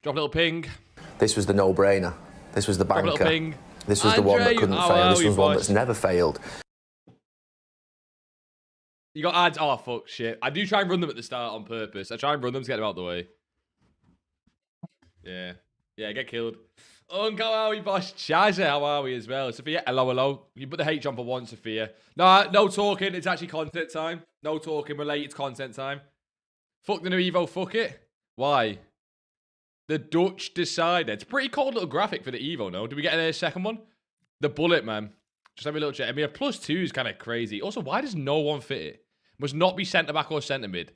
Drop a little ping. This was the no-brainer. This was the banker. Drop a little ping. This was the one that couldn't fail. This was one that's never failed. You got ads. Oh, fuck, shit. I do try and run them at the start on purpose. I try and run them to get them out of the way. Yeah. Yeah, get killed. Uncle, how are we, boss? Chazza, how are we as well? Sophia, hello, hello. You put the H on for once, Sophia. No talking. It's actually content time. No talking. Relate. It's content time. Fuck the new Evo. Fuck it. Why? The Dutch decided. It's a pretty cold little graphic for the Evo, no? Did we get a second one? The bullet, man. Just have a little check. I mean, a +2 is kind of crazy. Also, why does no one fit it? Must not be centre back or centre mid.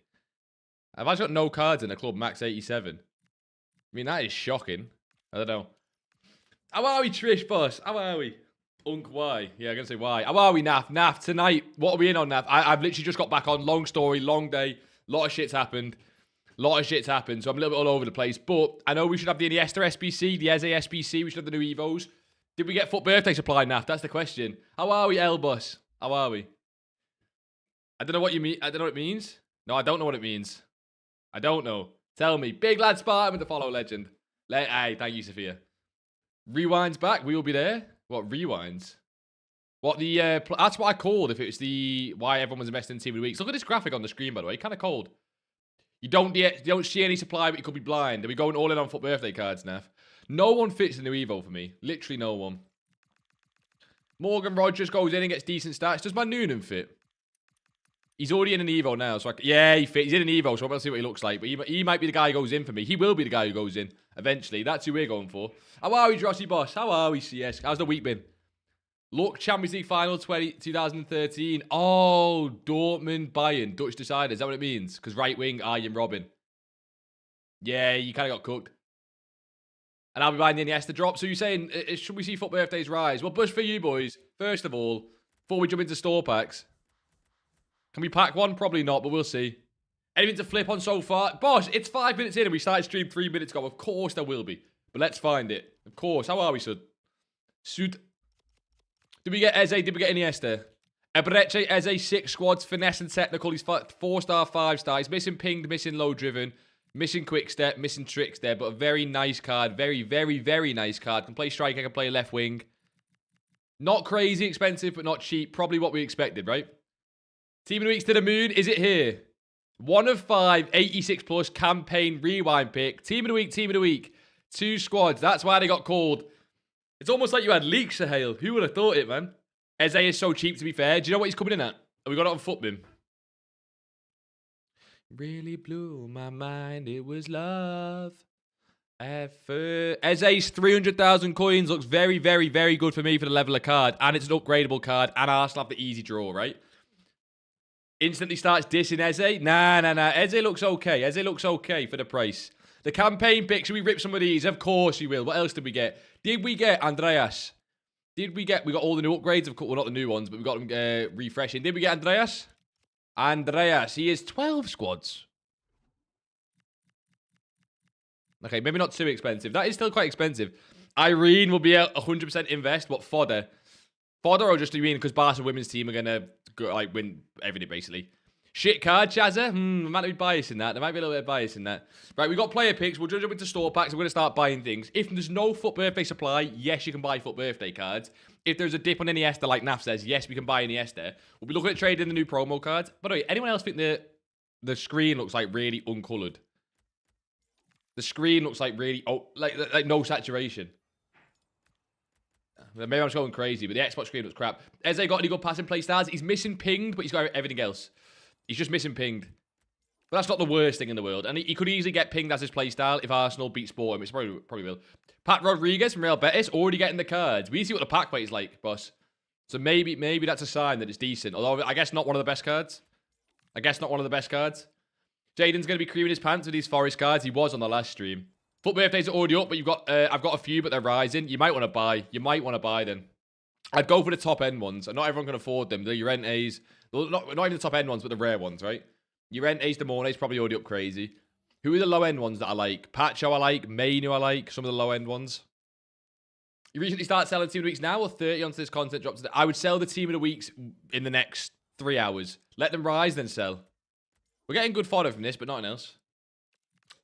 I've actually got no cards in the club, max 87. I mean, that is shocking. I don't know. How are we, Trish, boss? How are we? Unk, why? Yeah, I'm going to say why. How are we, Naf? Naf, tonight, what are we in on, Naf? I've literally just got back on. Long story, long day. A lot of shit's happened. So I'm a little bit all over the place. But I know we should have the Iniesta SBC, the Eze SBC. We should have the new Evos. Did we get foot birthday supply, Naf? That's the question. How are we, Elbus? How are we? I don't know what you mean. I don't know what it means. No, I don't know what it means. I don't know. Tell me. Big lad Spartan with the follow legend. Hey, thank you, Sophia. Rewinds back. We will be there. What, rewinds? What the... that's what I called if it was the... Why everyone was investing in Team of the Week. Look at this graphic on the screen, by the way. Kind of cold. You don't see any supply, but you could be blind. Are we going all in on foot birthday cards, Naf? No one fits the new Evo for me. Literally no one. Morgan Rogers goes in and gets decent stats. Does my Noonan fit? He's already in an Evo now. So yeah, he fits. He's in an Evo, so I'm going to see what he looks like. But he might be the guy who goes in for me. He will be the guy who goes in eventually. That's who we're going for. How are we, Drosy Boss? How are we, CS? How's the week been? Look, Champions League final 2013. Oh, Dortmund, Bayern. Dutch decider. Is that what it means? Because right wing, Arjen Robin. Yeah, you kind of got cooked. And I'll be buying the Iniesta drop. So you're saying, should we see foot birthdays rise? Well, push for you, boys. First of all, before we jump into store packs. Can we pack one? Probably not, but we'll see. Anything to flip on so far? Boss, it's 5 minutes in and we started stream 3 minutes ago. Of course there will be. But let's find it. Of course. How are we, Sud? Sud. Did we get Eze? Did we get Iniesta? Ebreche, Eze, 6 squads. Finesse and technical. He's 4-star, 5-star. He's missing pinged, missing low driven. Missing quick step, missing tricks there, but a very nice card. Very, very, very nice card. Can play striker, can play left wing. Not crazy expensive, but not cheap. Probably what we expected, right? Team of the Weeks to the moon. Is it here? 1 of 5, 86 plus, campaign, rewind pick. Team of the Week, Team of the Week. 2 squads. That's why they got called. It's almost like you had leaks, Sahale. Who would have thought it, man? Eze is so cheap, to be fair. Do you know what he's coming in at? We got it on Footbin. Really blew my mind. It was love. Eze's 300,000 coins looks very, very, very good for me for the level of card. And it's an upgradable card. And Arsenal have the easy draw, right? Instantly starts dissing Eze. Nah. Eze looks okay. Eze looks okay for the price. The campaign pick, should we rip some of these? Of course we will. What else did we get? Did we get Andreas? We got all the new upgrades. Of course, well, not the new ones, but we got them refreshing. Did we get Andreas? Andreas, he is 12 squads. Okay, maybe not too expensive. That is still quite expensive. Irene will be a 100% invest. What, fodder? Fodder or just Irene because Barca women's team are going to win everything, basically. Shit card, Chazza. There might be bias in that. There might be a little bit of bias in that. Right, we've got player picks. We'll jump into store packs. We're going to start buying things. If there's no foot birthday supply, yes, you can buy foot birthday cards. If there's a dip on Iniesta, like Naf says, yes, we can buy Iniesta. We'll be looking at trading the new promo cards. By the way, anyone else think the screen looks like really uncolored? The screen looks like really, like no saturation. Maybe I'm just going crazy, but the Xbox screen looks crap. Eze got any good passing play styles? He's missing pinged, but he's got everything else. He's just missing pinged. But that's not the worst thing in the world. And he could easily get pinged as his playstyle if Arsenal beat Sporting, which probably will. Pat Rodriguez from Real Betis already getting the cards. We need to see what the pack weight is like, boss. So maybe that's a sign that it's decent. Although, I guess not one of the best cards. Jaden's going to be creaming his pants with these Forest cards. He was on the last stream. Foot birthdays are already up, but you've got I've got a few, but they're rising. You might want to buy. Then. I'd go for the top end ones. And not everyone can afford them. The Llorentes, not even the top end ones, but the rare ones, right? Llorentes, De Mornay's probably already up crazy. Who are the low end ones that I like? Pacho I like. Mainu I like. Some of the low end ones. You recently start selling Team of the Weeks now or 30 onto this content drop today? I would sell the Team of the Weeks in the next 3 hours. Let them rise, then sell. We're getting good fodder from this, but nothing else.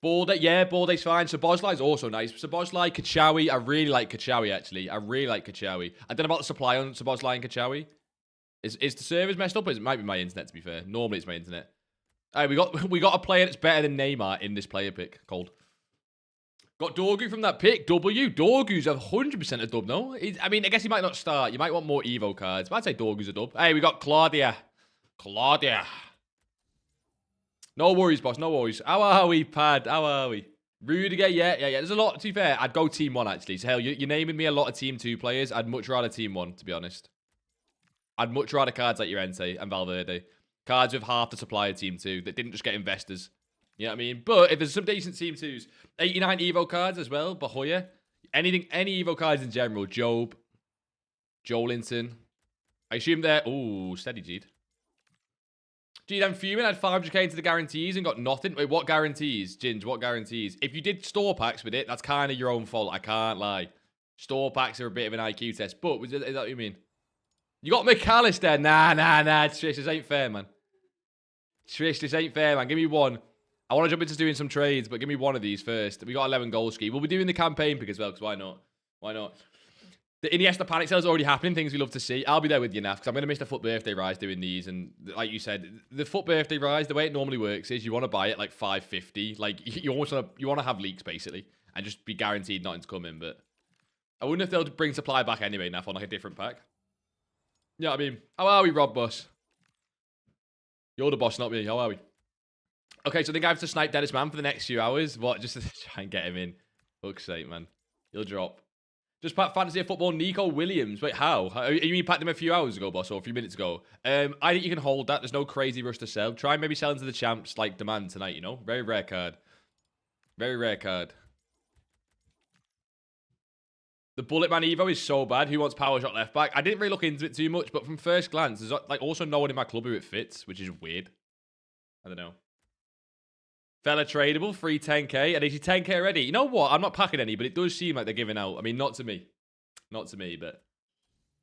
Balde, yeah, Balde's fine. Sabozlai's also nice. Sabozlai, Kachawi, I really like Kachawi, actually. I really like Kachawi. I don't know about the supply on Sabozlai and Kachawi. Is the servers messed up? Or it might be my internet, to be fair. Normally, it's my internet. All right, we got a player that's better than Neymar in this player pick. Cold. Got Dorgu from that pick. W. Dorgu's 100% a dub, no? I mean, I guess he might not start. You might want more Evo cards. But I'd say Dorgu's a dub. Hey, we got Claudia. Claudia. No worries, boss. No worries. How are we, Pad? How are we? Rudiger, yeah. There's a lot, to be fair. I'd go Team 1, actually. So, hell, you're naming me a lot of Team 2 players. I'd much rather Team 1, to be honest. I'd much rather cards like Llorente and Valverde. Cards with half the supply of Team 2 that didn't just get investors. You know what I mean? But if there's some decent Team 2s, 89 Evo cards as well, Bahoya. Any Evo cards in general. Job. Jolinton. I assume they're... Ooh, steady, Jeed. Jeed, I'm fuming. I had 500k into the guarantees and got nothing. Wait, what guarantees? Ginge, what guarantees? If you did store packs with it, that's kind of your own fault. I can't lie. Store packs are a bit of an IQ test. But is that what you mean? You got McAllister. Nah. Trish, this ain't fair, man. Trish, this ain't fair, man. Give me one. I want to jump into doing some trades, but give me one of these first. We got 11 goal ski. We'll be doing the campaign pick as well, because why not? Why not? The Iniesta panic sale is already happening. Things we love to see. I'll be there with you, Naf, because I'm going to miss the FUT birthday rise doing these. And like you said, the FUT birthday rise, the way it normally works is you want to buy it like 550. Like you want to have leaks basically, and just be guaranteed nothing's coming. But I wonder if they'll bring supply back anyway, Naf, on like a different pack. You know what I mean? How are we, Rob Boss? You're the boss, not me. How are we? Okay, so I think I have to snipe Dennis Man for the next few hours. What? Just to try and get him in. Fuck's sake, man. He'll drop. Just packed Fantasy of Football, Nico Williams. Wait, how? You mean packed him a few hours ago, boss, or a few minutes ago? I think you can hold that. There's no crazy rush to sell. Try and maybe sell into the champs like demand tonight, you know? Very rare card. Very rare card. The Bullet Man Evo is so bad. Who wants power shot left back? I didn't really look into it too much, but from first glance, there's like also no one in my club who it fits, which is weird. I don't know. Fella tradable, free 10k. And is he 10k already? You know what? I'm not packing any, but it does seem like they're giving out. I mean, not to me. Not to me, but it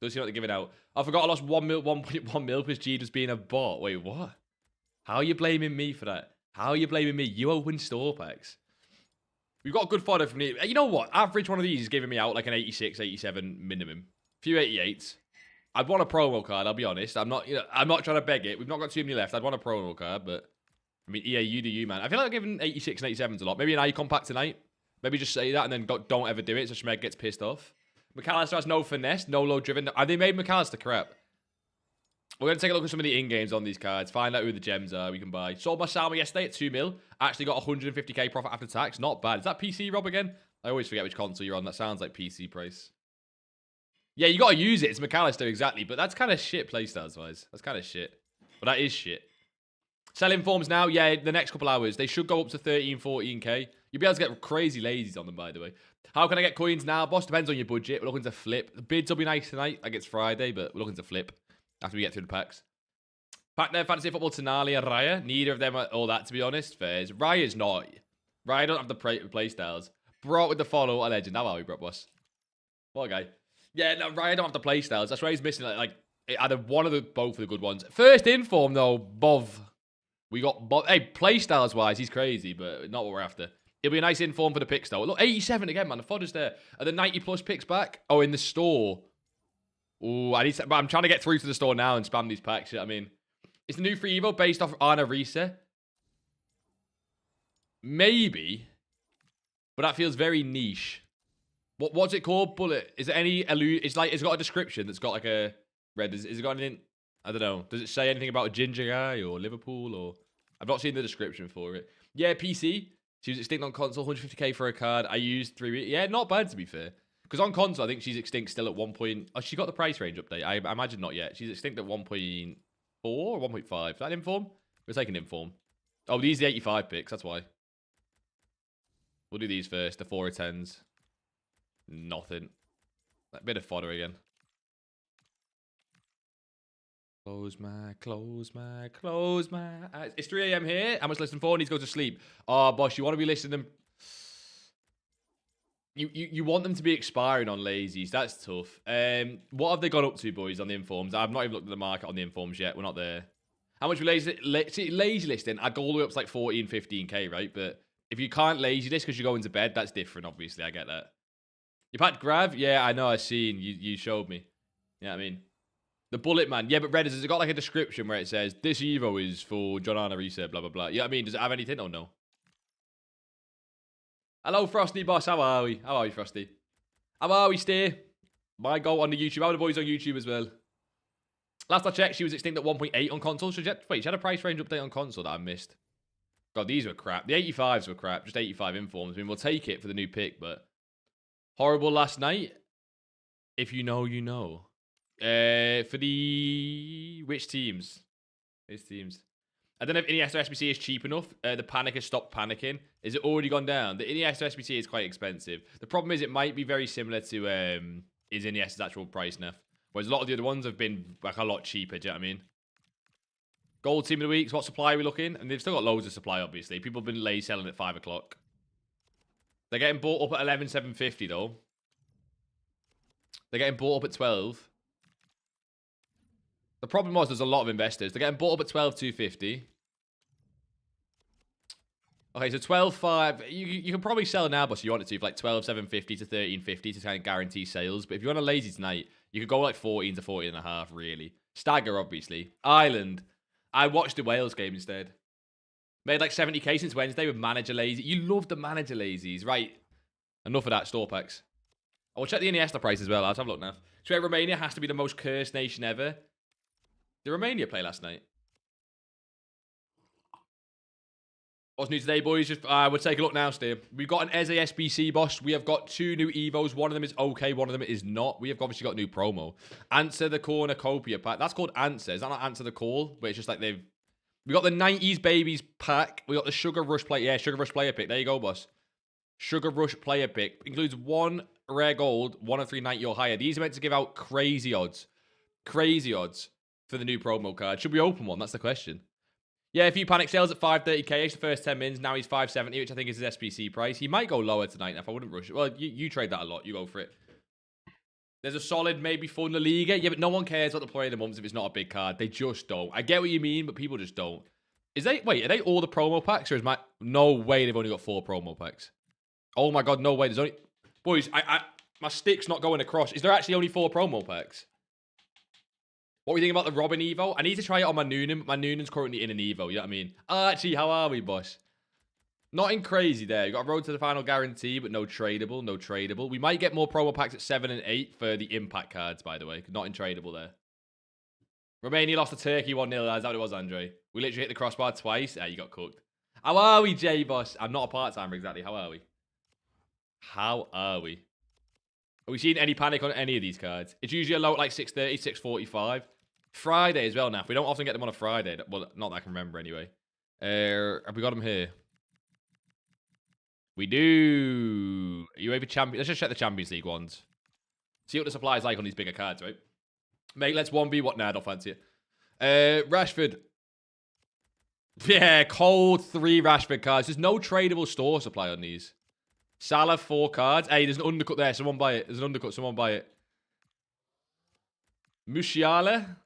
does seem like they're giving out. I forgot I lost 1.1 mil because G was being a bot. Wait, what? How are you blaming me for that? How are you blaming me? You open store packs. We've got good fodder from here. You know what? Average one of these is giving me out like an 86, 87 minimum. Few 88s. I'd want a promo card, I'll be honest. I'm not trying to beg it. We've not got too many left. I'd want a promo card, but I mean, EA, you do you, man. I feel like giving 86 and 87s a lot. Maybe an icon pack tonight. Maybe just say that and then don't ever do it so Schmeg gets pissed off. McAllister has no finesse, no low driven. Have they made McAllister crap? We're going to take a look at some of the in-games on these cards. Find out who the gems are we can buy. Sold my Salma yesterday at 2 mil. Actually got 150k profit after tax. Not bad. Is that PC, Rob, again? I always forget which console you're on. That sounds like PC price. Yeah, you got to use it. It's McAllister, exactly. But that's kind of shit playstyles-wise. That's kind of shit. But that is shit. Selling forms now, yeah, the next couple hours. They should go up to 13, 14k. You'll be able to get crazy lazies on them, by the way. How can I get coins now, boss? Depends on your budget. We're looking to flip. The bids will be nice tonight. Like it's Friday, but we're looking to flip after we get through the packs. Pack there, Fantasy Football, Tonali and Raya. Neither of them are all that, to be honest. Fairs. Raya's not. Raya don't have the play styles. Brought with the follow, a legend. How are we, bro, boss? What a guy. Yeah, no, Raya don't have the play styles. That's why he's missing, like either one of the, both of the good ones. First in form, though, Bov. We got Bov. Hey, play styles wise, he's crazy, but not what we're after. It'll be a nice inform for the picks, though. Look, 87 again, man. The fodder's there. Are the 90+ picks back? Oh, in the store. Ooh, but I'm trying to get through to the store now and spam these packs. You know what I mean? It's the new free Evo based off Arna Risa. Maybe. But that feels very niche. What's it called? Bullet. Is there any it's got a description that's got like a red. Is it got anything? I don't know. Does it say anything about a ginger guy or Liverpool or? I've not seen the description for it. Yeah, PC. She was extinct on console, 150k for a card. I used 3 weeks. Yeah, not bad to be fair. Because on console, I think she's extinct still at 1 point. Oh, she got the price range update. I imagine not yet. She's extinct at 1.4 or 1.5. Is that inform? We're taking inform. Oh, these are the 85 picks. That's why. We'll do these first. The 4 of 10s. Nothing. That bit of fodder again. Close my eyes. It's 3 a.m. here. How much listen for? I need to go to sleep. Oh, boss, you want to be listening to them. You want them to be expiring on lazies. That's tough. What have they gone up to, boys, on the informs? I've not even looked at the market on the informs yet. We're not there. How much we lazy listing? I'd go all the way up to like 14, 15k, right? But If you can't lazy this because you're going to bed, that's different, obviously. I get that. You packed Grav? Yeah, I know. I seen. You showed me. Yeah, I mean. The Bullet Man. Yeah, but Reddit, has it got like a description where it says, this Evo is for John Arna Reset, blah, blah, blah. Yeah, I mean, does it have anything or no? Hello, Frosty Boss. How are we? How are we, Frosty? How are we, Stay? My goal on the YouTube. How are the boys on YouTube as well? Last I checked, she was extinct at 1.8 on console. So wait, she had a price range update on console that I missed. God, these were crap. The 85s were crap. Just 85 informs. I mean, we'll take it for the new pick, but horrible last night. If you know, you know. For the... Which teams? Which teams? I don't know if Iniesta SBC is cheap enough. The panic has stopped panicking. Is it already gone down? The Iniesta SBC is quite expensive. The problem is it might be very similar to is Iniesta's actual price now. Whereas a lot of the other ones have been like a lot cheaper, do you know what I mean? Gold team of the week. What supply are we looking? And they've still got loads of supply, obviously. People have been late selling at 5 o'clock. They're getting bought up at 11,750 though. They're getting bought up at 12. The problem was there's a lot of investors. They're getting bought up at 12,250. Okay, so 12.5. You can probably sell now, but you want it to for like 12,750 to 13.50 to kind of guarantee sales. But if you want a lazy tonight, you could go like 14 to 14.5, really. Stagger, obviously. Ireland. I watched the Wales game instead. Made like 70k since Wednesday with manager lazy. You love the manager lazies, right? Enough of that, store packs. I'll check the Iniesta price as well. I'll have a look now. So Romania has to be the most cursed nation ever. Did Romania play last night? What's new today, boys? Just we'll take a look now, Steve. We've got an Eze SBC, boss. We have got 2 new Evos. One of them is okay, one of them is not. We have obviously got new promo. Answer the Cornucopia pack. That's called Answer. Is that not Answer the Call? But it's just like they've... We got the 90s Babies pack. We got the Sugar Rush player. Yeah, Sugar Rush player pick. There you go, boss. Sugar Rush player pick. Includes 1 rare gold, 1 of 3 90 or higher. These are meant to give out crazy odds. Crazy odds for the new promo card. Should we open one? That's the question. Yeah, if you panic sales at 530k, it's the first 10 mins. Now he's 570, which I think is his SPC price. He might go lower tonight if I wouldn't rush it. Well, you trade that a lot. You go for it. There's a solid, maybe fun La Liga. Yeah, but no one cares about the player of the month if it's not a big card. They just don't. I get what you mean, but people just don't. Wait, are they all the promo packs? Or is no way they've only got 4 promo packs. Oh my God, no way. There's only... Boys, my stick's not going across. Is there actually only 4 promo packs? What do you think about the Robin Evo? I need to try it on my Noonan. My Noonan's currently in an Evo, you know what I mean? Archie, how are we, boss? Nothing crazy there. You got a road to the final guarantee, but no tradable, no tradable. We might get more promo packs at 7 and 8 for the impact cards, by the way. Not in tradable there. Romania lost to Turkey 1-0. Is that what it was, Andre? We literally hit the crossbar twice. You got cooked. How are we, J-Boss? I'm not a part-timer, exactly. How are we? How are we? Are we seeing any panic on any of these cards? It's usually a low at like 6:30, 6:45. Friday as well now. We don't often get them on a Friday. Well, not that I can remember anyway. Have we got them here? We do. UEFA Champions. Let's just check the Champions League ones. See what the supply is like on these bigger cards, right? Mate, let's 1v what now. I don't fancy it. Rashford. Yeah, cold 3 Rashford cards. There's no tradable store supply on these. Salah 4 cards. Hey, there's an undercut there. Someone buy it. There's an undercut. Someone buy it. Musiala.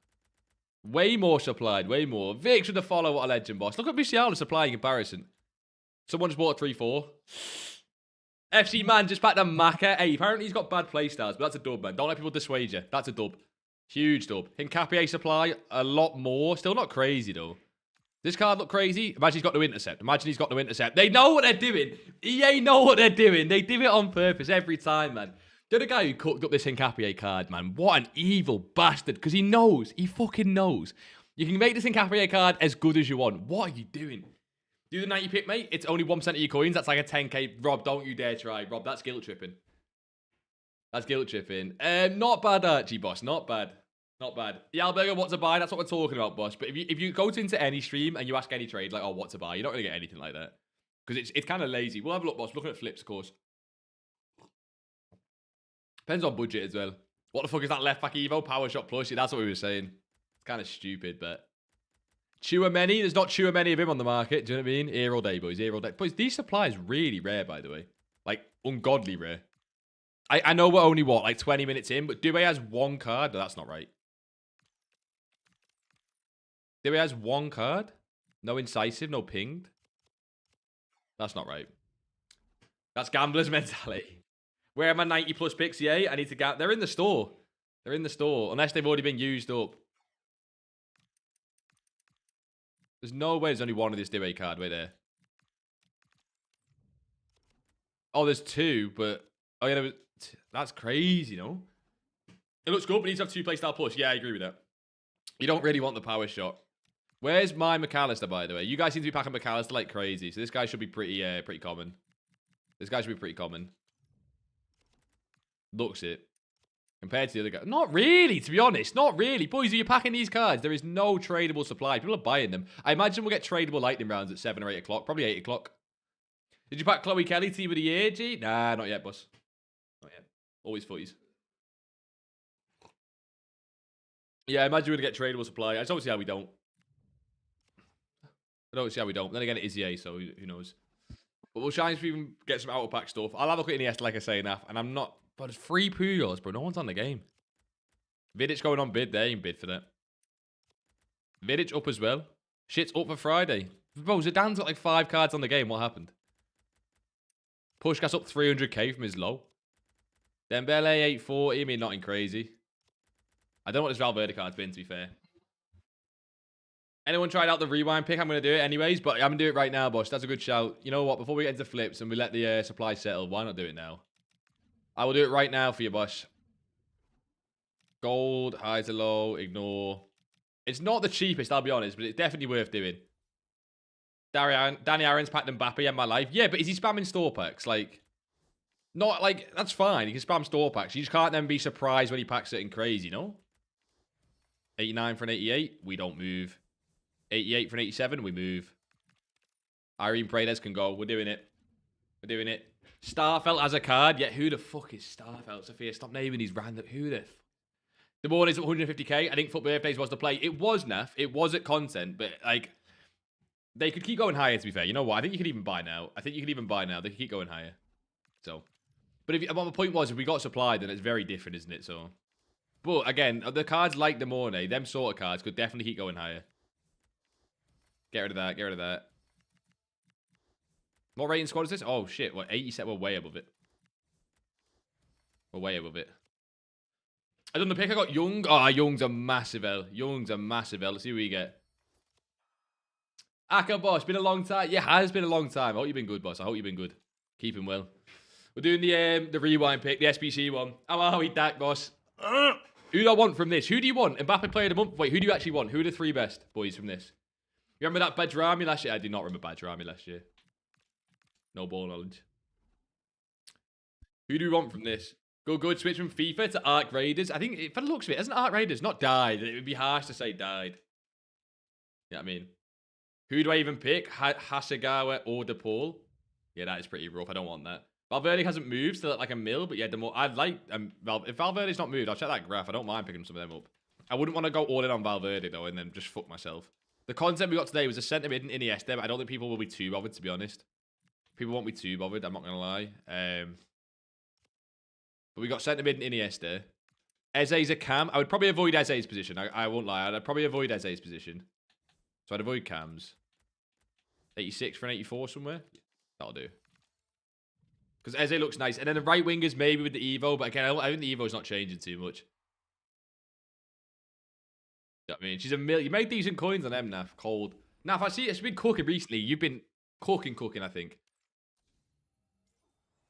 Way more supplied. Way more. Vix with the follow. What a legend, boss. Look at Musiala supply in comparison. Someone just bought 3-4. FC Man just backed a Maka. Hey, apparently he's got bad playstyles, but that's a dub, man. Don't let people dissuade you. That's a dub. Huge dub. Hincapié supply, a lot more. Still not crazy, though. This card look crazy? Imagine he's got no intercept. Imagine he's got no intercept. They know what they're doing. EA know what they're doing. They do it on purpose every time, man. The other guy who cooked up this Hincapié card, man. What an evil bastard. Because he knows. He fucking knows. You can make this Hincapié card as good as you want. What are you doing? Do the 90 pick, mate. It's only 1% of your coins. That's like a 10k. Rob, don't you dare try. Rob, that's guilt tripping. That's guilt tripping. Not bad, Archie, boss. Not bad. Not bad. The Albergo, what to buy? That's what we're talking about, boss. But if you go into any stream and you ask any trade, like, oh, what to buy, you're not going to get anything like that. Because it's kind of lazy. We'll have a look, boss. Looking at flips, of course. Depends on budget as well. What the fuck is that left back Evo? Power shot plus? Yeah, that's what we were saying. It's kind of stupid, but... Chouameni, there's not Chouameni of him on the market. Do you know what I mean? Here all day, boys. Here all day. Boys, these supplies really rare, by the way. Like, ungodly rare. I know we're only, what, like 20 minutes in, but Dubé has 1 card? No, that's not right. Dubé has 1 card? No incisive, no pinged? That's not right. That's gambler's mentality. Where are my 90 plus picks? Yeah, I need to get. They're in the store. They're in the store. Unless they've already been used up. There's no way there's only one of this DA card right there. Oh, there's two, but... Oh, yeah, that's crazy, no? It looks good, but needs to have 2 playstyle push. Yeah, I agree with that. You don't really want the power shot. Where's my McAllister, by the way? You guys seem to be packing McAllister like crazy, so this guy should be pretty common. This guy should be pretty common. Looks it. Compared to the other guy. Not really, to be honest. Not really. Boys, are you packing these cards? There is no tradable supply. People are buying them. I imagine we'll get tradable lightning rounds at 7 or 8 o'clock. Probably 8 o'clock. Did you pack Chloe Kelly team of the year, G? Nah, not yet, boss. Not yet. Always footies. Yeah, I imagine we're going to get tradable supply. I just don't see how we don't. I don't see how we don't. Then again, it is EA, so who knows. But we'll try and even get some out of pack stuff. I'll have a look at Iniesta, like I say, enough. And I'm not... But it's 3 Pujols, bro. No one's on the game. Vidic going on bid there. You can bid for that. Vidic up as well. Shit's up for Friday. Bro, Zidane's got like 5 cards on the game. What happened? Pushkas up 300k from his low. Dembele 840. I mean, nothing crazy. I don't know what this Valverde card's been, to be fair. Anyone tried out the rewind pick? I'm going to do it anyways, but I'm going to do it right now, boss. That's a good shout. You know what? Before we get into flips and we let the supply settle, why not do it now? I will do it right now for you, boss. Gold, high to low, ignore. It's not the cheapest, I'll be honest, but it's definitely worth doing. Danny Aaron's packed Mbappe in my life. Yeah, but is he spamming store packs? Like, not like, that's fine. He can spam store packs. You just can't then be surprised when he packs something crazy, no? 89 for an 88, we don't move. 88 for an 87, we move. Irene Paredes can go. We're doing it. We're doing it. Starfelt has a card. Yeah, who the fuck is Starfelt? Sophia, stop naming these random. Who the fuck? The one is at 150k. I think Foot Birthdays was the play. It was Naff. It was at content, but like, they could keep going higher, to be fair. You know what? I think you could even buy now. I think you could even buy now. They could keep going higher. So, but my point was, if we got supply, then it's very different, isn't it? So, but again, the cards like the Mornay, them sort of cards could definitely keep going higher. Get rid of that. Get rid of that. What rating squad is this? Oh, shit. What, 87? We're way above it. We're way above it. I done the pick. I got Young. Oh, Young's a massive L. Young's a massive L. Let's see what we get. Aka, boss. Been a long time. Yeah, has been a long time. I hope you've been good, boss. I hope you've been good. Keeping well. We're doing the rewind pick, the SBC one. How are we, Dak, boss? Who do I want from this? Who do you want? Mbappe player of the month? Wait, who do you actually want? Who are the 3 best boys from this? You remember that Badrami last year? I do not remember Badrami last year. No ball knowledge. Who do we want from this? Go good. Switch from FIFA to Arc Raiders. I think, for the looks of it, hasn't Arc Raiders not died? It would be harsh to say died. You know what I mean? Who do I even pick? Hasegawa or DePaul? Yeah, that is pretty rough. I don't want that. Valverde hasn't moved, still at like a mil, but yeah, the more I'd like. If Valverde's not moved, I'll check that graph. I don't mind picking some of them up. I wouldn't want to go all in on Valverde though, and then just fuck myself. The content we got today was a centre mid and Iniesta, but I don't think people will be too bothered, to be honest. People won't be too bothered, I'm not going to lie. But we got centre mid and Iniesta. Eze's a cam. I would probably avoid Eze's position. I won't lie. I'd probably avoid Eze's position. So I'd avoid cams. 86 for an 84 somewhere. That'll do. Because Eze looks nice. And then the right wingers maybe with the Evo. But again, I think the Evo's not changing too much. You know what I mean? She's a million. You made decent coins on them, Naf. Cold. Naf, I see it's been cooking recently. You've been cooking, I think.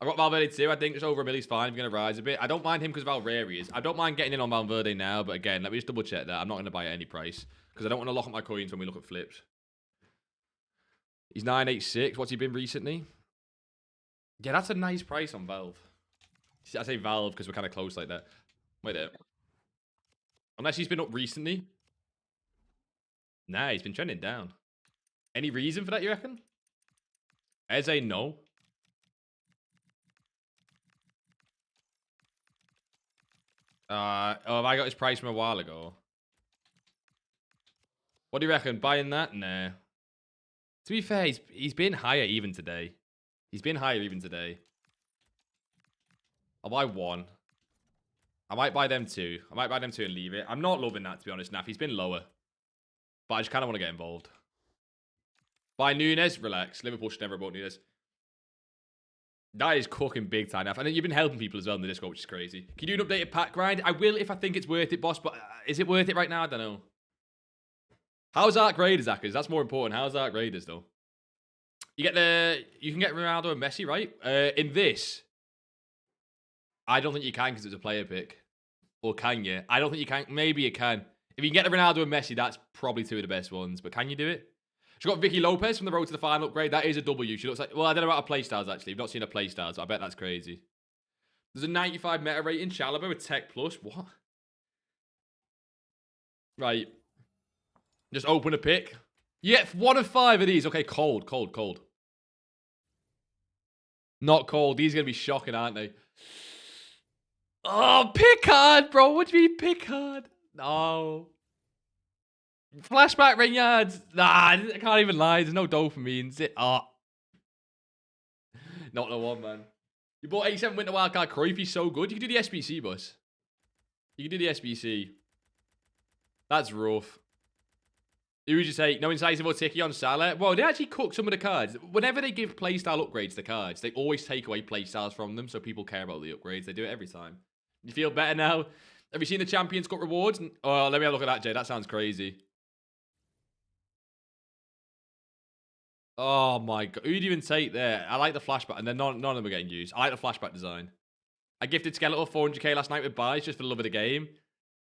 I've got Valverde too. I think just over a milli's fine. I'm going to rise a bit. I don't mind him because of how rare he is. I don't mind getting in on Valverde now. But again, let me just double check that. I'm not going to buy at any price. Because I don't want to lock up my coins when we look at flips. He's 986. What's he been recently? Yeah, that's a nice price on Valve. I say Valve because we're kind of close like that. Wait there. Unless he's been up recently. Nah, he's been trending down. Any reason for that, you reckon? Eze, no. Oh, have I got his price from a while ago? What do you reckon? Buying that? Nah. To be fair, he's been higher even today. He's been higher even today. I'll buy 1. I might buy them 2. I might buy them 2 and leave it. I'm not loving that, to be honest, Naf. He's been lower. But I just kind of want to get involved. Buy Nunes. Relax. Liverpool should never have bought Nunes. That is cooking big time. And then you've been helping people as well in the Discord, which is crazy. Can you do an updated pack grind? I will if I think it's worth it, boss. But is it worth it right now? I don't know. How's Arc Raiders, Akers? That's more important. How's Arc Raiders, though? You can get Ronaldo and Messi, right? In this, I don't think you can because it's a player pick. Or can you? I don't think you can. Maybe you can. If you can get the Ronaldo and Messi, that's probably two of the best ones. But can you do it? She's got Vicky Lopez from the Road to the Final upgrade. That is a W. She looks like... Well, I don't know about her playstyles, actually. I've not seen her playstyles. I bet that's crazy. There's a 95 meta rating. Chalobah with Tech Plus. What? Right. Just open a pick. You get 1 of 5 of these. Okay, cold. Not cold. These are going to be shocking, aren't they? Oh, pick hard, bro. What do you mean pick hard? No. Flashback Reynards. Nah, I can't even lie. There's no dopamines. Not the one, man. You bought 87 Winter Wildcard Cruyff. He's so good. You can do the SBC, boss. You can do the SBC. That's rough. Who would you say? No incisive or ticky on Salah? Well, they actually cook some of the cards. Whenever they give playstyle upgrades to cards, they always take away playstyles from them so people care about the upgrades. They do it every time. You feel better now? Have you seen the Champions Cup rewards? Oh, let me have a look at that, Jay. That sounds crazy. Oh my god. Who'd even take there? I like the flashback, and then none of them are getting used. I like the flashback design. I gifted Skeletor 400k last night with buys just for the love of the game.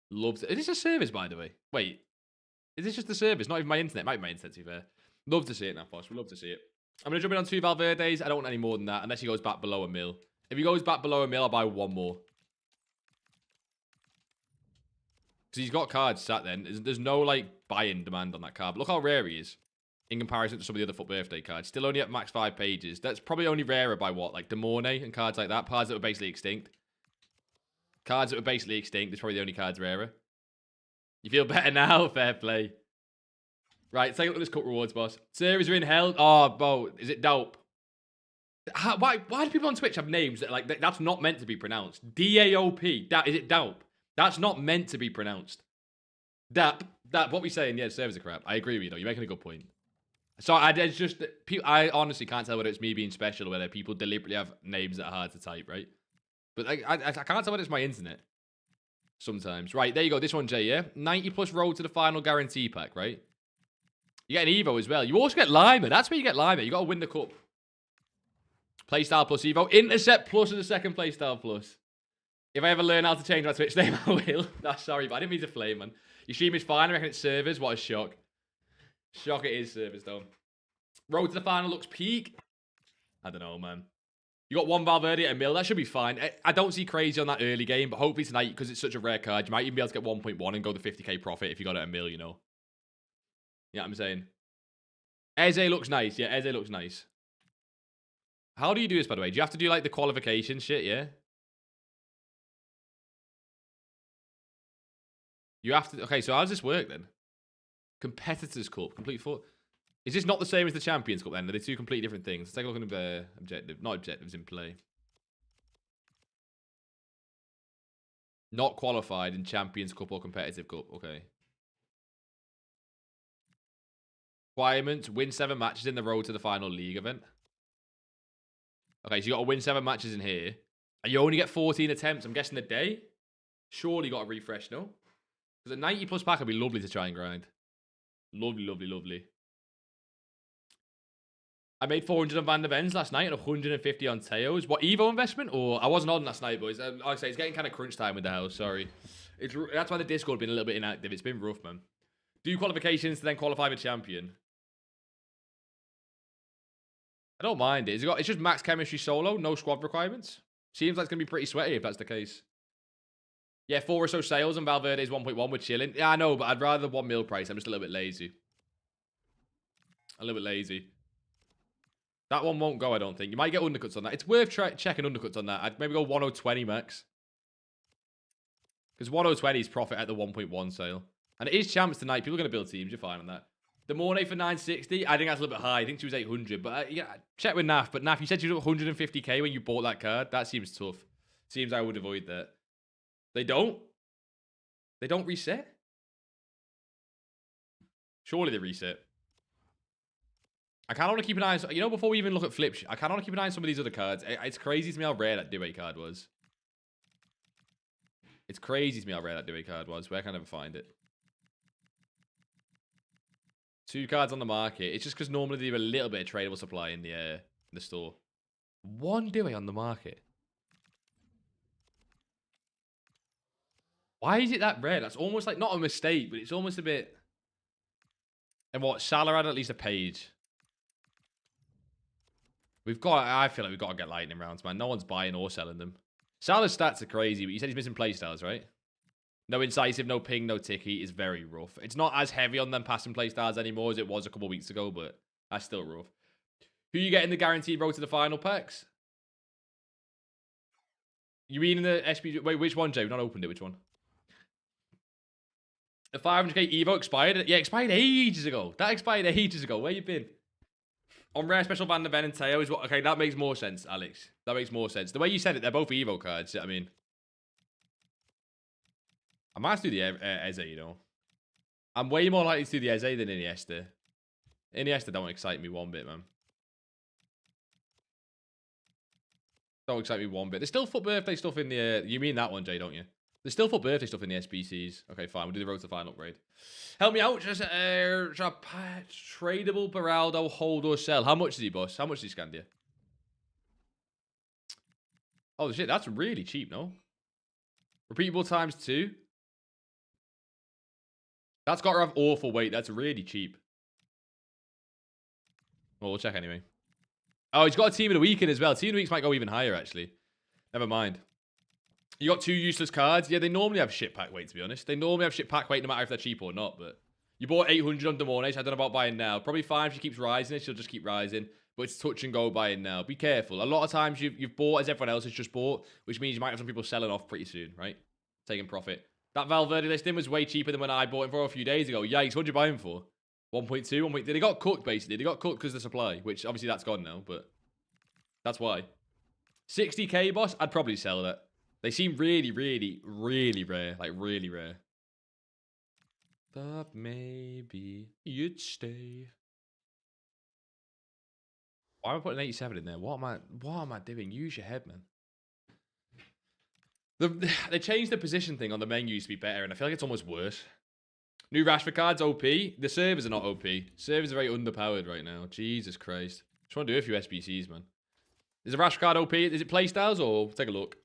Loved it. Is this a service, by the way? Wait. Is this just the service? Not even my internet. It might be my internet, to be fair. Love to see it now, boss. We love to see it. I'm going to jump in on 2 Valverdes. I don't want any more than that, unless he goes back below a mil. If he goes back below a mil, I'll buy 1 more. Because he's got cards sat there. There's no, like, buy-in demand on that card. But look how rare he is in comparison to some of the other FUT birthday cards. Still only at max 5 pages. That's probably only rarer by what? Like Demorne and cards like that. Cards that were basically extinct. Cards that were basically extinct. It's probably the only cards rarer. You feel better now? Fair play. Right, take a look at this cut rewards, boss. Series are in hell. Oh, Bo, is it dope? Why do people on Twitch have names that like that's not meant to be pronounced? DAOP. Is it dope? That's not meant to be pronounced. That what we saying? Yeah, servers are crap. I agree with you though. You're making a good point. So it's just I honestly can't tell whether it's me being special or whether people deliberately have names that are hard to type, right? But I can't tell whether it's my internet. Sometimes. Right, there you go. This one, Jay, yeah? 90 plus Road to the Final guarantee pack, right? You get an Evo as well. You also get Lima. That's where you get Lima. You got to win the cup. Playstyle plus Evo. Intercept plus is a second playstyle plus. If I ever learn how to change my Twitch name, I will. Nah, sorry, but I didn't mean to flame, man. Your stream is fine. I reckon it's servers. What a shock. Shock it is servers, though. Road to the Final looks peak. I don't know, man. You got 1 Valverde at a mil. That should be fine. I don't see crazy on that early game, but hopefully tonight, because it's such a rare card, you might even be able to get 1.1 and go the 50k profit if you got it at a mil, you know. Yeah, I'm saying. Eze looks nice. Yeah, Eze looks nice. How do you do this, by the way? Do you have to do, like, the qualification shit, yeah? You have to... Okay, so how does this work, then? Competitors Cup. Complete 4... Is this not the same as the Champions Cup, then? Are they 2 completely different things? Let's take a look at the objective. Not objectives in play. Not qualified in Champions Cup or Competitive Cup. Okay. Requirements. Win 7 matches in the Road to the Final League event. Okay, so you got to win 7 matches in here. And you only get 14 attempts. I'm guessing a day? Surely you got to refresh, no? Because a 90 plus pack would be lovely to try and grind. Lovely, lovely, lovely. I made 400 on Van der Ven's last night and 150 on Teo's. What, Evo investment? Or I wasn't on last night, boys. Like I say, it's getting kind of crunch time with the house. Sorry. That's why the Discord been a little bit inactive. It's been rough, man. Do qualifications to then qualify for champion. I don't mind it. It's just max chemistry solo, no squad requirements. Seems like it's going to be pretty sweaty if that's the case. Yeah, 4 or so sales and Valverde's 1.1. We're chilling. Yeah, I know, but I'd rather the 1 mil price. I'm just a little bit lazy. A little bit lazy. That one won't go, I don't think. You might get undercuts on that. It's worth checking undercuts on that. I'd maybe go 1020 max. Because 1020 is profit at the 1.1 sale. And it is champs tonight. People are going to build teams. You're fine on that. The Mornay for 960. I think that's a little bit high. I think she was 800. But yeah, check with Naf. But Naf, you said you was 150k when you bought that card. That seems tough. Seems I would avoid that. They don't? They don't reset? Surely they reset. I kind of want to keep an eye on, you know, before we even look at flips, I kind of want to keep an eye on some of these other cards. It's crazy to me how rare that Dewey card was. It's crazy to me how rare that Dewey card was. Where can I never find it? 2 cards on the market. It's just because normally they have a little bit of tradable supply in the store. 1 Dewey on the market. Why is it that rare? That's almost like, not a mistake, but it's almost a bit... And what, Salah had at least a page. I feel like we've got to get lightning rounds, man. No one's buying or selling them. Salah's stats are crazy, but you said he's missing playstyles, right? No incisive, no ping, no ticky. It's very rough. It's not as heavy on them passing playstyles anymore as it was a couple of weeks ago, but that's still rough. Who you getting the guaranteed road to the final packs? You mean in the SB... Wait, which one, Jay? We've not opened it. Which one? The 500k Evo expired? Yeah, expired ages ago. That expired ages ago. Where you been? On rare special Van der Ven and Teo is what... Okay, that makes more sense, Alex. That makes more sense. The way you said it, they're both Evo cards. I mean... I might do the Eze, you know. I'm way more likely to do the Eze than Iniesta. Iniesta don't excite me one bit, man. Don't excite me one bit. There's still FUT birthday stuff in the... you mean that one, Jay, don't you? There's still FUT birthday stuff in the SBCs. Okay, fine. We'll do the road to the final upgrade. Help me out. Just tradable Beraldo, hold or sell. How much is he, boss? How much is he, Scandia? Oh, shit. That's really cheap, no? Repeatable times 2. That's got to have awful weight. That's really cheap. Well, we'll check anyway. Oh, he's got a team of the weekend as well. Team of the weeks might go even higher, actually. Never mind. You got 2 useless cards. Yeah, they normally have shit pack weight, to be honest. They normally have shit pack weight no matter if they're cheap or not, but... You bought 800 on Demone, so I don't know about buying now. Probably fine if she keeps rising. She'll just keep rising. But it's touch and go buying now. Be careful. A lot of times you've bought as everyone else has just bought, which means you might have some people selling off pretty soon, right? Taking profit. That Valverde listing was way cheaper than when I bought him for a few days ago. Yikes, what'd you buy him for? 1.2, 1. They got cooked, basically. They got cooked because of the supply, which obviously that's gone now, but that's why. 60k, boss? I'd probably sell that. They seem really, really, really rare. Like, really rare. But maybe you'd stay. Why am I putting 87 in there? What am I doing? Use your head, man. They changed the position thing on the menu to be better, and I feel like it's almost worse. New Rashford cards, OP. The servers are not OP. Servers are very underpowered right now. Jesus Christ. Just want to do a few SBCs, man. Is a Rashford card OP? Is it playstyles or... Take a look.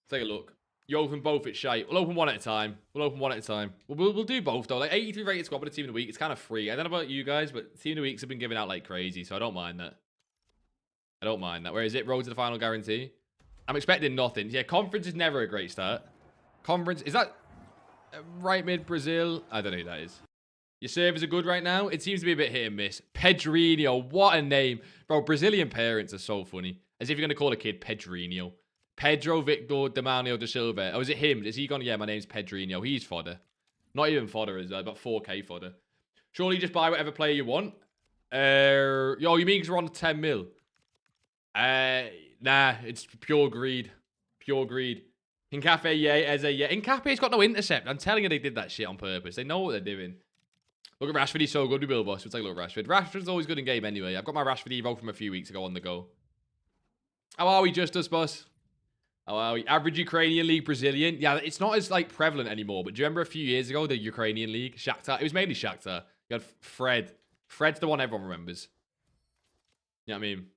Take a look. You open both, it's shite. We'll open one at a time. We'll do both, though. Like, 83 rated squad with a team of the week. It's kind of free. I don't know about you guys, but team of the weeks have been giving out like crazy, so I don't mind that. I don't mind that. Where is it? Road to the final guarantee. I'm expecting nothing. Yeah, conference is never a great start. Conference, is that right mid Brazil? I don't know who that is. Your servers are good right now. It seems to be a bit hit and miss. Pedrinho, what a name. Bro, Brazilian parents are so funny. As if you're going to call a kid Pedrinho. Pedro Victor Damanio da Silva. Oh, is it him? Is he gone? Yeah, my name's Pedrinho. He's fodder. Not even fodder, is about 4k fodder. Surely just buy whatever player you want. Yo, you mean because we're on 10 mil? Nah, it's pure greed. Pure greed. Hincafe, yeah. Eze, yeah. Hincafe's got no intercept. I'm telling you they did that shit on purpose. They know what they're doing. Look at Rashford. He's so good. We will, boss. We'll take a look at Rashford. Rashford's always good in game anyway. I've got my Rashford Evo from a few weeks ago on the go. How are we, Justus, boss? How are we? Average Ukrainian League, Brazilian. Yeah, it's not as, like, prevalent anymore. But do you remember a few years ago, the Ukrainian League? Shakhtar. It was mainly Shakhtar. You had Fred. Fred's the one everyone remembers. You know what I mean?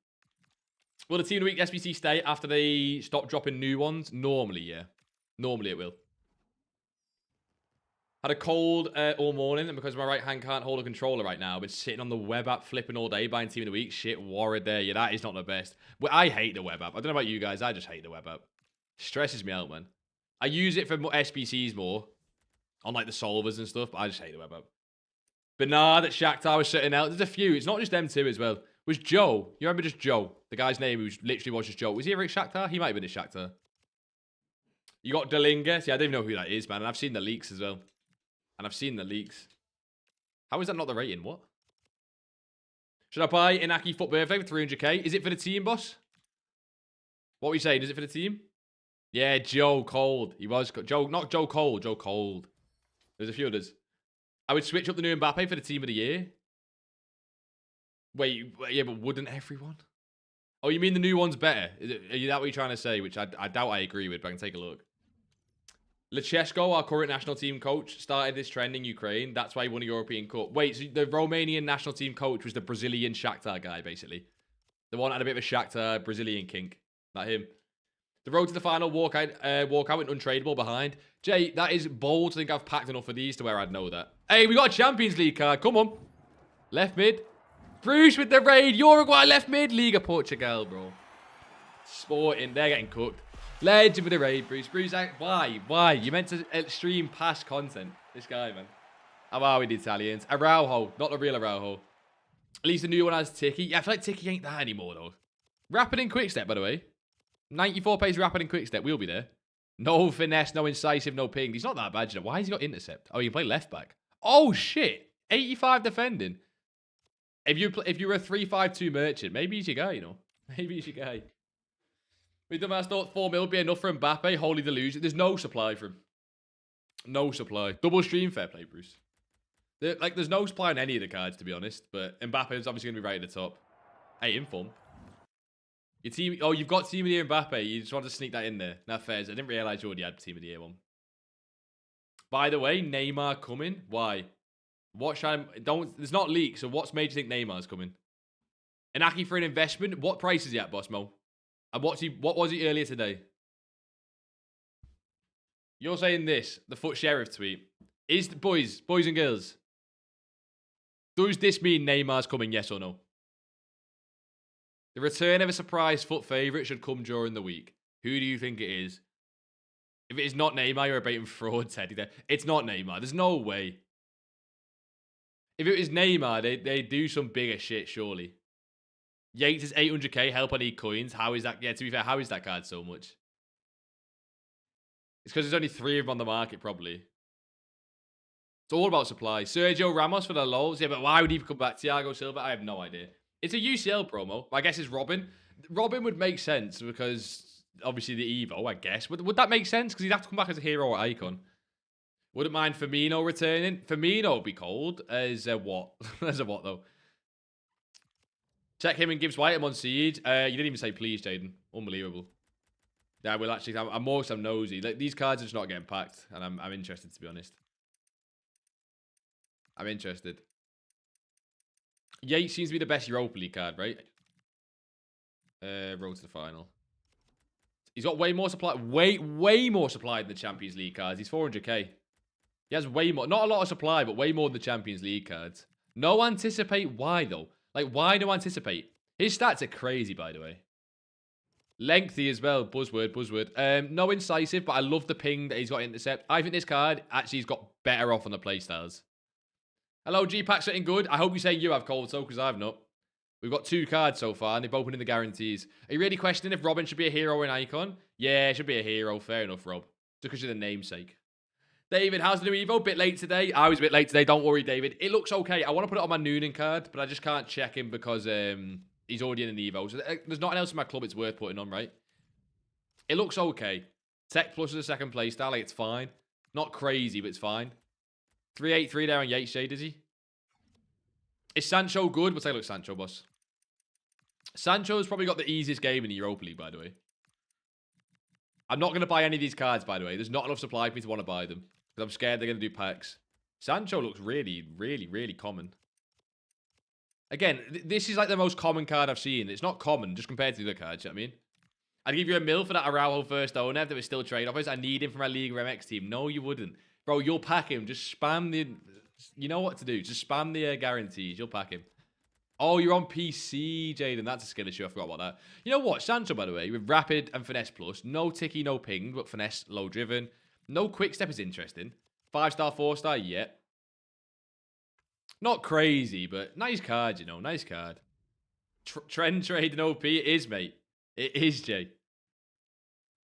Will the team of the week SBC stay after they stop dropping new ones? Normally, yeah. Normally it will. Had a cold all morning, and because my right hand can't hold a controller right now, I've been sitting on the web app flipping all day buying team of the week. Shit, worried there. Yeah, that is not the best. But I hate the web app. I don't know about you guys. I just hate the web app. Stresses me out, man. I use it for SBCs more. On like the solvers and stuff, but I just hate the web app. Bernard at Shakhtar was sitting out. There's a few. It's not just them two as well. Was Joe. You remember just Joe? The guy's name who literally was just Joe. Was he ever at Shakhtar? He might have been at Shakhtar. You got Delinga. See, I don't even know who that is, man. And I've seen the leaks as well. And I've seen the leaks. How is that not the rating? What? Should I buy Inaki FUT birthday for 300k? Is it for the team, boss? What are we saying? Is it for the team? Yeah, Joe Cold. He was Joe, not Joe Cold. Joe Cold. There's a few others. I would switch up the new Mbappe for the team of the year. Wait, yeah, but wouldn't everyone? Oh, you mean the new one's better? Are you that what you're trying to say? Which I doubt I agree with, but I can take a look. Lechesco, our current national team coach, started this trend in Ukraine. That's why he won a European Cup. Wait, so the Romanian national team coach was the Brazilian Shakhtar guy, basically. The one that had a bit of a Shakhtar Brazilian kink. Not him. The road to the final walkout went untradeable behind. Jay, that is bold. I think I've packed enough of these to where I'd know that. Hey, we got a Champions League card. Come on. Left mid. Bruce with the raid. Uruguay left mid. Liga Portugal, bro. Sporting. They're getting cooked. Legend with the raid, Bruce. Bruce, why? Why? You meant to stream past content. This guy, man. How are we, the Italians? Araujo. Not the real Araujo. At least the new one has Tiki. Yeah, I feel like Tiki ain't that anymore, though. Rapid and quick step, by the way. 94 pace rapid and quick step. We'll be there. No finesse, no incisive, no ping. He's not that bad, you know. Why has he got intercept? Oh, you can play left back. Oh, shit. 85 defending. If you were a 3-5-2 merchant, maybe he's your guy, you know. Maybe he's your guy. We dumbass thought 4 mil would be enough for Mbappe. Holy delusion. There's no supply for him. No supply. Double stream, fair play, Bruce. There's no supply on any of the cards, to be honest. But Mbappe is obviously going to be right at the top. Hey, inform. Your team. Oh, you've got Team of the Year Mbappe. You just wanted to sneak that in there. Not fair. I didn't realize you already had Team of the Year one. By the way, Neymar coming. Why? What should there's not leaks, so what's made you think Neymar's coming? Inaki for an investment? What price is he at, Boss Mo? And what was he earlier today? You're saying this, the Foot Sheriff tweet. Is the boys and girls, does this mean Neymar's coming, yes or no? The return of a surprise Foot favourite should come during the week. Who do you think it is? If it is not Neymar, you're a bait and fraud, Teddy. It's not Neymar. There's no way. If it was Neymar, they do some bigger shit, surely. Yates is 800k, help I need coins. How is that? Yeah, to be fair, how is that card so much? It's because there's only 3 of them on the market, probably. It's all about supply. Sergio Ramos for the lols. Yeah, but why would he come back? Thiago Silva? I have no idea. It's a UCL promo. I guess it's Robin. Robin would make sense because, obviously, the Evo, I guess. Would that make sense? Because he'd have to come back as a hero or icon. Wouldn't mind Firmino returning. Firmino would be cold. As a what? As a what, though? Check him and Gibbs White. I'm on siege. You didn't even say please, Jaden. Unbelievable. Yeah, well, actually, I'm more some nosy. Like, these cards are just not getting packed, and I'm interested, to be honest. I'm interested. Yates seems to be the best Europa League card, right? Road to the final. He's got way more supply. Way more supply than the Champions League cards. He's 400k. He has way more. Not a lot of supply, but way more than the Champions League cards. No anticipate. Why, though? Like, why no anticipate? His stats are crazy, by the way. Lengthy as well. Buzzword. No incisive, but I love the ping that he's got intercept. I think this card actually has got better off on the playstyles. Hello, G-Pack, something good. I hope you say you have cold, so, because I've not. We've got 2 cards so far, and they've both been in the guarantees. Are you really questioning if Robin should be a hero or an icon? Yeah, it should be a hero. Fair enough, Rob. Just because you're the namesake. David, how's the new Evo? Bit late today. I was a bit late today. Don't worry, David. It looks okay. I want to put it on my Noonan card, but I just can't check him because he's already in an Evo. So there's nothing else in my club it's worth putting on, right? It looks okay. Tech Plus is a second playstyle. Like, it's fine. Not crazy, but it's fine. 383 there on Yates, Jay, does he? Is Sancho good? We'll take a look at Sancho, boss. Sancho's probably got the easiest game in the Europa League, by the way. I'm not going to buy any of these cards, by the way. There's not enough supply for me to want to buy them. Because I'm scared they're going to do packs. Sancho looks really, really, really common. Again, this is like the most common card I've seen. It's not common, just compared to the other cards, you know what I mean? I'd give you a mil for that Araujo first owner that was still trade offers. I need him for my Liga MX team. No, you wouldn't. Bro, you'll pack him. Just spam the... You know what to do. Just spam the guarantees. You'll pack him. Oh, you're on PC, Jaden. That's a skill issue. I forgot about that. You know what? Sancho, by the way, with Rapid and Finesse Plus. No Ticky, no Ping, but Finesse, low driven. No Quick Step is interesting. 5-star, 4-star, yeah. Not crazy, but nice card, you know. Nice card. Trend trade and OP. It is, mate. It is, Jay.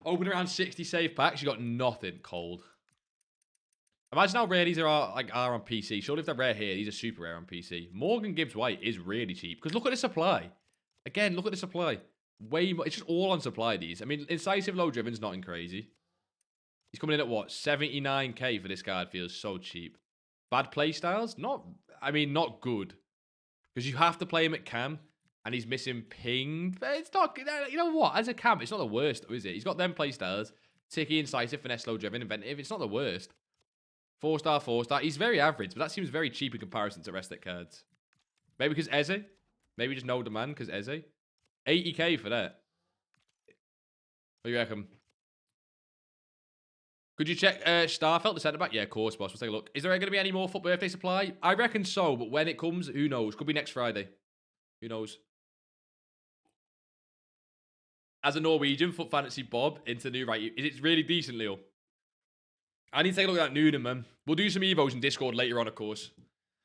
Open around 60 save packs. You got nothing. Cold. Imagine how rare these are on PC. Surely if they're rare here, these are super rare on PC. Morgan Gibbs White is really cheap. Because look at the supply. Again, look at the supply. Way more. It's just all on supply, these. I mean, incisive low driven's nothing crazy. He's coming in at what? 79k for this card. Feels so cheap. Bad playstyles? Not good. Because you have to play him at cam, and he's missing ping. But it's not, you know what? As a cam, it's not the worst, though, is it? He's got them playstyles. Ticky, incisive, finesse, slow driven, inventive. It's not the worst. 4-star, 4-star. He's very average, but that seems very cheap in comparison to the rest of the cards. Maybe because Eze? Maybe just no demand because Eze? 80k for that. What do you reckon? Could you check Starfelt, the centre back? Yeah, of course, boss. Let's take a look. Is there going to be any more foot birthday supply? I reckon so, but when it comes, who knows? Could be next Friday. Who knows? As a Norwegian, Foot Fantasy Bob into new right. Is it really decent, Leo? I need to take a look at that Noonan, man. We'll do some Evos in Discord later on, of course.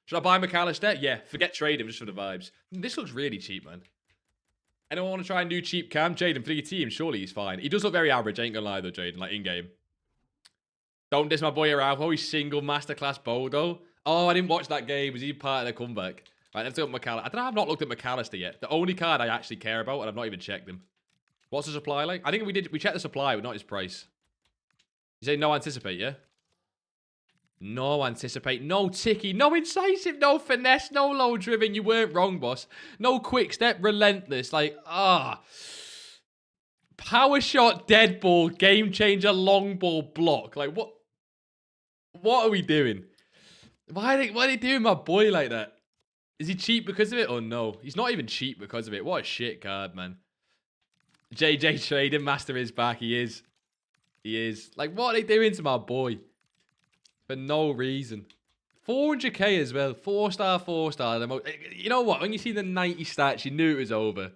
Should I buy McAllister? Yeah, forget trade him just for the vibes. This looks really cheap, man. Anyone want to try and do cheap cam? Jaden, for your team, surely he's fine. He does look very average, I ain't gonna lie though, Jaden, like in-game. Don't diss my boy Araujo, he's single masterclass Bodo. Oh, I didn't watch that game. Was he part of the comeback? Right, let's look at McAllister. I don't know, I've not looked at McAllister yet. The only card I actually care about, and I've not even checked him. What's the supply like? I think we checked the supply, but not his price. You say no anticipate, yeah? No anticipate, no ticky, no incisive, no finesse, no low driven. You weren't wrong, boss. No quick step, relentless. Like, power shot, dead ball, game changer, long ball, block. Like, what are we doing? Why are they doing my boy like that? Is he cheap because of it or no? He's not even cheap because of it. What a shit card, man. JJ trading master is back. He is. He is. Like, what are they doing to my boy? For no reason. 400k as well. 4-star, 4-star. You know what? When you see the 90 stats, you knew it was over.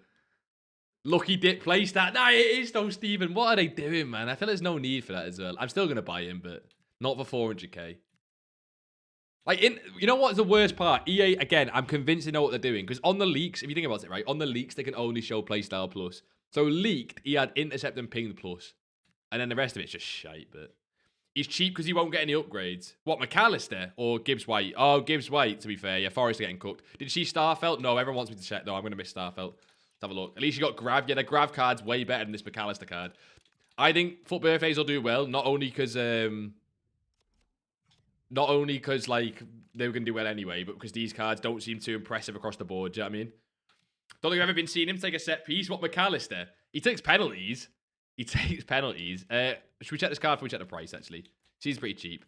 Lucky dip play stat. Nah, it is though, Steven. What are they doing, man? I feel there's no need for that as well. I'm still going to buy him, but not for 400k. Like, you know what's the worst part? EA, again, I'm convinced they know what they're doing. Because on the leaks, if you think about it, right? On the leaks, they can only show playstyle plus. So leaked, he had intercept and ping plus. And then the rest of it's just shite, but... He's cheap because he won't get any upgrades. What, McAllister or Gibbs White? Oh, Gibbs White, to be fair. Yeah, Forrest getting cooked. Did you see Starfelt? No, everyone wants me to check, though. I'm going to miss Starfelt. Let's have a look. At least you got Grav. Yeah, the Grav card's way better than this McAllister card. I think Foot Birthdays will do well, not only because like they were going to do well anyway, but because these cards don't seem too impressive across the board. Do you know what I mean? Don't think I've ever been seeing him take a set piece. What, McAllister? He takes penalties. He takes penalties. Should we check this card before we check the price, actually? Seems pretty cheap.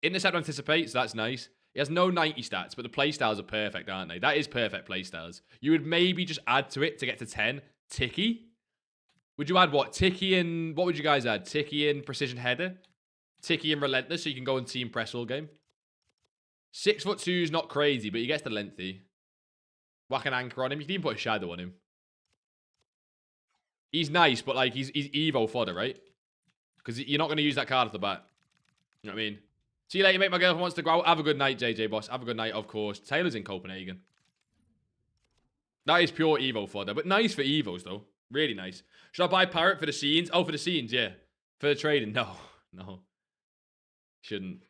Intercept anticipates, so that's nice. He has no 90 stats, but the playstyles are perfect, aren't they? That is perfect playstyles. You would maybe just add to it to get to 10. Ticky? Would you add what? Ticky and... What would you guys add? Ticky and precision header? Ticky and relentless, so you can go and team press all game? 6'2" is not crazy, but he gets the lengthy. Whack an anchor on him. You can even put a shadow on him. He's nice, but like he's Evo fodder, right? Because you're not going to use that card off the bat. You know what I mean? See you later, mate. My girlfriend wants to go out. Have a good night, JJ boss. Have a good night, of course. Taylor's in Copenhagen. That is pure Evo fodder, but nice for Evos, though. Really nice. Should I buy Parrot for the scenes? Oh, for the scenes, yeah. For the trading? No. No. Shouldn't.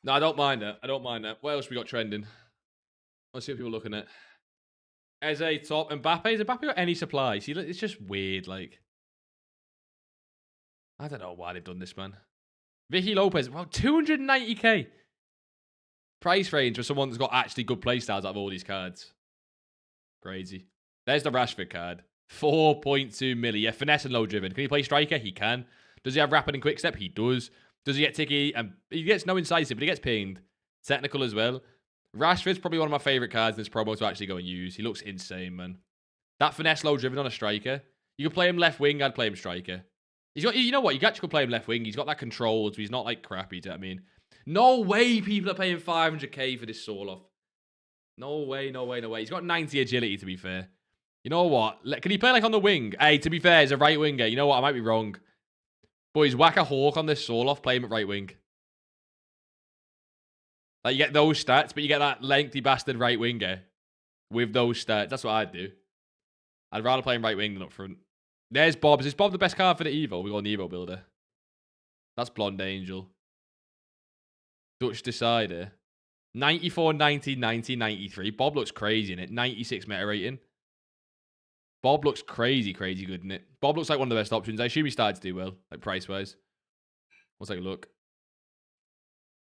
No, I don't mind that. I don't mind that. What else we got trending? Let's see what people are looking at. Eze, top. Mbappe. Has Mbappe got any supply? See, it's just weird, like. I don't know why they've done this, man. Vicky Lopez. Well, 290k. Price range for someone that's got actually good playstyles out of all these cards. Crazy. There's the Rashford card. 4.2 milli. Yeah, finesse and low driven. Can he play striker? He can. Does he have rapid and quick step? He does. Does he get ticky? And he gets no incisive, but he gets pinged. Technical as well. Rashford's probably one of my favourite cards in this promo to actually go and use. He looks insane, man. That finesse low driven on a striker. You could play him left wing, I'd play him striker. He's got, you know what? You actually could play him left wing. He's got that control, so he's not like crappy, do you know what I mean? No way people are paying 500k for this Sorloth. No way, no way, no way. He's got 90 agility, to be fair. You know what? Can he play like on the wing? Hey, to be fair, he's a right winger. You know what? I might be wrong. Boys, whack a hawk on this Sorloth, play him at right wing. Like, you get those stats, but you get that lengthy bastard right winger with those stats. That's what I'd do. I'd rather play him right wing than up front. There's Bob. Is Bob the best card for the Evo? We got an Evo builder. That's Blonde Angel. Dutch Decider. 94, 90, 90, 93. Bob looks crazy in it. 96 meta rating. Bob looks crazy, crazy good in it. Bob looks like one of the best options. I assume he started to do well, like price-wise. Let's take a look.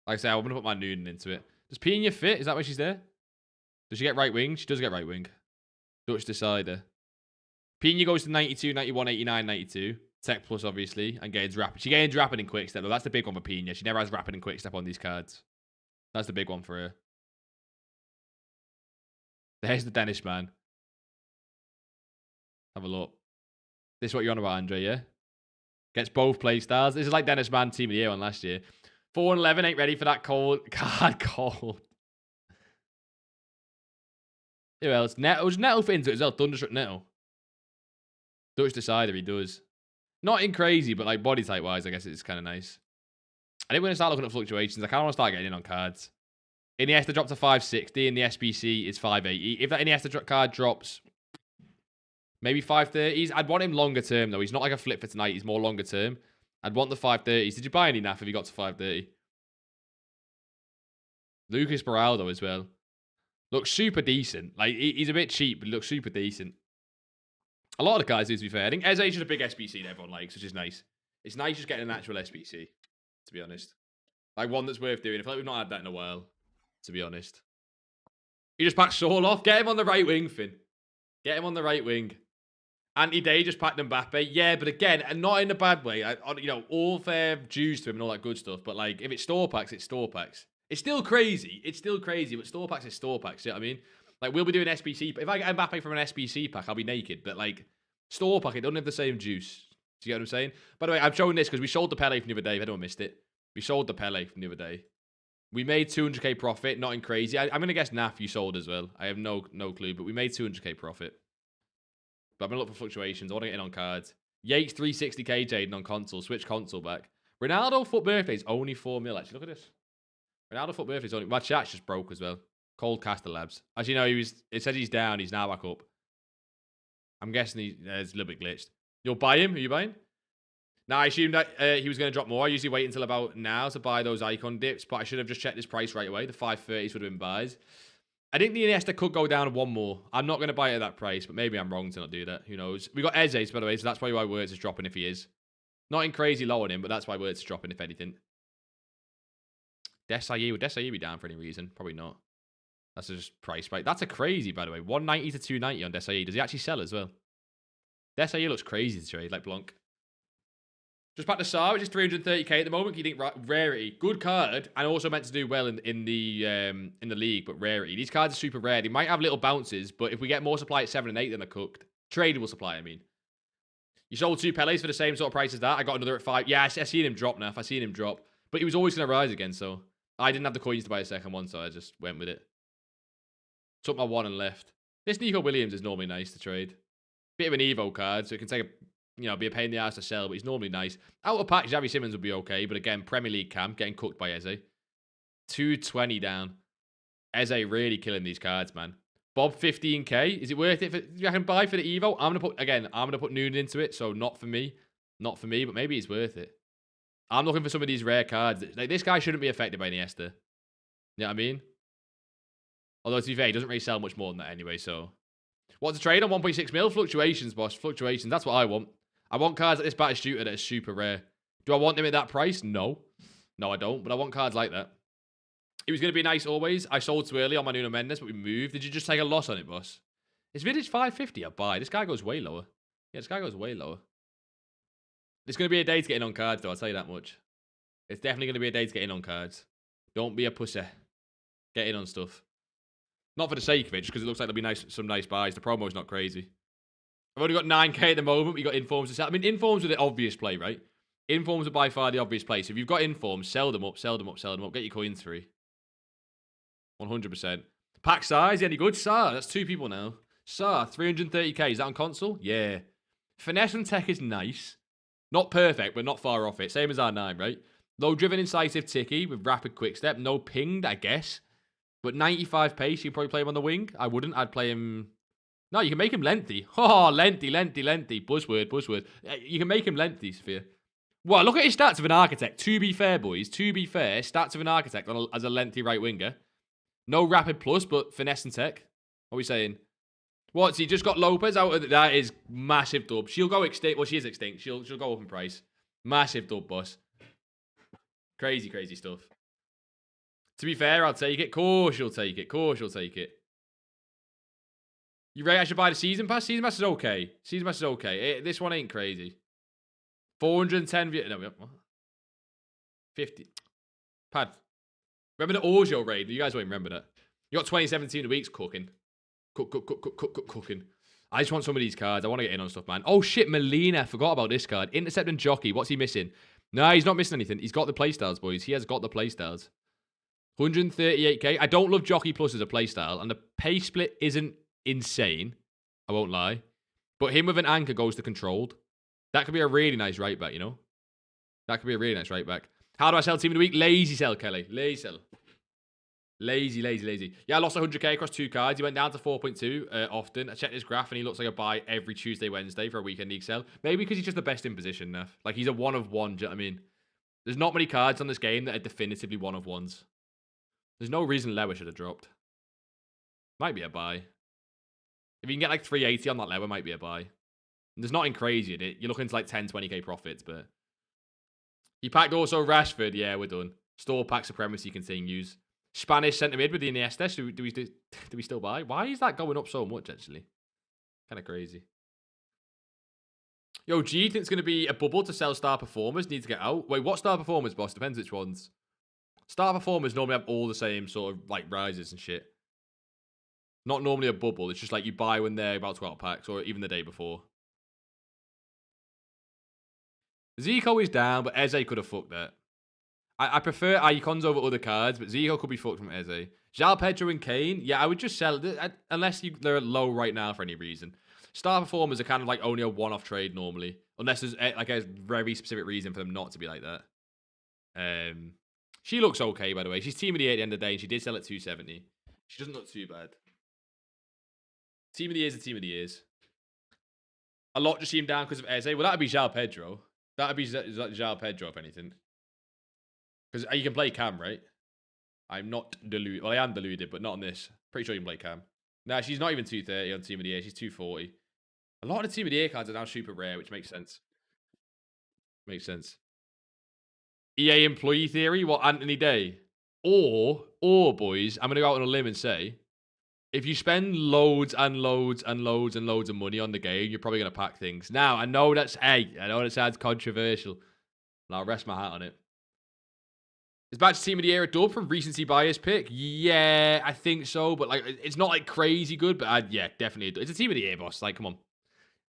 Like I say, I'm going to put my Noonan into it. Does Pina fit? Is that why she's there? Does she get right wing? She does get right wing. Dutch decider. Pina goes to 92, 91, 89, 92. Tech plus, obviously, and gains rapid. She gains rapid and quick step, though. That's the big one for Pina. She never has rapid and quick step on these cards. That's the big one for her. There's the Danish man. Have a look. This is what you're on about, Andre, yeah? Gets both play styles. This is like Dennis Man Team of the Year on last year. 4 and 11 ain't ready for that cold card cold. Who else? Neto. Neto fit into it as well. Thunderstruck Neto. Dutch decider, he does. Not in crazy, but like body type wise, I guess it's kind of nice. I think we're going to start looking at fluctuations. I kind of want to start getting in on cards. Iniesta dropped to 560 and the SBC is 580. If that Iniesta card drops maybe 530s, I'd want him longer term though. He's not like a flip for tonight. He's more longer term. I'd want the 530s. Did you buy any NAF if you got to 530? Lucas Beraldo as well. Looks super decent. Like, he's a bit cheap, but he looks super decent. A lot of the guys do, to be fair. I think Eze is just a big SBC that everyone likes, which is nice. It's nice just getting an actual SBC, to be honest. Like, one that's worth doing. I feel like we've not had that in a while, to be honest. You just packed Saul off. Get him on the right wing, Finn. Get him on the right wing. Anti-Day just packed Mbappe. Yeah, but again, and not in a bad way. You know, all fair dues to him and all that good stuff. But, like, if it's store packs, it's store packs. It's still crazy. It's still crazy, but store packs is store packs. You know what I mean? Like, we'll be doing SBC. If I get Mbappe from an SBC pack, I'll be naked. But, like, store pack, it doesn't have the same juice. Do you get what I'm saying? By the way, I'm showing this because we sold the Pele from the other day. If anyone missed it. We sold the Pele from the other day. We made 200k profit. Not in crazy. I'm going to guess NAF you sold as well. I have no clue. But we made 200k profit. But I'm going to look for fluctuations. I want to get in on cards. Yates 360k Jaden on console. Switch console back. Ronaldo foot birthday is only 4 mil. Actually, look at this. Ronaldo foot birthday is only... My chat's just broke as well. Cold Caster Labs. As you know, it said he's down. He's now back up. I'm guessing he's a little bit glitched. You'll buy him? Are you buying? Now, I assumed that he was going to drop more. I usually wait until about now to buy those icon dips, but I should have just checked his price right away. The 530s would have been buys. I think the Iniesta could go down one more. I'm not going to buy it at that price, but maybe I'm wrong to not do that. Who knows? We got Eze, by the way, so that's probably why Words is dropping if he is. Not in crazy low on him, but that's why Words is dropping if anything. Desailly, would Desailly be down for any reason? Probably not. That's just price spike. That's a crazy, by the way. 190 to 290 on Desailly. Does he actually sell as well? Desailly looks crazy to trade, like Blanc. Just back to Saar, which is 330k at the moment. You think rarity, good card, and also meant to do well in the league, but rarity. These cards are super rare. They might have little bounces, but if we get more supply at 7 and 8, then they're cooked. Tradable supply, I mean. You sold 2 Peles for the same sort of price as that. I got another at 5. Yeah, I seen him drop now. I seen him drop, but he was always going to rise again. So I didn't have the coins to buy a second one, so I just went with it. Took my 1 and left. This Nico Williams is normally nice to trade. Bit of an Evo card, so it can take be a pain in the ass to sell, but he's normally nice. Out of pack, Xavi Simmons would be okay, but again, Premier League camp, getting cooked by Eze. 220 down. Eze really killing these cards, man. Bob, 15k. Is it worth it? I can buy for the Evo. I'm going to put Noonan into it, so not for me. Not for me, but maybe it's worth it. I'm looking for some of these rare cards. Like, this guy shouldn't be affected by Iniesta. You know what I mean? Although, to be fair, he doesn't really sell much more than that anyway, so... What's a trade on 1.6 mil? Fluctuations, boss. Fluctuations. That's what I want. I want cards like this Batter Shooter that are super rare. Do I want them at that price? No. No, I don't. But I want cards like that. It was going to be nice always. I sold too early on my Nuno Mendes, but we moved. Did you just take a loss on it, boss? Is vintage 550? I buy. This guy goes way lower. Yeah, this guy goes way lower. It's going to be a day to get in on cards, though. I'll tell you that much. It's definitely going to be a day to get in on cards. Don't be a pussy. Get in on stuff. Not for the sake of it, just because it looks like there'll be some nice buys. The promo's not crazy. I've only got 9k at the moment. We got informs to sell. I mean, informs are the obvious play, right? Informs are by far the obvious play. So if you've got informs, sell them up, sell them up, sell them up. Get your coins free. 100%. Pack size, any good? Saar, that's 2 people now. Saar, 330k. Is that on console? Yeah. Finesse and tech is nice. Not perfect, but not far off it. Same as R9, right? Low driven, incisive, ticky with rapid quick step. No pinged, I guess. But 95 pace, you can probably play him on the wing. I wouldn't. I'd play him... No, you can make him lengthy. Oh, lengthy. Buzzword. You can make him lengthy, Sophia. Well, look at his stats of an architect. To be fair, boys. To be fair, stats of an architect as a lengthy right winger. No rapid plus, but finesse and tech. What are we saying? What's he just got Lopez out of that? Is massive dub. She'll go extinct. Well, she is extinct. She'll go up in price. Massive dub, boss. Crazy stuff. To be fair, I'll take it. Course you'll take it. You rate I should buy the season pass? Season pass is okay. Season pass is okay. This one ain't crazy. 410 views. No, what? 50. Pad. Remember the Oreo raid? You guys won't remember that. You got 2017 weeks cooking. Cooking. I just want some of these cards. I want to get in on stuff, man. Oh, shit. Molina. Forgot about this card. Intercept and Jockey. What's he missing? No, he's not missing anything. He's got the playstyles, boys. He has got the playstyles. 138k. I don't love Jockey Plus as a playstyle, and the pay split isn't insane. I won't lie. But him with an anchor goes to controlled. That could be a really nice right back, you know? That could be a really nice right back. How do I sell team of the week? Lazy sell, Kelly. Lazy sell. Lazy. Yeah, I lost 100k across 2 cards. He went down to 4.2 often. I checked his graph, and he looks like a buy every Tuesday, Wednesday for a weekend league sell. Maybe because he's just the best in position, Neff. Like, he's a 1 of 1, do you know what I mean? There's not many cards on this game that are definitively 1 of 1s. There's no reason Lewer should have dropped. Might be a buy. If you can get like 380 on that Lewer, might be a buy. And there's nothing crazy in it. You're looking to like 10, 20k profits, but... He packed also Rashford. Yeah, we're done. Store pack supremacy continues. Spanish centre mid with the Iniesta. Do we still buy? Why is that going up so much, actually? Kind of crazy. Yo, G thinks it's going to be a bubble to sell star performers. Need to get out. Wait, what star performers, boss? Depends which ones. Star performers normally have all the same sort of like rises and shit. Not normally a bubble. It's just like you buy when they're about to go out of packs or even the day before. Zico is down, but Eze could have fucked that. I prefer icons over other cards, but Zico could be fucked from Eze. João Pedro and Kane, yeah, I would just sell it unless they're low right now for any reason. Star performers are kind of like only a one-off trade normally, unless there's like a very specific reason for them not to be like that. She looks okay, by the way. She's team of the year at the end of the day, and she did sell at 270. She doesn't look too bad. Team of the year is a team of the years. A lot just seemed down because of Eze. Well, that would be João Pedro. That would be João Pedro, if anything. Because you can play Cam, right? I'm not deluded. Well, I am deluded, but not on this. Pretty sure you can play Cam. Nah, she's not even 230 on Team of the Year. She's 240. A lot of the Team of the Year cards are now super rare, which makes sense. Makes sense. EA employee theory? What, Anthony Day? Or, boys, I'm going to go out on a limb and say, if you spend loads and loads and loads and loads of money on the game, you're probably going to pack things. Now, I know that sounds controversial, and I'll rest my hat on it. Is Badge Team of the Year a dub from recency bias pick? Yeah, I think so, but like it's not like crazy good, but yeah, definitely. It's a Team of the Year, boss. Like, come on.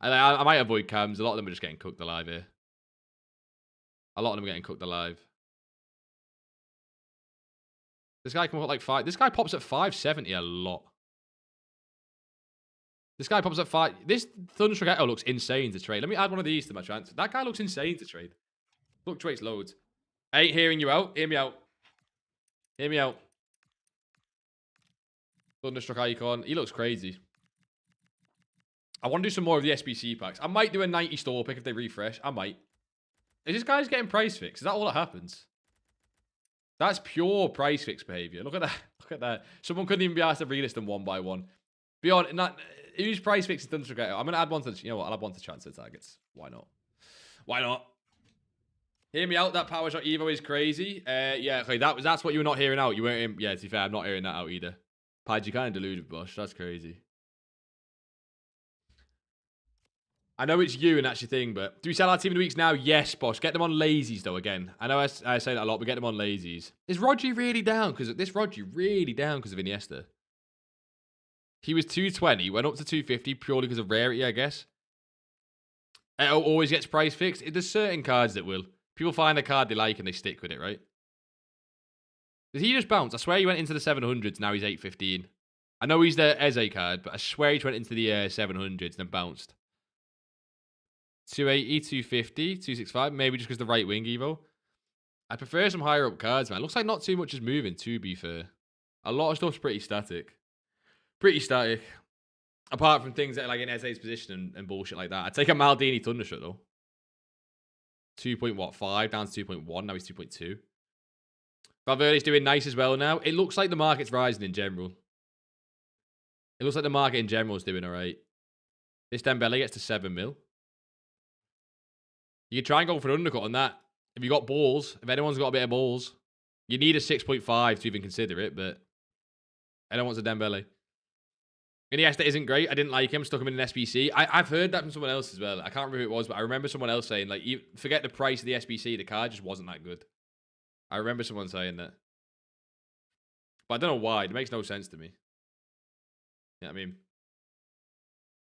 I might avoid cams. A lot of them are just getting cooked alive here. A lot of them are getting cooked alive. This guy can put like 5. This guy pops at 570 a lot. This guy pops at 5. This Thunderstruck Echo looks insane to trade. Let me add one of these to my transfer. That guy looks insane to trade. Fluctuates loads. I ain't hearing you out. Hear me out. Hear me out. Thunderstruck Icon. He looks crazy. I want to do some more of the SBC packs. I might do a 90 store pick if they refresh. I might. Is this guy's getting price fix? Is that all that happens? That's pure price fix behavior. Look at that. Look at that. Someone couldn't even be asked to relist them one by one. Beyond that, who's price fixing Thunderstruck Echo? I'm going to add one to the, you know what? I'll add one to transfer targets. Why not? Why not? Hear me out. That power shot Evo is crazy. Yeah, okay, that's what you were not hearing out. You weren't. Yeah, to be fair, I'm not hearing that out either. Pad, you kind of deluded, Bosh. That's crazy. I know it's you and that's your thing, but do we sell our team of the weeks now? Yes, Bosh. Get them on lazies though. Again, I know I say that a lot, but get them on lazies. Is Rodri really down? Because this Rodri really down because of Iniesta. He was 220, went up to 250 purely because of rarity, I guess. It always gets price fixed. There's certain cards that will. People find a card they like and they stick with it, right? Did he just bounce? I swear he went into the 700s. Now he's 815. I know he's the Eze card, but I swear he went into the 700s and then bounced. 280, 250, 265. Maybe just because the right wing Evo. I prefer some higher up cards, man. Looks like not too much is moving, to be fair. A lot of stuff's pretty static. Pretty static. Apart from things that are like in Eze's position and bullshit like that. I'd take a Maldini Thunderstruck though. 2.5 down to 2.1. Now he's 2.2. Valverde's doing nice as well now. It looks like the market's rising in general. It looks like the market in general is doing all right. This Dembele gets to 7 mil. You can try and go for an undercut on that. If you got balls, if anyone's got a bit of balls, you need a 6.5 to even consider it, but anyone wants a Dembele. Iniesta isn't great. I didn't like him. Stuck him in an SBC. I've heard that from someone else as well. I can't remember who it was, but I remember someone else saying, like, you forget the price of the SBC. The card just wasn't that good. I remember someone saying that. But I don't know why. It makes no sense to me. You know what I mean?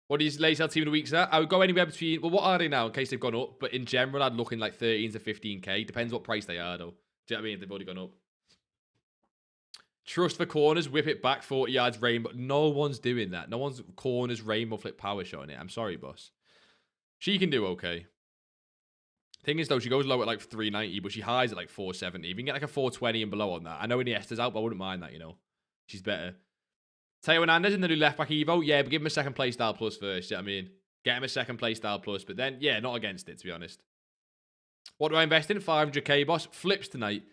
What is late sell team of the weeks at? I would go anywhere between... Well, what are they now in case they've gone up? But in general, I'd look in like 13 to 15k. Depends what price they are, though. Do you know what I mean? If they've already gone up. Trust for corners. Whip it back 40 yards rainbow. No one's doing that. No one's corners rainbow flip power shot in it. I'm sorry, boss. She can do okay. Thing is, though, she goes low at like 390, but she highs at like 470. If you can get like a 420 and below on that. I know Iniesta's out, but I wouldn't mind that, you know. She's better. Teo Hernandez in the new left back Evo. Yeah, but give him a second play style plus first. You know what I mean? Get him a second play style plus. But then, yeah, not against it, to be honest. What do I invest in? 500k, boss. Flips tonight.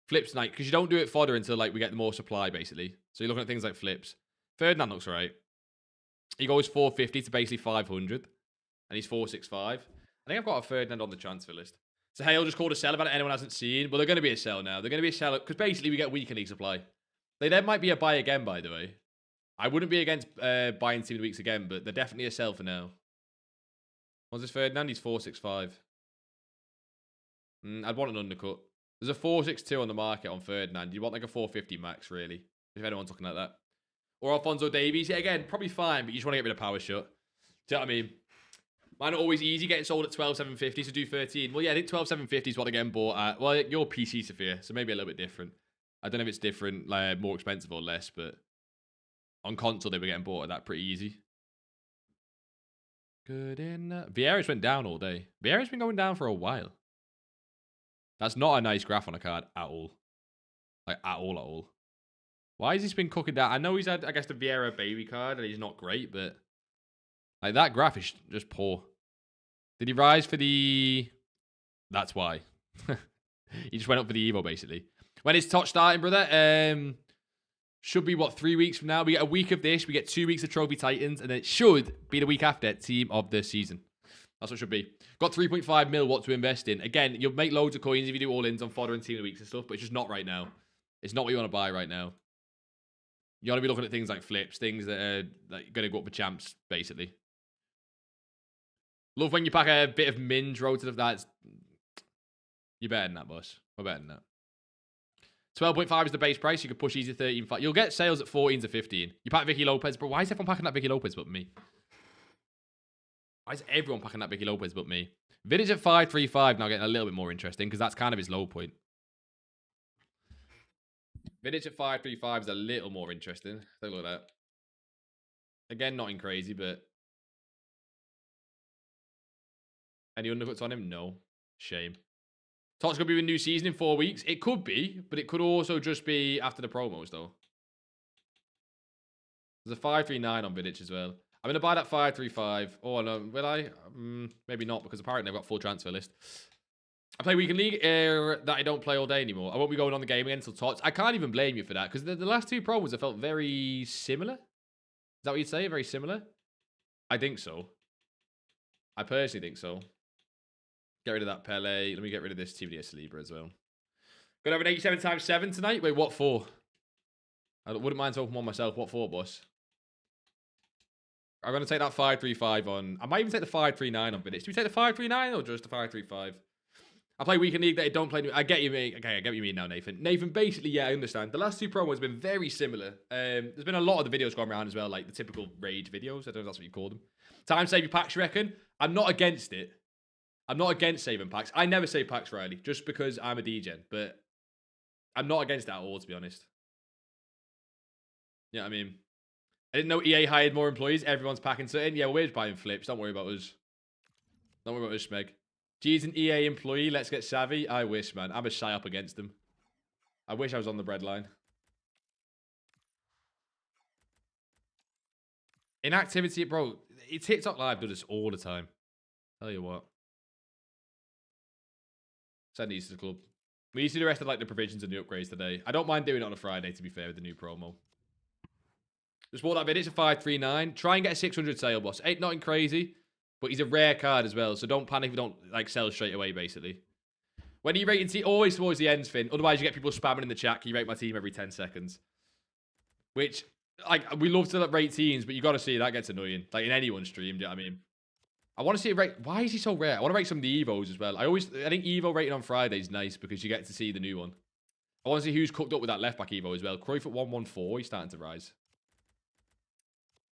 Flips tonight. Because you don't do it fodder until like we get more supply, basically. So you're looking at things like flips. Ferdinand looks right. He goes 450 to basically 500. And he's 465. I think I've got a Ferdinand on the transfer list. So Hale just called a sell about it anyone hasn't seen. Well, they're going to be a sell now. They're going to be a sell because basically we get weekend league supply. They then might be a buy again, by the way. I wouldn't be against buying team of the weeks again, but they're definitely a sell for now. What's this Ferdinand? He's 465. I'd want an undercut. There's a 462 on the market on Ferdinand. You want like a 450 max, really, if anyone's looking at that. Or Alphonso Davies. Yeah, again, probably fine, but you just want to get rid of power shot. Do you know what I mean? Mine are always easy getting sold at 12,750, so do 13. Well, yeah, I think 12,750 is what they're getting bought at. Well, you're PC, Sophia, so maybe a little bit different. I don't know if it's different, like more expensive or less, but on console, they were getting bought at that pretty easy. Good in. Vieira's went down all day. Vieira's been going down for a while. That's not a nice graph on a card at all. Like, at all. Why has he been cooking down? I know he's had, I guess, the Vieira baby card, and he's not great, but like that graph is just poor. Did he rise for the... That's why. He just went up for the Evo, basically. When is Tot starting, brother? Should be, what, 3 weeks from now? We get a week of this. We get 2 weeks of Trophy Titans. And then it should be the week after Team of the Season. That's what it should be. Got 3.5 mil what to invest in. Again, you'll make loads of coins if you do all-ins on fodder and Team of the Weeks and stuff. But it's just not right now. It's not what you want to buy right now. You want to be looking at things like flips. Things that are like, going to go up for champs, basically. Love when you pack a bit of Minge road to that. You're better than that, boss. We're better than that. 12.5 is the base price. You could push easy 13. You'll get sales at 14 to 15. You pack Vicky Lopez, bro. Why is everyone packing that Vicky Lopez but me? Why is everyone packing that Vicky Lopez but me? Vidic at 5.35 now getting a little bit more interesting because that's kind of his low point. Vidic at 5.35 is a little more interesting. Take a look at that. Again, nothing crazy, but... Any undercuts on him? No. Shame. Tot's going to be a new season in 4 weeks. It could be, but it could also just be after the promos, though. There's a 5.39 on Vidic as well. I'm going to buy that 5.35. Oh, no. Will I? Maybe not, because apparently I've got full transfer list. I play Weekend League that I don't play all day anymore. I won't be going on the game again until Tots. I can't even blame you for that, because the last two promos I felt very similar. Is that what you'd say? Very similar? I think so. I personally think so. Get rid of that Pele. Let me get rid of this TVDS Libra as well. Gonna have an 87 times 7 tonight. Wait, what for? I wouldn't mind to open one myself. What for, boss? I'm gonna take that 5.35 on. I might even take the 5.39 on Vidic. Do we take the 5.39 or just the 5.35? I play Weekend League that I don't play. I get you, mate. Okay, I get what you mean now, Nathan. Nathan, basically, yeah, I understand. The last two promos have been very similar. There's been a lot of the videos going around as well, like the typical rage videos. I don't know if that's what you call them. Time save your packs, you reckon? I'm not against it. I'm not against saving packs. I never save packs, Riley, just because I'm a DGen. But I'm not against that at all, to be honest. Yeah, I mean, I didn't know EA hired more employees. Everyone's packing certain. Yeah, well, we're just buying flips. Don't worry about us. Don't worry about us, Smeg. G's an EA employee. Let's get savvy. I wish, man. I'm a shy up against them. I wish I was on the breadline. Inactivity, bro. TikTok Live does this all the time. Tell you what. Send these to the club. We need to do the rest of like the provisions and the upgrades today. I don't mind doing it on a Friday, to be fair, with the new promo. Just bought that Vidic at 5.39. Try and get a 600 sale, boss. Ain't nothing crazy, but he's a rare card as well, so don't panic if you don't like sell straight away, basically. When are you rating team? Always towards the ends, Finn. Otherwise, you get people spamming in the chat. Can you rate my team every 10 seconds? Which, Like, we love to rate teams, but you got to see that gets annoying. Like, in anyone's stream, do you know what I mean? I want to see it rate. Why is he so rare? I want to rate some of the Evos as well. I think Evo rating on Friday is nice because you get to see the new one. I want to see who's cooked up with that left back Evo as well. Cruyff at 114, he's starting to rise.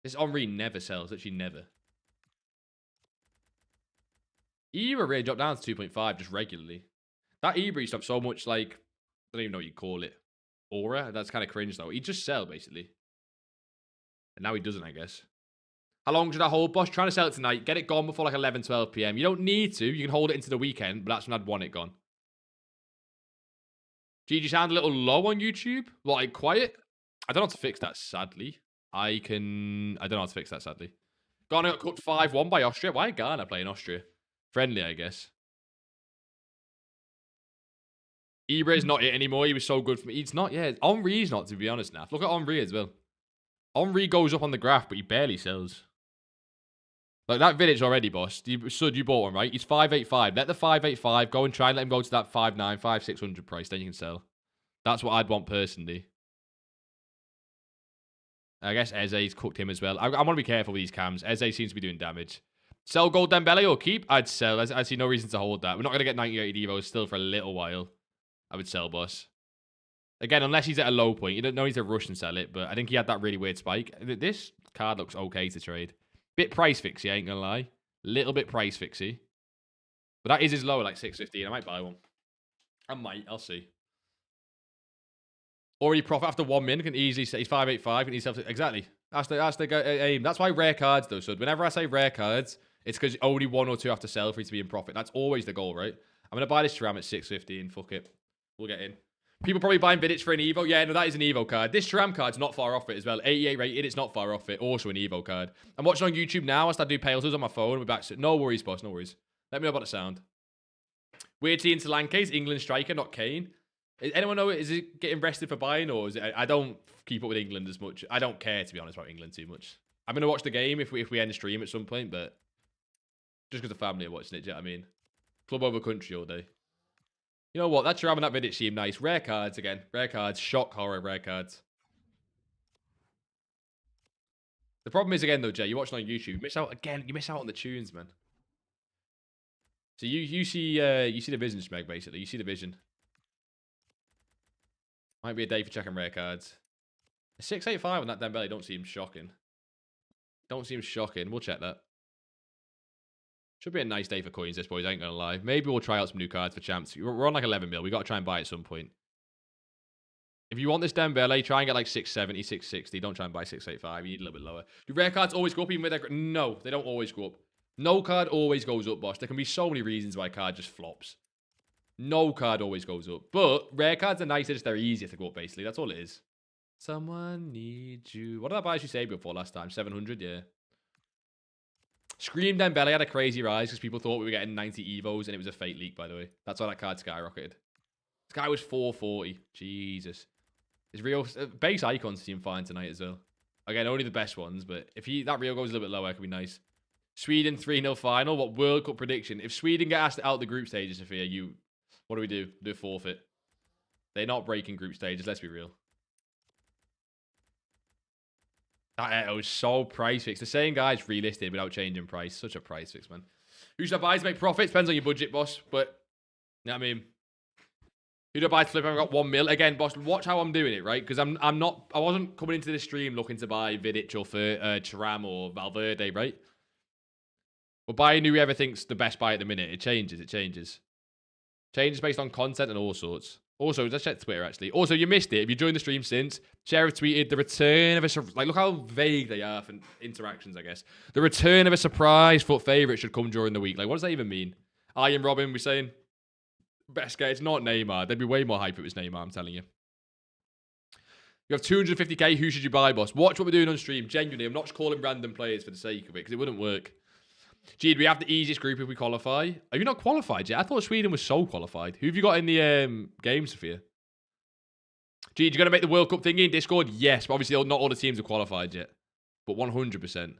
This Henry never sells, actually never. Ibra really dropped down to 2.5 just regularly. That Ibra used to have so much, like, I don't even know what you call it. Aura? That's kind of cringe though. He'd just sell, basically. And now he doesn't, I guess. How long should I hold, boss? Trying to sell it tonight. Get it gone before like 11, 12 p.m. You don't need to. You can hold it into the weekend, but that's when I'd want it gone. GG sound a little low on YouTube. Like, quiet. I don't know how to fix that, sadly. I don't know how to fix that, sadly. Ghana got cooked 5-1 by Austria. Why Ghana playing Austria? Friendly, I guess. Ibra is not it anymore. He was so good for me. He's not, yeah. Henry's not, to be honest, Naf. Look at Henry as well. Henry goes up on the graph, but he barely sells. Like, that Vidic already, boss. Sud, you bought one, right? He's 585. Let the 585 go and try and let him go to that 5.9, 5,600 price. Then you can sell. That's what I'd want personally. I guess Eze's cooked him as well. I want to be careful with these cams. Eze seems to be doing damage. Sell gold Dembele or keep? I'd sell. I see no reason to hold that. We're not going to get 98 Evos still for a little while. I would sell, boss. Again, unless he's at a low point. You don't know he's a rush and sell it, but I think he had that really weird spike. This card looks okay to trade. Bit price fixy, I ain't gonna lie. Little bit price fixy. But that is his low, like 615. I might buy one. I might. I'll see. Already profit after 1 min. Can easily say he's 585. Can easily exactly. That's the aim. That's why rare cards, though. So whenever I say rare cards, it's because only 1 or 2 have to sell for you to be in profit. That's always the goal, right? I'm gonna buy this Thuram at 615. Fuck it. We'll get in. People probably buying Vidic for an Evo. Yeah, no, that is an Evo card. This Thuram card's not far off it as well. 88 rated, it's not far off it. Also an Evo card. I'm watching on YouTube now. I start doing pale on my phone. We're back. No worries, boss. No worries. Let me know about the sound. Weird seeing Solanke's England striker, not Kane. Anyone know, is it getting rested for buying, or is it? I don't keep up with England as much. I don't care, to be honest, about England too much. I'm going to watch the game if we end the stream at some point, but just because the family are watching it, do you know what I mean? Club over country all day. You know what? That Thuram and that Vidic seem nice. Rare cards again. Rare cards. Shock horror rare cards. The problem is, again, though, Jay, you're watching on YouTube. You miss out again. You miss out on the tunes, man. So you see the vision, Smeg, basically. You see the vision. Might be a day for checking rare cards. A 685 on that Dembele don't seem shocking. Don't seem shocking. We'll check that. Should be a nice day for coins, this, boys. I ain't gonna lie. Maybe we'll try out some new cards for champs. We're on like 11 mil. We got to try and buy at some point. If you want this Dembele, try and get like 670, 660. Don't try and buy 685. You need a little bit lower. Do rare cards always go up even with their... No, they don't always go up. No card always goes up, boss. There can be so many reasons why a card just flops. No card always goes up. But rare cards are nicer, just they're easier to go up, basically. That's all it is. Someone needs you. What did I buy you say before last time? 700, yeah. Scream Dembele had a crazy rise because people thought we were getting 90 Evos and it was a fake leak, by the way. That's why that card skyrocketed. This guy was 440. Jesus. His real base icons seem fine tonight as well. Again, only the best ones, but if that real goes a little bit lower, it could be nice. Sweden 3-0 final. What World Cup prediction? If Sweden get asked out the group stages, Sophia, what do we do? Do a forfeit. They're not breaking group stages, let's be real. That was so price fixed. The same guy's relisted without changing price. Such a price fix, man. Who should I buy to make profits? Depends on your budget, boss. But, you know what I mean? Who do I buy to flip? I've got 1 mil. Again, boss, watch how I'm doing it, right? Because I wasn't coming into this stream looking to buy Vidic or Thuram or Valverde, right? We're buying whoever thinks the best buy at the minute. It changes. It changes. Changes based on content and all sorts. Also, let's check Twitter, actually. Also, you missed it. If you joined the stream since, Sheriff tweeted the return of a... Like, look how vague they are for interactions, I guess. The return of a surprise foot favourite should come during the week. Like, what does that even mean? I am Robin, we're saying... Best guy, it's not Neymar. There'd be way more hype if it was Neymar, I'm telling you. You have 250k, who should you buy, boss? Watch what we're doing on stream. Genuinely, I'm not just calling random players for the sake of it, because it wouldn't work. Gee, we have the easiest group if we qualify. Have you not qualified yet? I thought Sweden was so qualified. Who have you got in the game, Sophia? Gee, you going to make the World Cup thingy in Discord? Yes, but obviously not all the teams have qualified yet. But 100%.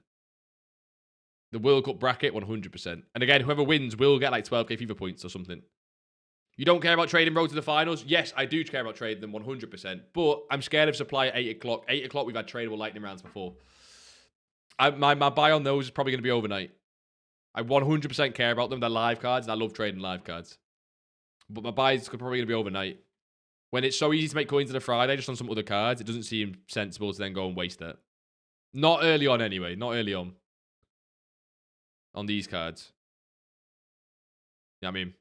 The World Cup bracket, 100%. And again, whoever wins will get like 12k FIFA points or something. You don't care about trading road to the finals? Yes, I do care about trading them 100%. But I'm scared of supply at 8 o'clock. 8 o'clock, we've had tradable lightning rounds before. My buy on those is probably going to be overnight. I 100% care about them. They're live cards, and I love trading live cards. But my buy is probably going to be overnight. When it's so easy to make coins on a Friday just on some other cards, it doesn't seem sensible to then go and waste it. Not early on, anyway. Not early on. On these cards. You know what I mean?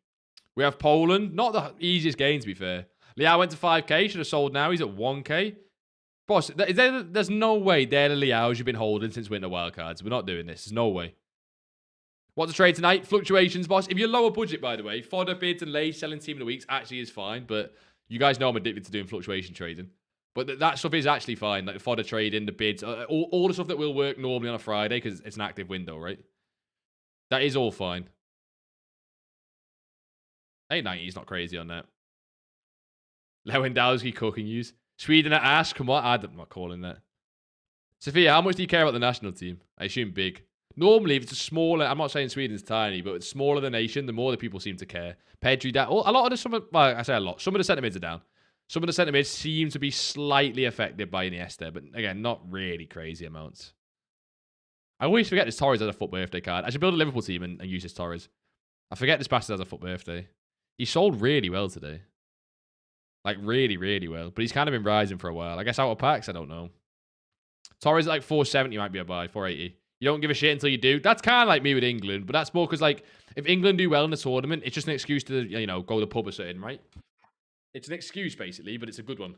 We have Poland. Not the easiest game, to be fair. Liao went to 5k. Should have sold now. He's at 1k. Boss, there's no way they're the Liaos you've been holding since Winter Wildcards. We're not doing this. There's no way. What to trade tonight? Fluctuations, boss. If you're lower budget, by the way, fodder, bids, and lays, selling team of the weeks actually is fine. But you guys know I'm addicted to doing fluctuation trading. But that stuff is actually fine. Like the fodder trading, the bids, all the stuff that will work normally on a Friday because it's an active window, right? That is all fine. 890 is not crazy on that. Lewandowski cooking use. Sweden at Ash. Come on, I'm not calling that. Sophia, how much do you care about the national team? I assume big. Normally, if it's a smaller, I'm not saying Sweden's tiny, but it's smaller the nation, the more the people seem to care. Pedri down. A lot of the, well, I say a lot. Some of the centre mids are down. Some of the centre mids seem to be slightly affected by Iniesta, but again, not really crazy amounts. I always forget this Torres has a foot birthday card. I should build a Liverpool team and use this Torres. I forget this bastard has a foot birthday. He sold really well today. Like, really, really well. But he's kind of been rising for a while. I guess out of packs, I don't know. Torres at like 470 might be a buy, 480. You don't give a shit until you do. That's kind of like me with England, but that's more because, like, if England do well in the tournament, it's just an excuse to, you know, go to the pub or something, right? It's an excuse, basically, but it's a good one.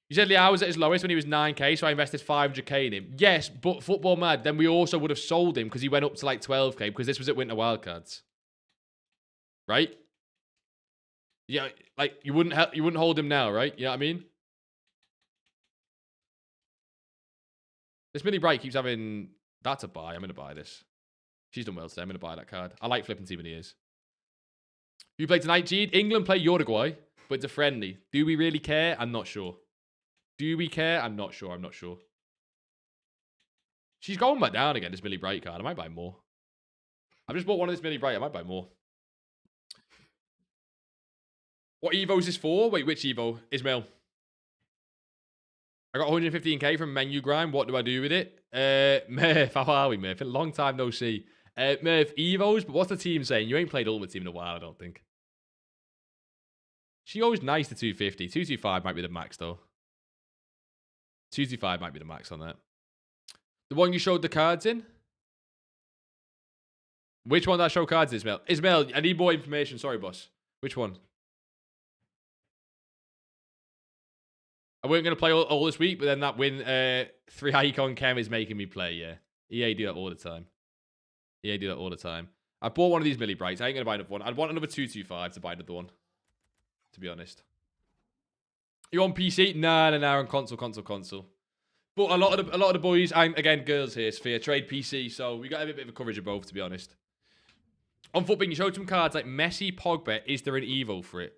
You said Liao was at his lowest when he was 9k, so I invested 500k in him. Yes, but football mad, then we also would have sold him because he went up to like 12k because this was at Winter Wildcards. Right? Yeah, like, you wouldn't hold him now, right? You know what I mean? This Millie Bright keeps having... That's a buy. I'm going to buy this. She's done well today. I'm going to buy that card. I like flipping team of the years. Who played tonight, Gede? England play Uruguay, but it's a friendly. Do we really care? I'm not sure. Do we care? I'm not sure. I'm not sure. She's going back down again, this Millie Bright card. I might buy more. I've just bought one of this Millie Bright. I might buy more. What Evo is this for? Wait, which Evo? Ismail. I got 115k from Menu Grind. What do I do with it? Murph, how are we, Murph? A long time no see. Murph, Evos, but what's the team saying? You ain't played Ultimate Team in a while, I don't think. She always nice to 250. 225 might be the max, though. 225 might be the max on that. The one you showed the cards in? Which one did I show cards in, Ismail? Ismail, I need more information. Sorry, boss. Which one? I weren't going to play all this week, but then that win 3 Icon Chem is making me play, yeah. EA do that all the time. EA do that all the time. I bought one of these Millie Brights. I ain't going to buy another one. I'd want another 225 to buy another one, to be honest. You on PC? Nah, on console. But a lot of the boys, and again, girls here, Sphere, trade PC, so we got a bit of a coverage of both, to be honest. On Footbin, you showed some cards like Messi, Pogba. Is there an Evo for it?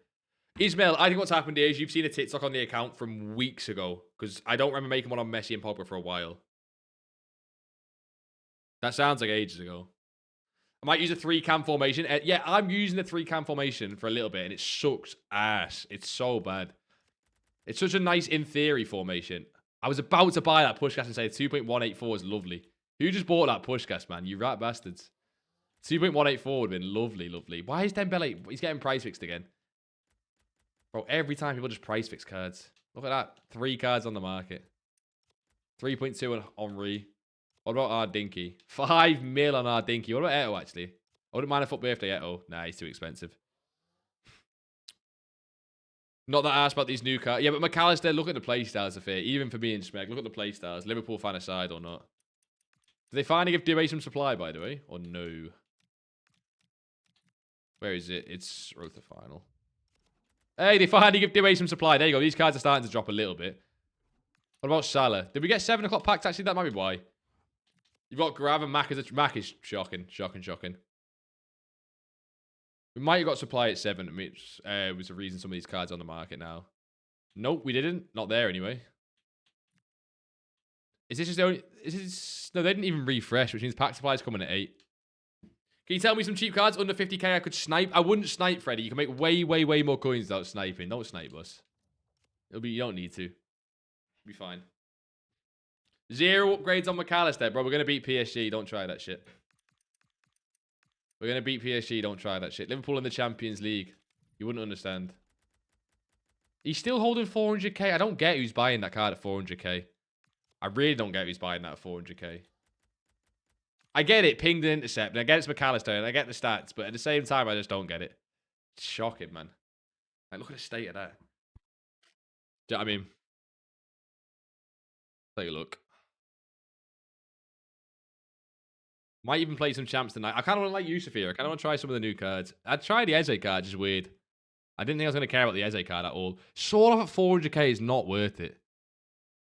Ismail, I think what's happened is you've seen a TikTok on the account from weeks ago, because I don't remember making one on Messi and Pogba for a while. That sounds like ages ago. I might use a 3-cam formation. Yeah, I'm using the 3-cam formation for a little bit, and it sucks ass. It's so bad. It's such a nice, in theory, formation. I was about to buy that pushcast and say 2.184 is lovely. Who just bought that pushcast, man? You rat bastards. 2.184 would have been lovely, lovely. Why is Dembele... He's getting price fixed again. Bro, every time people just price fix cards. Look at that. 3 cards on the market. 3.2 on Henry. What about our Dinky? 5 mil on our Dinky. What about Eto, actually? I wouldn't mind a foot birthday Eto. Nah, he's too expensive. Not that I asked about these new cards. Yeah, but McAllister, look at the playstyles of it. Even for me and Smeg, look at the playstyles. Liverpool fan aside or not. Do they finally give Dewey some supply, by the way? Or no? Where is it? It's Rother Final. Hey, they finally give Dewey some supply. There you go. These cards are starting to drop a little bit. What about Salah? Did we get 7 o'clock packs? Actually, that might be why. You've got Grav and Mac as a... Mac is shocking. Shocking. We might have got supply at 7. I mean, it was the reason some of these cards are on the market now. Nope, we didn't. Not there anyway. Is this just the only... Is this... No, they didn't even refresh, which means pack supply is coming at 8. Can you tell me some cheap cards under 50k I could snipe? I wouldn't snipe, Freddy. You can make way, way, way more coins without sniping. Don't snipe us. You don't need to. You'll be fine. 0 upgrades on McAllister, bro. We're going to beat PSG. Don't try that shit. We're going to beat PSG. Don't try that shit. Liverpool in the Champions League. You wouldn't understand. He's still holding 400k. I don't get who's buying that card at 400k. I really don't get who's buying that at 400k. I get it, pinged and intercept, and I get it's McAllister, and I get the stats, but at the same time, I just don't get it. It's shocking, man. Like, look at the state of that. Do you know what I mean? Take a look. Might even play some champs tonight. I kind of want to like Yusuf here. I kind of want to try some of the new cards. I'd try the Eze card, just weird. I didn't think I was going to care about the Eze card at all. Sort of at 400k is not worth it.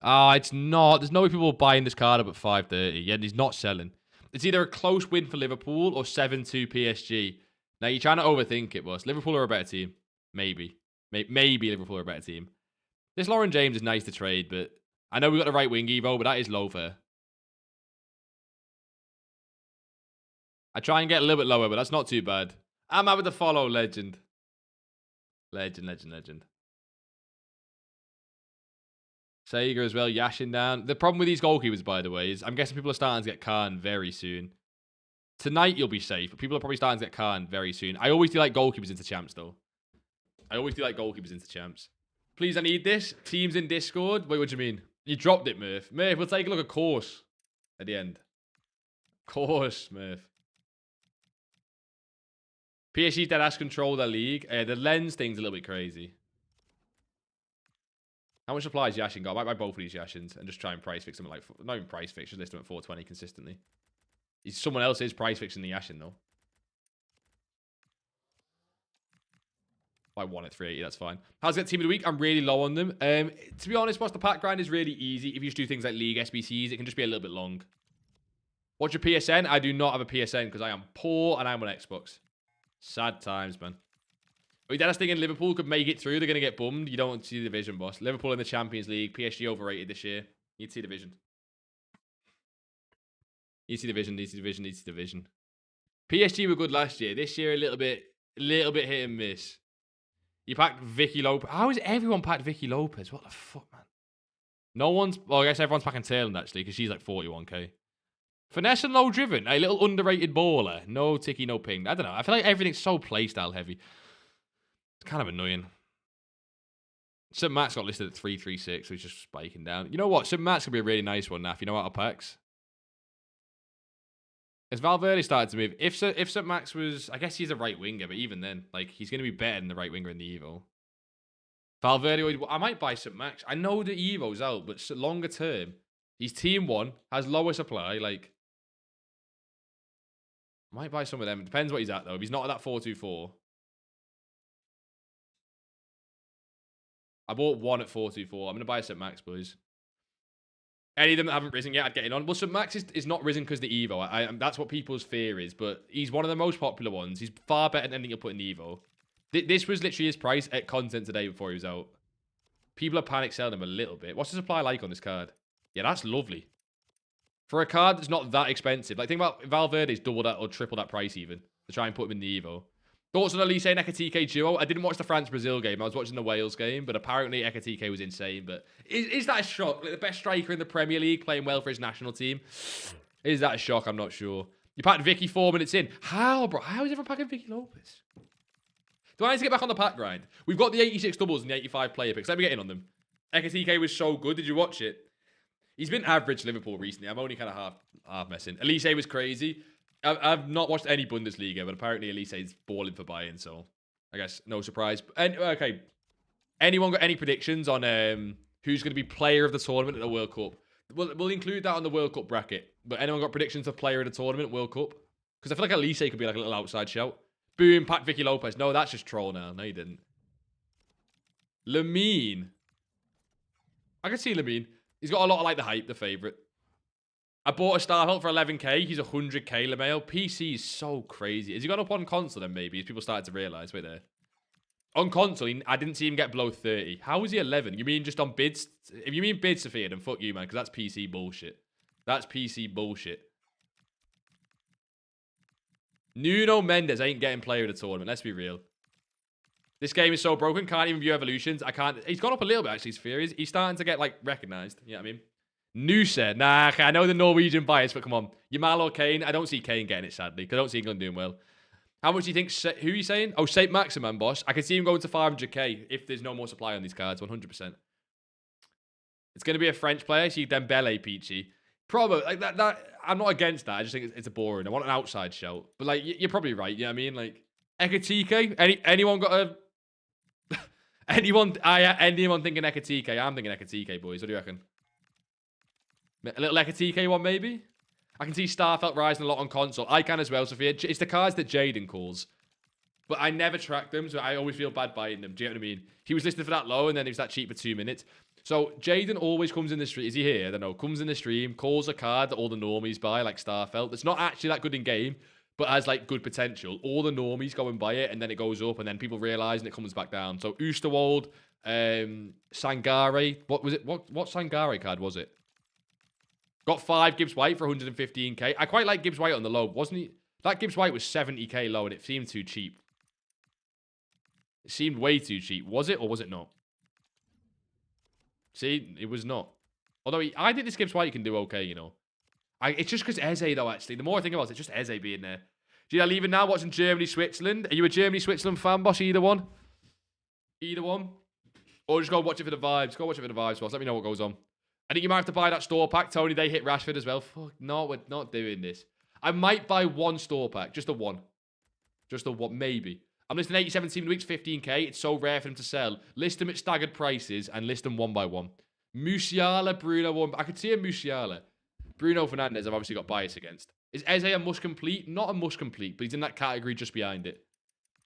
It's not. There's no way people buying this card up at 530. Yeah, he's not selling. It's either a close win for Liverpool or 7-2 PSG. Now, you're trying to overthink it, boss. Liverpool are a better team. Maybe. Maybe Liverpool are a better team. This Lauren James is nice to trade, but I know we got the right wing Evo, but that is low for. I try and get a little bit lower, but that's not too bad. I'm out with the follow, legend. Legend. Sega as well, Yashin down. The problem with these goalkeepers, by the way, is I'm guessing people are starting to get Khan very soon. Tonight, you'll be safe, but people are probably starting to get Khan very soon. I always do like goalkeepers into champs, though. Please, I need this. Teams in Discord. Wait, what do you mean? You dropped it, Murph. Murph, we'll take a look at course at the end. Course, Murph. PSG deadass control their league. The lens thing's a little bit crazy. How much supply has Yashin got? I might buy both of these Yashins and just try and price fix them at like, not even price fix, just list them at 420 consistently. Someone else is price fixing the Yashin though. I won at 380, that's fine. How's that team of the week? I'm really low on them. To be honest, boss, the pack grind is really easy. If you just do things like League SBCs, it can just be a little bit long. What's your PSN? I do not have a PSN because I am poor and I'm on Xbox. Sad times, man. But that's thinking Liverpool could make it through. They're going to get bummed. You don't want to see the division, boss. Liverpool in the Champions League. PSG overrated this year. Need to see division. Need to see division. PSG were good last year. This year, a little bit hit and miss. You packed Vicky Lopez. How is everyone packed Vicky Lopez? What the fuck, man? No one's... Well, I guess everyone's packing Taylor, actually, because she's like 41k. Finesse and low driven. A little underrated baller. No ticky, no ping. I don't know. I feel like everything's so playstyle heavy. It's kind of annoying. St. Matt's got listed at 336, so he's just spiking down. You know what? St. Matt's going to be a really nice one now if you know how to packs. As Valverde started to move, if St. Max was... I guess he's a right winger, but even then, like, he's going to be better than the right winger in the Evo. Valverde... I might buy St. Max. I know the Evo's out, but longer term, he's team 1, has lower supply, like... I might buy some of them. It depends what he's at, though. If he's not at that 424... I bought one at 424. I'm going to buy a St. Max, boys. Any of them that haven't risen yet, I'd get in on. Well, St. Max is not risen because the Evo. That's what people's fear is, but he's one of the most popular ones. He's far better than anything you'll put in the Evo. This was literally his price at content today before he was out. People are panic selling him a little bit. What's the supply like on this card? Yeah, that's lovely. For a card that's not that expensive. Like, think about Valverde's double that or triple that price even to try and put him in the Evo. Thoughts on Elise and Ekatike duo? I didn't watch the France-Brazil game. I was watching the Wales game, but apparently Ekatike was insane. But is that a shock? Like, the best striker in the Premier League playing well for his national team? Is that a shock? I'm not sure. You packed Vicky 4 minutes in. How, bro? How is everyone packing Vicky Lopez? Do I need to get back on the pack grind? We've got the 86 doubles and the 85 player picks. Let me get in on them. Ekatike was so good. Did you watch it? He's been average Liverpool recently. I'm only kind of half messing. Elise was crazy. I've not watched any Bundesliga, but apparently Elise is balling for Bayern, so I guess no surprise. Okay, anyone got any predictions on who's going to be player of the tournament at the World Cup? We'll include that on the World Cup bracket. But anyone got predictions of player of the tournament, World Cup? Because I feel like Elise could be like a little outside shout. Boom, pack Vicky Lopez. No, that's just troll now. No, you didn't. Lamine. I can see Lamine. He's got a lot of like the hype, the favourite. I bought a star belt for 11k. He's 100k LeMail. PC is so crazy. Has he gone up on console then maybe? As people started to realise. Wait there. On console, I didn't see him get below 30. How is he 11? You mean just on bids? If you mean bids, Sophia, then fuck you, man. Because that's PC bullshit. That's PC bullshit. Nuno Mendes ain't getting player of the tournament. Let's be real. This game is so broken. Can't even view evolutions. I can't. He's gone up a little bit, actually, Spheres. He's starting to get, like, recognized. You know what I mean? Noosa. Nah, I know the Norwegian bias, but come on. Yamal or Kane? I don't see Kane getting it, sadly, because I don't see England doing well. How much do you think? Who are you saying? Oh, Saint Maximin, boss. I can see him going to 500k if there's no more supply on these cards, 100%. It's going to be a French player. See Dembele, Peachy. Probably. Like, that. I'm not against that. I just think it's a boring. I want an outside shout. But, like, you're probably right. You know what I mean? Like, Ekatike? Anyone got a... Anyone thinking Ekatike? I'm thinking Ekatike, boys. What do you reckon? A little Ekatike one, maybe? I can see Starfelt rising a lot on console. I can as well, Sophia. It's the cards that Jaden calls. But I never track them, so I always feel bad buying them. Do you know what I mean? He was listed for that low, and then he was that cheap for 2 minutes. So Jaden always comes in the stream. Is he here? I don't know. Comes in the stream, calls a card that all the normies buy, like Starfelt. That's not actually that good in game, but has like good potential. All the normies go and buy it, and then it goes up, and then people realize, and it comes back down. So Oosterwolde, Sangare. What was it? What Sangare card was it? Got 5 Gibbs White for 115k. I quite like Gibbs White on the low, wasn't he? That Gibbs White was 70k low, and it seemed too cheap. It seemed way too cheap. Was it, or was it not? See, it was not. Although I think this Gibbs White can do okay, you know. It's just because Eze, though, actually. The more I think about it, it's just Eze being there. Do you leaving now watching Germany, Switzerland? Are you a Germany, Switzerland fan, boss? Either one? Either one? Or just go watch it for the vibes. Go watch it for the vibes, boss. Let me know what goes on. I think you might have to buy that store pack. Tony, they hit Rashford as well. Fuck, no, we're not doing this. I might buy 1 store pack. Just a 1. Just a 1, maybe. I'm listing 87 team weeks, 15k. It's so rare for them to sell. List them at staggered prices and list them 1 by 1. Musiala, Bruno, 1. I could see a Musiala. Bruno Fernandes, I've obviously got bias against. Is Eze a must complete? Not a must complete, but he's in that category just behind it.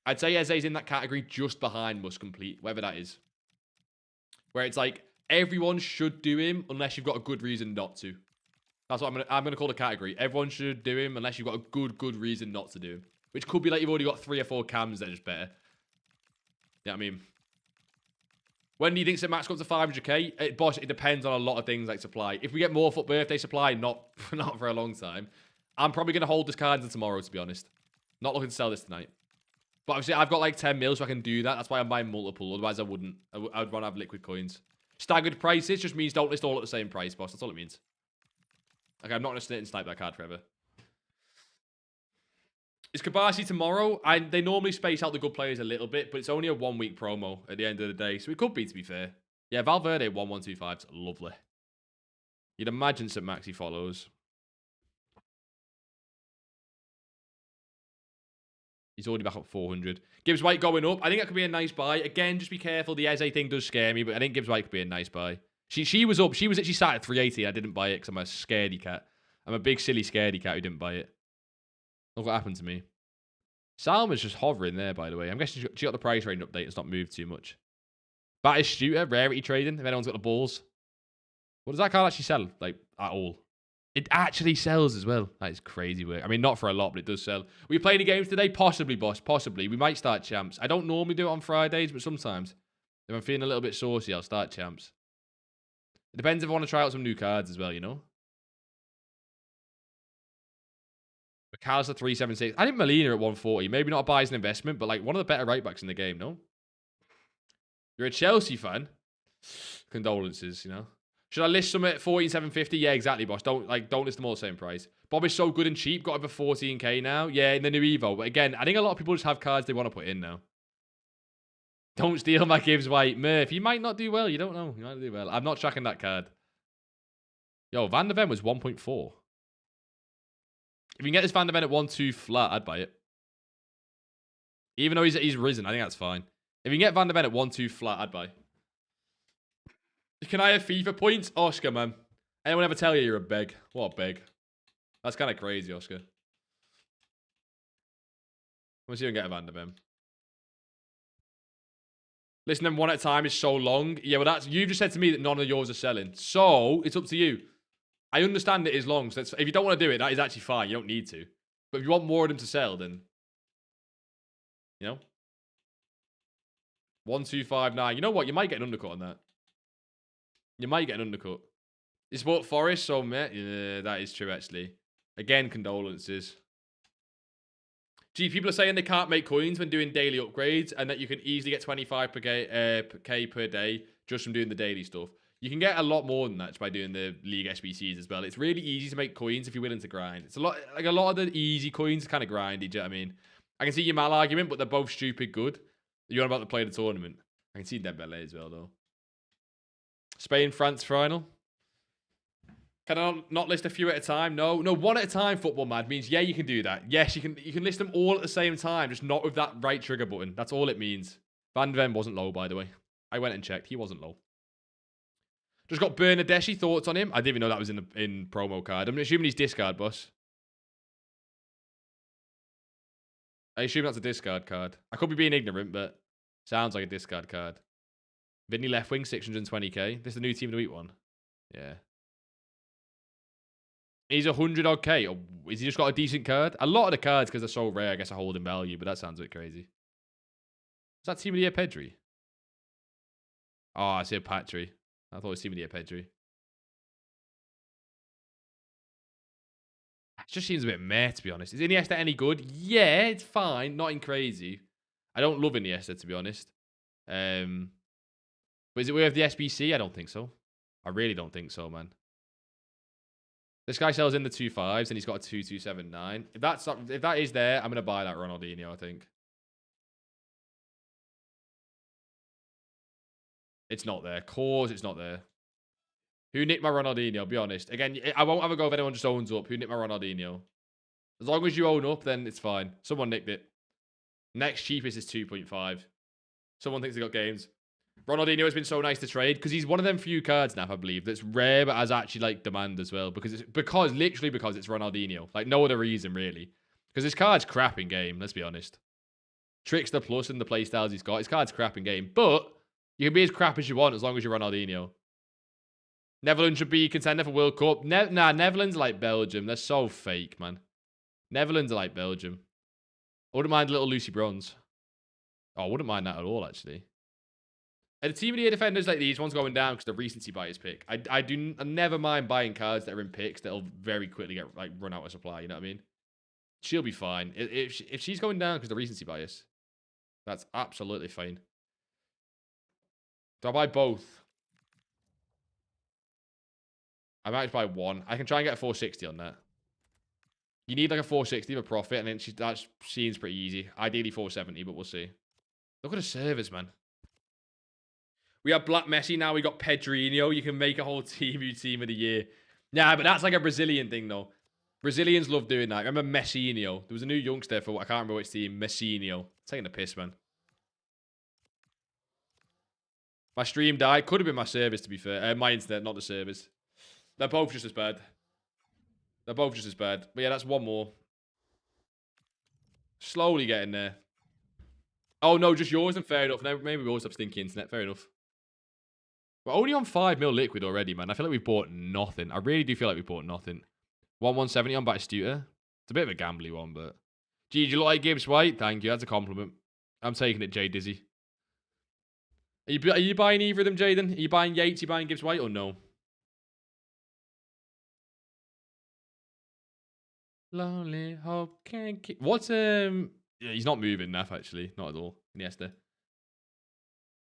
I'd say Eze's in that category just behind must complete, whatever that is. Where it's like, everyone should do him unless you've got a good reason not to. That's what I'm gonna call the category. Everyone should do him unless you've got a good reason not to do him. Which could be like you've already got 3 or 4 cams that are just better. You know what I mean? When do you think St. Max got to 500k? Boss, it depends on a lot of things like supply. If we get more for birthday supply, not for a long time. I'm probably going to hold this card until tomorrow, to be honest. Not looking to sell this tonight. But obviously, I've got like 10 mil, so I can do that. That's why I'm buying multiple. Otherwise, I wouldn't. I would rather have liquid coins. Staggered prices just means don't list all at the same price, boss. That's all it means. Okay, I'm not going to sit and snipe that card forever. Is Kabasi tomorrow? They normally space out the good players a little bit, but it's only a 1-week promo at the end of the day, so it could be, to be fair. Yeah, Valverde 1125's lovely. You'd imagine St. Maxi follows. He's already back up 400. Gibbs White going up. I think that could be a nice buy. Again, just be careful. The Eze thing does scare me, but I think Gibbs White could be a nice buy. She was up. She sat at 380. I didn't buy it because I'm a scaredy cat. I'm a big, silly scaredy cat who didn't buy it. Look what happened to me. Salma's just hovering there, by the way. I'm guessing she got the price range update. It's not moved too much. Batis Shooter, rarity trading, if anyone's got the balls. What does that card actually sell? Like, at all? It actually sells as well. That is crazy work. I mean, not for a lot, but it does sell. Are we playing any games today? Possibly, boss. Possibly. We might start champs. I don't normally do it on Fridays, but sometimes. If I'm feeling a little bit saucy, I'll start champs. It depends if I want to try out some new cards as well, you know? McAllister 376. I think Molina at 140. Maybe not a buy as an investment, but like one of the better right backs in the game, no? You're a Chelsea fan? Condolences, you know? Should I list some at 14,750? Yeah, exactly, boss. Don't list them all the same price. Bob is so good and cheap. Got over 14k now. Yeah, in the new Evo. But again, I think a lot of people just have cards they want to put in now. Don't steal my Gibbs White. Murph, he might not do well. You don't know. He might do well. I'm not tracking that card. Yo, Van der Ven was 1.4. If you can get this Van der Ven at 1.2 flat, I'd buy it. Even though he's risen, I think that's fine. If you can get Van der Ven at 1.2 flat, I'd buy. Can I have FIFA points? Oscar, man. Anyone ever tell you you're a beg? What a beg. That's kind of crazy, Oscar. Let's see if I can get a Van der Ven. Listen to them one at a time is so long. Yeah, well, you just said to me that none of yours are selling. So, it's up to you. I understand it is long. So if you don't want to do it, that is actually fine. You don't need to. But if you want more of them to sell, then... You know? 1259. You know what? You might get an undercut on that. You might get an undercut. It's bought Forest, so mate. Yeah, that is true, actually. Again, condolences. Gee, people are saying they can't make coins when doing daily upgrades and that you can easily get 25 K per day just from doing the daily stuff. You can get a lot more than that just by doing the League SBCs as well. It's really easy to make coins if you're willing to grind. It's a lot of the easy coins kind of grindy, do you know what I mean? I can see your Mal argument, but they're both stupid good. You're on about to play the tournament. I can see Dembele as well, though. Spain-France final. Can I not list a few at a time? No, one at a time, Football Mad, means, yeah, you can do that. Yes, you can list them all at the same time, just not with that right trigger button. That's all it means. Van Ven wasn't low, by the way. I went and checked. He wasn't low. Just got Bernadeschi. Thoughts on him? I didn't even know that was in promo card. I'm assuming he's discard, boss. I assume that's a discard card. I could be being ignorant, but sounds like a discard card. Vinny left wing, 620k. This is the new team of the week one. Yeah. He's 100 odd K. Or is he just got a decent card? A lot of the cards, because they're so rare, I guess are holding value, but that sounds a bit crazy. Is that team of the year Pedri? Oh, I see a Patry. I thought it was team of the year Pedri. It just seems a bit meh, to be honest. Is Iniesta any good? Yeah, it's fine. Nothing crazy. I don't love Iniesta, to be honest. But is it worth the SBC? I don't think so. I really don't think so, man. This guy sells in the 2.5s and he's got a 2.279. If that is there, I'm gonna buy that Ronaldinho, I think. It's not there. Cause it's not there. Who nicked my Ronaldinho? Be honest. Again, I won't have a go if anyone just owns up. Who nicked my Ronaldinho? As long as you own up, then it's fine. Someone nicked it. Next cheapest is 2.5. Someone thinks they got games. Ronaldinho has been so nice to trade because he's one of them few cards now, I believe, that's rare but has actually like demand as well. Because it's Ronaldinho. Like no other reason really. Because his card's crap in game, let's be honest. Trickster plus and the playstyles he's got. His card's crap in game. But you can be as crap as you want as long as you're Ronaldinho. Netherlands should be contender for World Cup. Nah, Netherlands are like Belgium. They're so fake, man. Netherlands are like Belgium. I wouldn't mind a little Lucy Bronze. Oh, I wouldn't mind that at all, actually. And the team of the year defenders like these ones going down because the recency bias pick. I never mind buying cards that are in picks that'll very quickly get like run out of supply. You know what I mean? She'll be fine if she's going down because the recency bias. That's absolutely fine. Do I buy both? I might just buy one. I can try and get a 460 on that. You need like a 460 of a profit, and then that seems pretty easy. Ideally 470, but we'll see. Look at the servers, man. We have Black Messi now. We got Pedrinho. You can make a whole team of the year. Nah, but that's like a Brazilian thing, though. Brazilians love doing that. Remember Messinho? There was a new youngster for I can't remember which team. Messinho. Taking the piss, man. My stream died. Could have been my service, to be fair. My internet, not the service. They're both just as bad. They're both just as bad. But yeah, that's one more. Slowly getting there. Oh, no, just yours, and fair enough. Maybe we always have stinky internet. Fair enough. We're only on 5 mil liquid already, man. I feel like we've bought nothing. I really do feel like we've bought nothing. 170 on Batistuta. It's a bit of a gambly one, but... Gee, do you look like Gibbs White? Thank you. That's a compliment. I'm taking it, Jay Dizzy. Are you buying either of them, Jaden? Are you buying Yates? Are you buying Gibbs White or no? Lonely hope can't keep... What's... Yeah, he's not moving enough, actually. Not at all. Iniesta.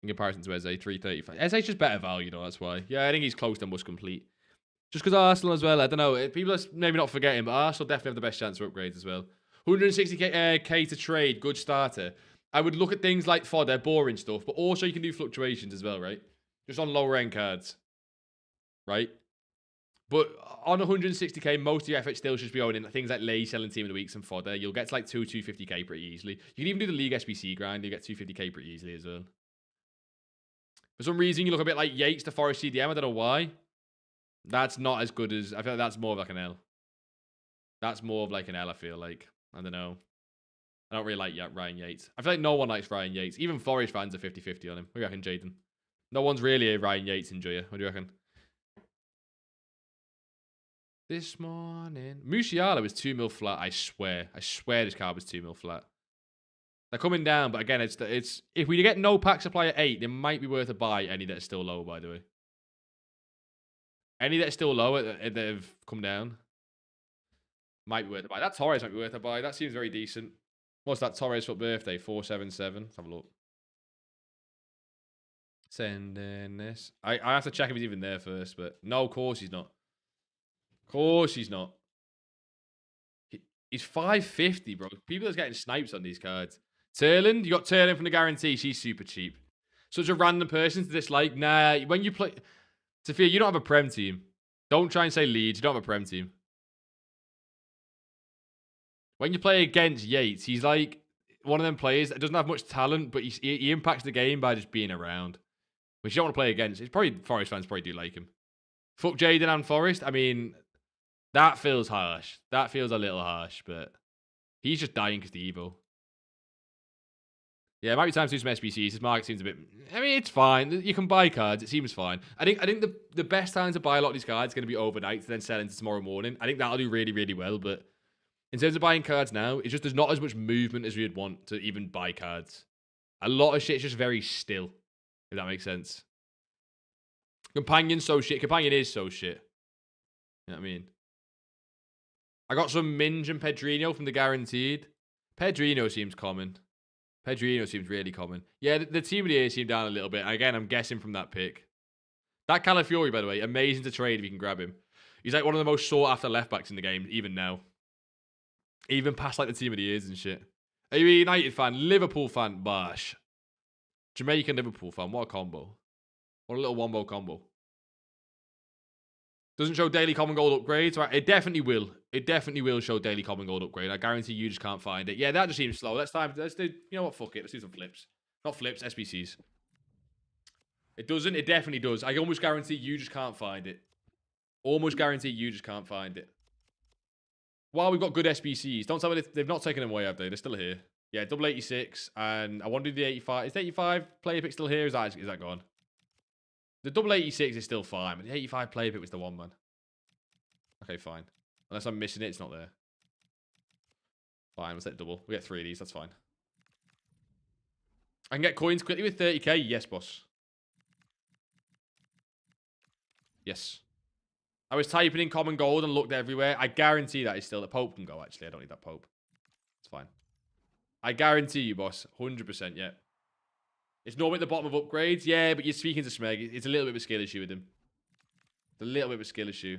In comparison to Eze, 335. Eze's just better value, though, that's why. Yeah, I think he's close to most complete. Just because Arsenal as well, I don't know. People are maybe not forgetting, but Arsenal definitely have the best chance for upgrades as well. 160k to trade, good starter. I would look at things like fodder, boring stuff, but also you can do fluctuations as well, right? Just on lower end cards. Right? But on 160k, most of your effort still should be owning things like Lay, selling team of the weeks and fodder. You'll get to like 250k pretty easily. You can even do the League SBC grind, you get 250k pretty easily as well. For some reason, you look a bit like Yates to Forest CDM. I don't know why. That's not as good as... I feel like that's more of like an L. That's more of like an L, I feel like. I don't know. I don't really like Ryan Yates. I feel like no one likes Ryan Yates. Even Forest fans are 50-50 on him. What do you reckon, Jaden? No one's really a Ryan Yates enjoyer. What do you reckon? This morning... Musiala was 2 mil flat, I swear. I swear this card was 2 mil flat. They're coming down, but again, it's if we get no pack supply at 8, it might be worth a buy any that are still low, by the way. Any that are still low that have come down might be worth a buy. That Torres might be worth a buy. That seems very decent. What's that Torres for birthday? 477. Let's have a look. Sending this. I have to check if he's even there first, but no, of course he's not. Of course he's not. He's 550, bro. People are getting snipes on these cards. Turland, you got Turland from the guarantee. She's super cheap. Such a random person to dislike. Nah, when you play... Sophia, you don't have a Prem team. Don't try and say Leeds. You don't have a Prem team. When you play against Yates, he's like one of them players that doesn't have much talent, but he impacts the game by just being around. Which you don't want to play against. It's probably... Forest fans probably do like him. Fuck Jaden and Forest. I mean... That feels harsh. That feels a little harsh, but he's just dying because the Evo. Yeah, it might be time to do some SBCs. His market seems a bit... I mean, it's fine. You can buy cards. It seems fine. I think the best time to buy a lot of these cards is going to be overnight to then sell into tomorrow morning. I think that'll do really, really well, but in terms of buying cards now, it's just there's not as much movement as we'd want to even buy cards. A lot of shit's just very still, if that makes sense. Companion's so shit. Companion is so shit. You know what I mean? I got some Minge and Pedrinho from the guaranteed. Pedrinho seems common. Pedrinho seems really common. Yeah, the team of the year seemed down a little bit. Again, I'm guessing from that pick. That Calafiori, by the way, amazing to trade if you can grab him. He's like one of the most sought after left backs in the game, even now. Even past like the team of the years and shit. Are you a United fan? Liverpool fan? Bash. Jamaican Liverpool fan. What a combo. What a little wombo combo. Doesn't show daily common gold upgrades. Right, it definitely will. It definitely will show daily common gold upgrade. I guarantee you just can't find it. Yeah, that just seems slow. Let's do, you know what, fuck it. Let's do some flips. Not flips, SBCs. It doesn't. It definitely does. I almost guarantee you just can't find it. Almost guarantee you just can't find it. While we've got good SBCs, don't tell me they've not taken them away, have they? They're still here. Yeah, double 86. And I want to do the 85. Is the 85 player pick still here? Is that gone? The double 86 is still fine, but the 85 player pick was the one, man. Okay, fine. Unless I'm missing it, it's not there. Fine, let's hit double. We get 3 of these, that's fine. I can get coins quickly with 30k? Yes, boss. Yes. I was typing in common gold and looked everywhere. I guarantee that is still... The Pope can go, actually. I don't need that Pope. It's fine. I guarantee you, boss. 100%, yeah. It's normally at the bottom of upgrades. Yeah, but you're speaking to Smeg. It's a little bit of a skill issue with him. It's a little bit of a skill issue.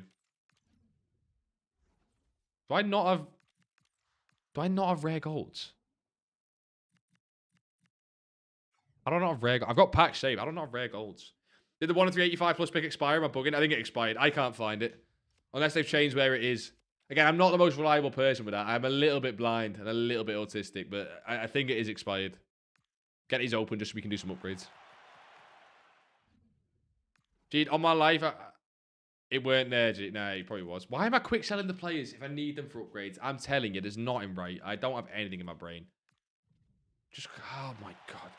Do I not have rare golds? I don't have rare... I've got pack shape. I don't have rare golds. Did the 1 in 385 plus pick expire? Am I bugging? I think it expired. I can't find it. Unless they've changed where it is. Again, I'm not the most reliable person with that. I'm a little bit blind and a little bit autistic, but I think it is expired. Get these open just so we can do some upgrades. Gee, on my life, it weren't there. No, it probably was. Why am I quick selling the players if I need them for upgrades? I'm telling you, there's nothing right. I don't have anything in my brain. Just, oh my God.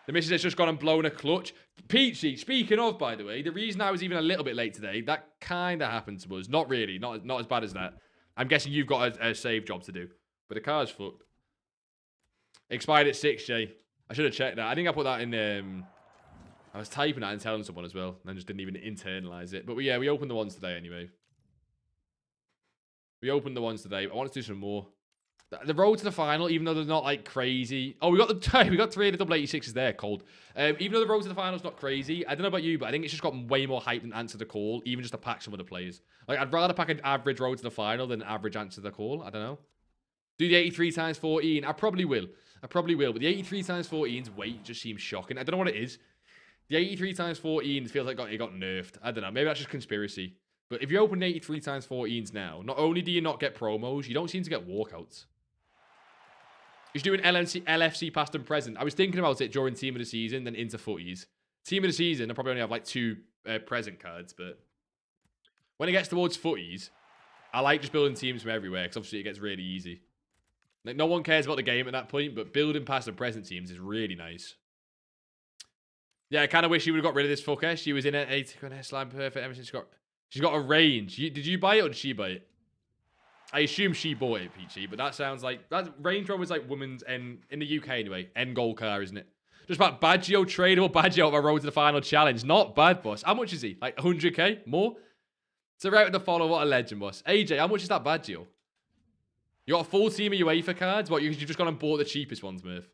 The missus has just gone and blown a clutch. Peachy, speaking of, by the way, the reason I was even a little bit late today, that kind of happened to us. Not really. Not as bad as that. I'm guessing you've got a save job to do. But the car's fucked. Expired at 6, Jay. I should have checked that. I think I put that in... I was typing that and telling someone as well. And I just didn't even internalize it. But yeah, we opened the ones today anyway. We opened the ones today. I want to do some more. The road to the final, even though they're not like crazy. Oh, we got 3 of the double 86s there, cold. Even though the road to the final is not crazy, I don't know about you, but I think it's just got way more hype than Answer the Call, even just to pack some of the players. Like, I'd rather pack an average road to the final than an average Answer the Call. I don't know. Do the 83 times 14. I probably will. But the 83 times 14's weight just seems shocking. I don't know what it is. The 83 times 14 feels like it got nerfed. I don't know. Maybe that's just conspiracy. But if you open 83 times 14s now, not only do you not get promos, you don't seem to get walkouts. He's doing LFC past and present. I was thinking about it during Team of the Season, then into footies. Team of the Season, I probably only have like 2 present cards, but when it gets towards footies, I like just building teams from everywhere, because obviously it gets really easy. Like, no one cares about the game at that point, but building past and present teams is really nice. Yeah, I kind of wish she would have got rid of this fucker. She was in at 8 slime perfect ever since she's got a range. Did you buy it or did she buy it? I assume she bought it, Peachy, but that sounds like... That Range Rover's like women's... in the UK anyway. End goal car, isn't it? Just about Baggio, tradable Baggio of a road to the final challenge. Not bad, boss. How much is he? Like 100k? More? So right with the follow, what a legend, boss. AJ, how much is that Baggio? You got a full team of UEFA cards, but you've just gone and bought the cheapest ones, Murph.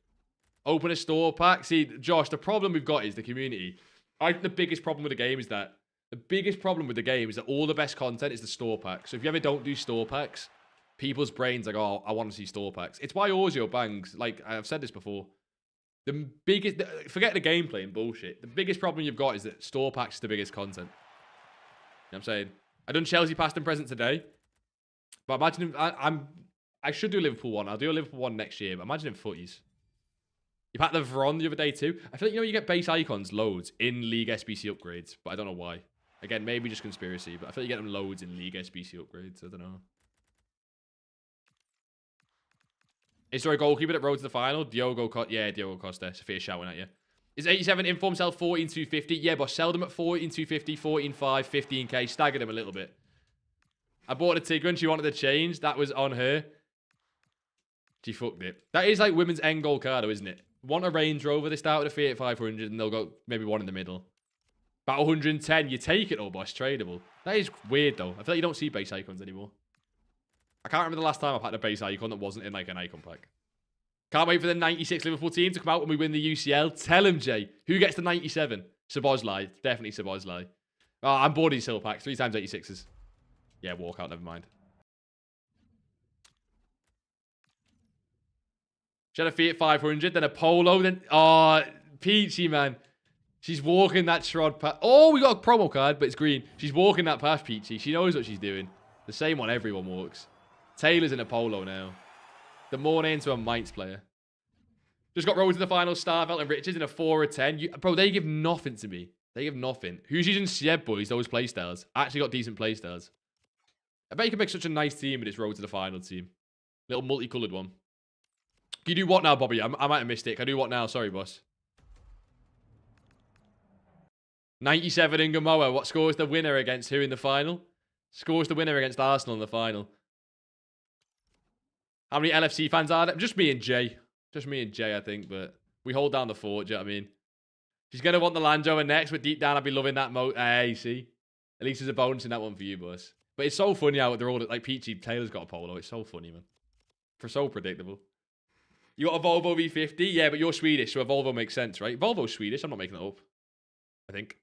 Open a store pack. See, Josh, the problem we've got is the community. I think the biggest problem with the game is that all the best content is the store pack. So if you ever don't do store packs, people's brains like, oh, I want to see store packs. It's why Ozio bangs. Like, I've said this before. Forget the gameplay and bullshit. The biggest problem you've got is that store packs is the biggest content. You know what I'm saying? I done Chelsea past and present today. But imagine I should do a Liverpool one. I'll do a Liverpool one next year. But imagine footies. You packed the Veron the other day too. I feel like, you get base icons loads in League SBC upgrades. But I don't know why. Again, maybe just conspiracy. But I feel like you get them loads in League SBC upgrades. I don't know. Is there a goalkeeper that rode to the final? Diogo Costa. Sophia shouting at you. Is 87 inform sell 14,250? Yeah, but sell them at 14,250, 14,500, 15k. Staggered them a little bit. I bought a Tigran. She wanted to change. That was on her. She fucked it. That is like women's end goal card, though, isn't it? Want a Range Rover? They start with a Fiat 500 and they'll go maybe one in the middle. About 110. You take it, though, boss. Tradable. That is weird, though. I feel like you don't see base icons anymore. I can't remember the last time I packed a base icon that wasn't in like an icon pack. Can't wait for the 96 Liverpool team to come out when we win the UCL. Tell him, Jay. Who gets the 97? Szoboszlai. Definitely Szoboszlai. Oh, I'm bored of these silver packs. 3 times 86s. Yeah, walkout. Never mind. She had a Fiat 500, then a Polo, then... Oh, Peachy, man. She's walking that Shrod past... Oh, we got a promo card, but it's green. She's walking that past Peachy. She knows what she's doing. The same one everyone walks. Taylor's in a Polo now. The morning into a Mainz player. Just got rolled to the final. Starvelt and Richards in a 4 or 10. Bro, they give nothing to me. They give nothing. Who's using Sieb boys, those playstyles? Actually got decent playstyles. I bet you can make such a nice team with this road to the final team. Little multicolored one. Can you do what now, Bobby? I might have missed it. Can I do what now? Sorry, boss. 97 in Gamoa. What scores the winner against who in the final? Scores the winner against Arsenal in the final. How many LFC fans are there? Just me and Jay. Just me and Jay, I think. But we hold down the fort, do you know what I mean? She's going to want the Land Rover next, but deep down I'd be loving that Hey, see? At least there's a bonus in that one for you, boss. But it's so funny how they're all... Like, Peachy Taylor's got a Polo. It's so funny, man. So predictable. You got a Volvo V50? Yeah, but you're Swedish, so a Volvo makes sense, right? Volvo's Swedish. I'm not making that up. I think.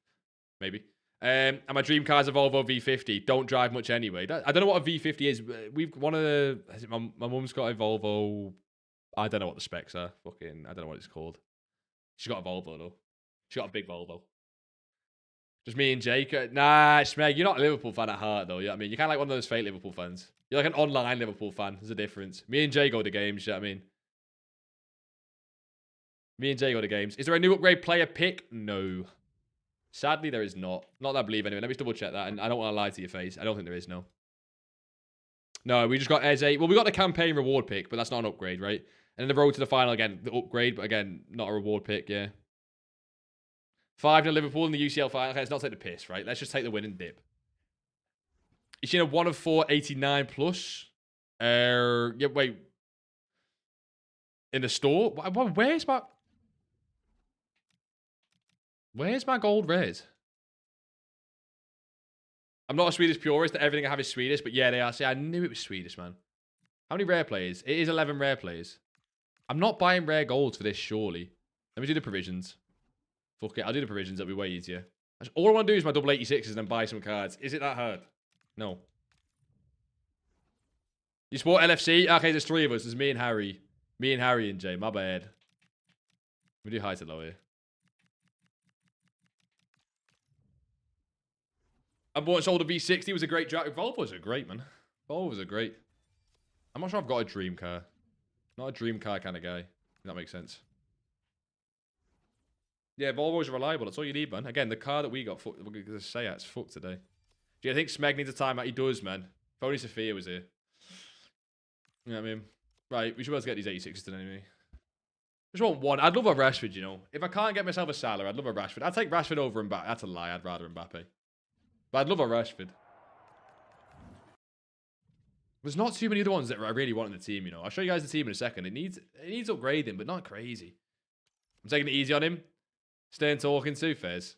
Maybe. And my dream car's a Volvo V50. Don't drive much anyway. I don't know what a V50 is. We've one of the... My mum's got a Volvo... I don't know what the specs are. Fucking... I don't know what it's called. She's got a Volvo, though. She's got a big Volvo. Just me and Jake. Nah, Smeg, you're not a Liverpool fan at heart, though. You know what I mean? You're kind of like one of those fake Liverpool fans. You're like an online Liverpool fan. There's a difference. Me and Jay go to games, you know what I mean? Me and Jay go to games. Is there a new upgrade player pick? No. Sadly, there is not. Not that I believe anyway. Let me just double check that. And I don't want to lie to your face. I don't think there is, no. No, we just got Eze. Well, we got the campaign reward pick, but that's not an upgrade, right? And then the road to the final, again, the upgrade, but again, not a reward pick, yeah. 5 to Liverpool in the UCL final. Okay, let's not take the piss, right? Let's just take the win and dip. You seen a 1 of 4, 89 plus? Yeah, wait. In the store? Where's my gold rares? I'm not a Swedish purist. Everything I have is Swedish, but yeah, they are. See, I knew it was Swedish, man. How many rare players? It is 11 rare players. I'm not buying rare golds for this, surely. Let me do the provisions. Fuck it, I'll do the provisions. That'll be way easier. All I want to do is my double 86s and then buy some cards. Is it that hard? No. You support LFC? Okay, there's 3 of us. There's me and Harry. Me and Harry and Jay. My bad. We do high to low here. I bought and sold a V60. It was a great drive. Volvos are great, man. Volvos are great. I'm not sure I've got a dream car. Not a dream car kind of guy. If that makes sense. Yeah, Volvos are reliable. That's all you need, man. Again, the car that we got, we're going to say it's fucked today. Do you think Smeg needs a timeout? He does, man. If only Sophia was here. You know what I mean? Right, we should be able to get these 86s done anyway. I just want one. I'd love a Rashford, you know. If I can't get myself a Salah, I'd love a Rashford. I'd take Rashford over Mbappe. That's a lie. I'd rather Mbappe. But I'd love a Rashford. There's not too many other ones that I really want in the team, you know. I'll show you guys the team in a second. It needs upgrading, but not crazy. I'm taking it easy on him. Staying talking to Fez.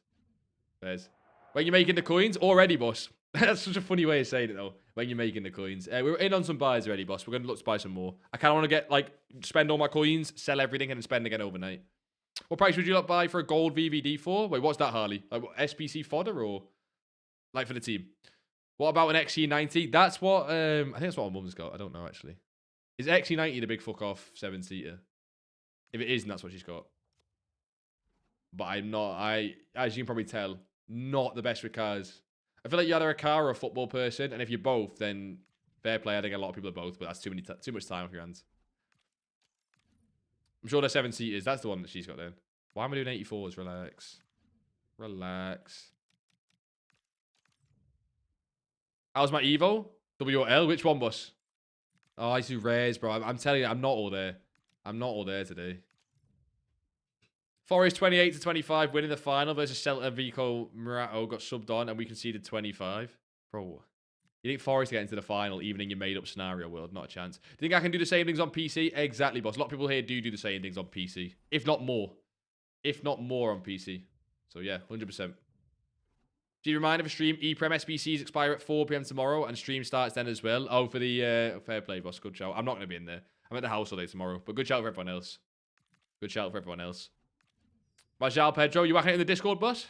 When you're making the coins? Already, boss. That's such a funny way of saying it, though, when you're making the coins. We're in on some buys already, boss. We're going to look to buy some more. I kind of want to get, like, spend all my coins, sell everything, and then spend again overnight. What price would you like buy for a gold VVD for? Wait, what's that, Harley? Like, what, SBC fodder or, like, for the team? What about an XE90? That's what, I think that's what my mum's got. I don't know, actually. Is XE90 the big fuck-off 7-seater? If it isn't, that's what she's got. But I'm not, as you can probably tell, not the best with cars. I feel like you're either a car or a football person, and if you're both, then fair play. I think a lot of people are both, but that's too much time off your hands. I'm sure they're 7-seaters. That's the one that she's got then. Why am I doing 84s? Relax. Relax. How's my Evo? WL? Which one, boss? Oh, I do rares, bro. I'm telling you, I'm not all there. I'm not all there today. Forest 28-25 winning the final versus Celta Vico Murato got subbed on and we conceded 25. Bro, you think Forest get into the final even in your made-up scenario world? Not a chance. Do you think I can do the same things on PC? Exactly, boss. A lot of people here do the same things on PC. If not more. If not more on PC. So yeah, 100%. Do you remind of a stream? EPREM SBCs expire at 4 PM tomorrow and stream starts then as well. Oh, for the fair play, boss. Good shout. I'm not going to be in there. I'm at the house all day tomorrow. But good shout for everyone else. Good shout for everyone else. Marjal Pedro, you whacking it in the Discord, boss?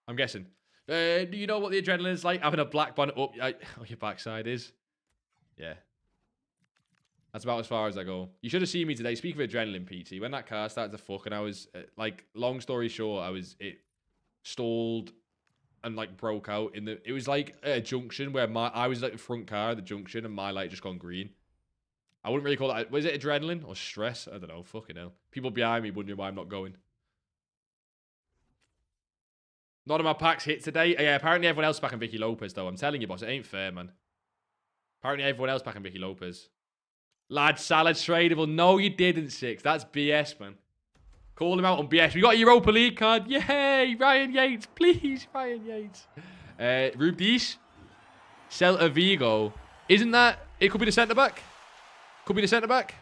I'm guessing. Do you know what the adrenaline is like? Having a black bonnet up your backside is? Yeah. That's about as far as I go. You should have seen me today. Speaking of adrenaline, PT, when that car started to fuck and I was, like, long story short, it stalled and, like, broke out. It was, like, a junction where I was, like, the front car at the junction and my light just gone green. I wouldn't really call it, was it adrenaline or stress? I don't know. Fucking hell. People behind me wondering why I'm not going. None of my packs hit today. Yeah, apparently everyone else is packing Vicky Lopez, though. I'm telling you, boss, it ain't fair, man. Apparently everyone else packing Vicky Lopez. Lad, Salad tradable. No, you didn't, Six. That's BS, man. Call him out on BS. We got a Europa League card. Yay! Ryan Yates. Please, Ryan Yates. Rubdish. Celta Vigo. Isn't that... It could be the centre-back. Could be the centre-back.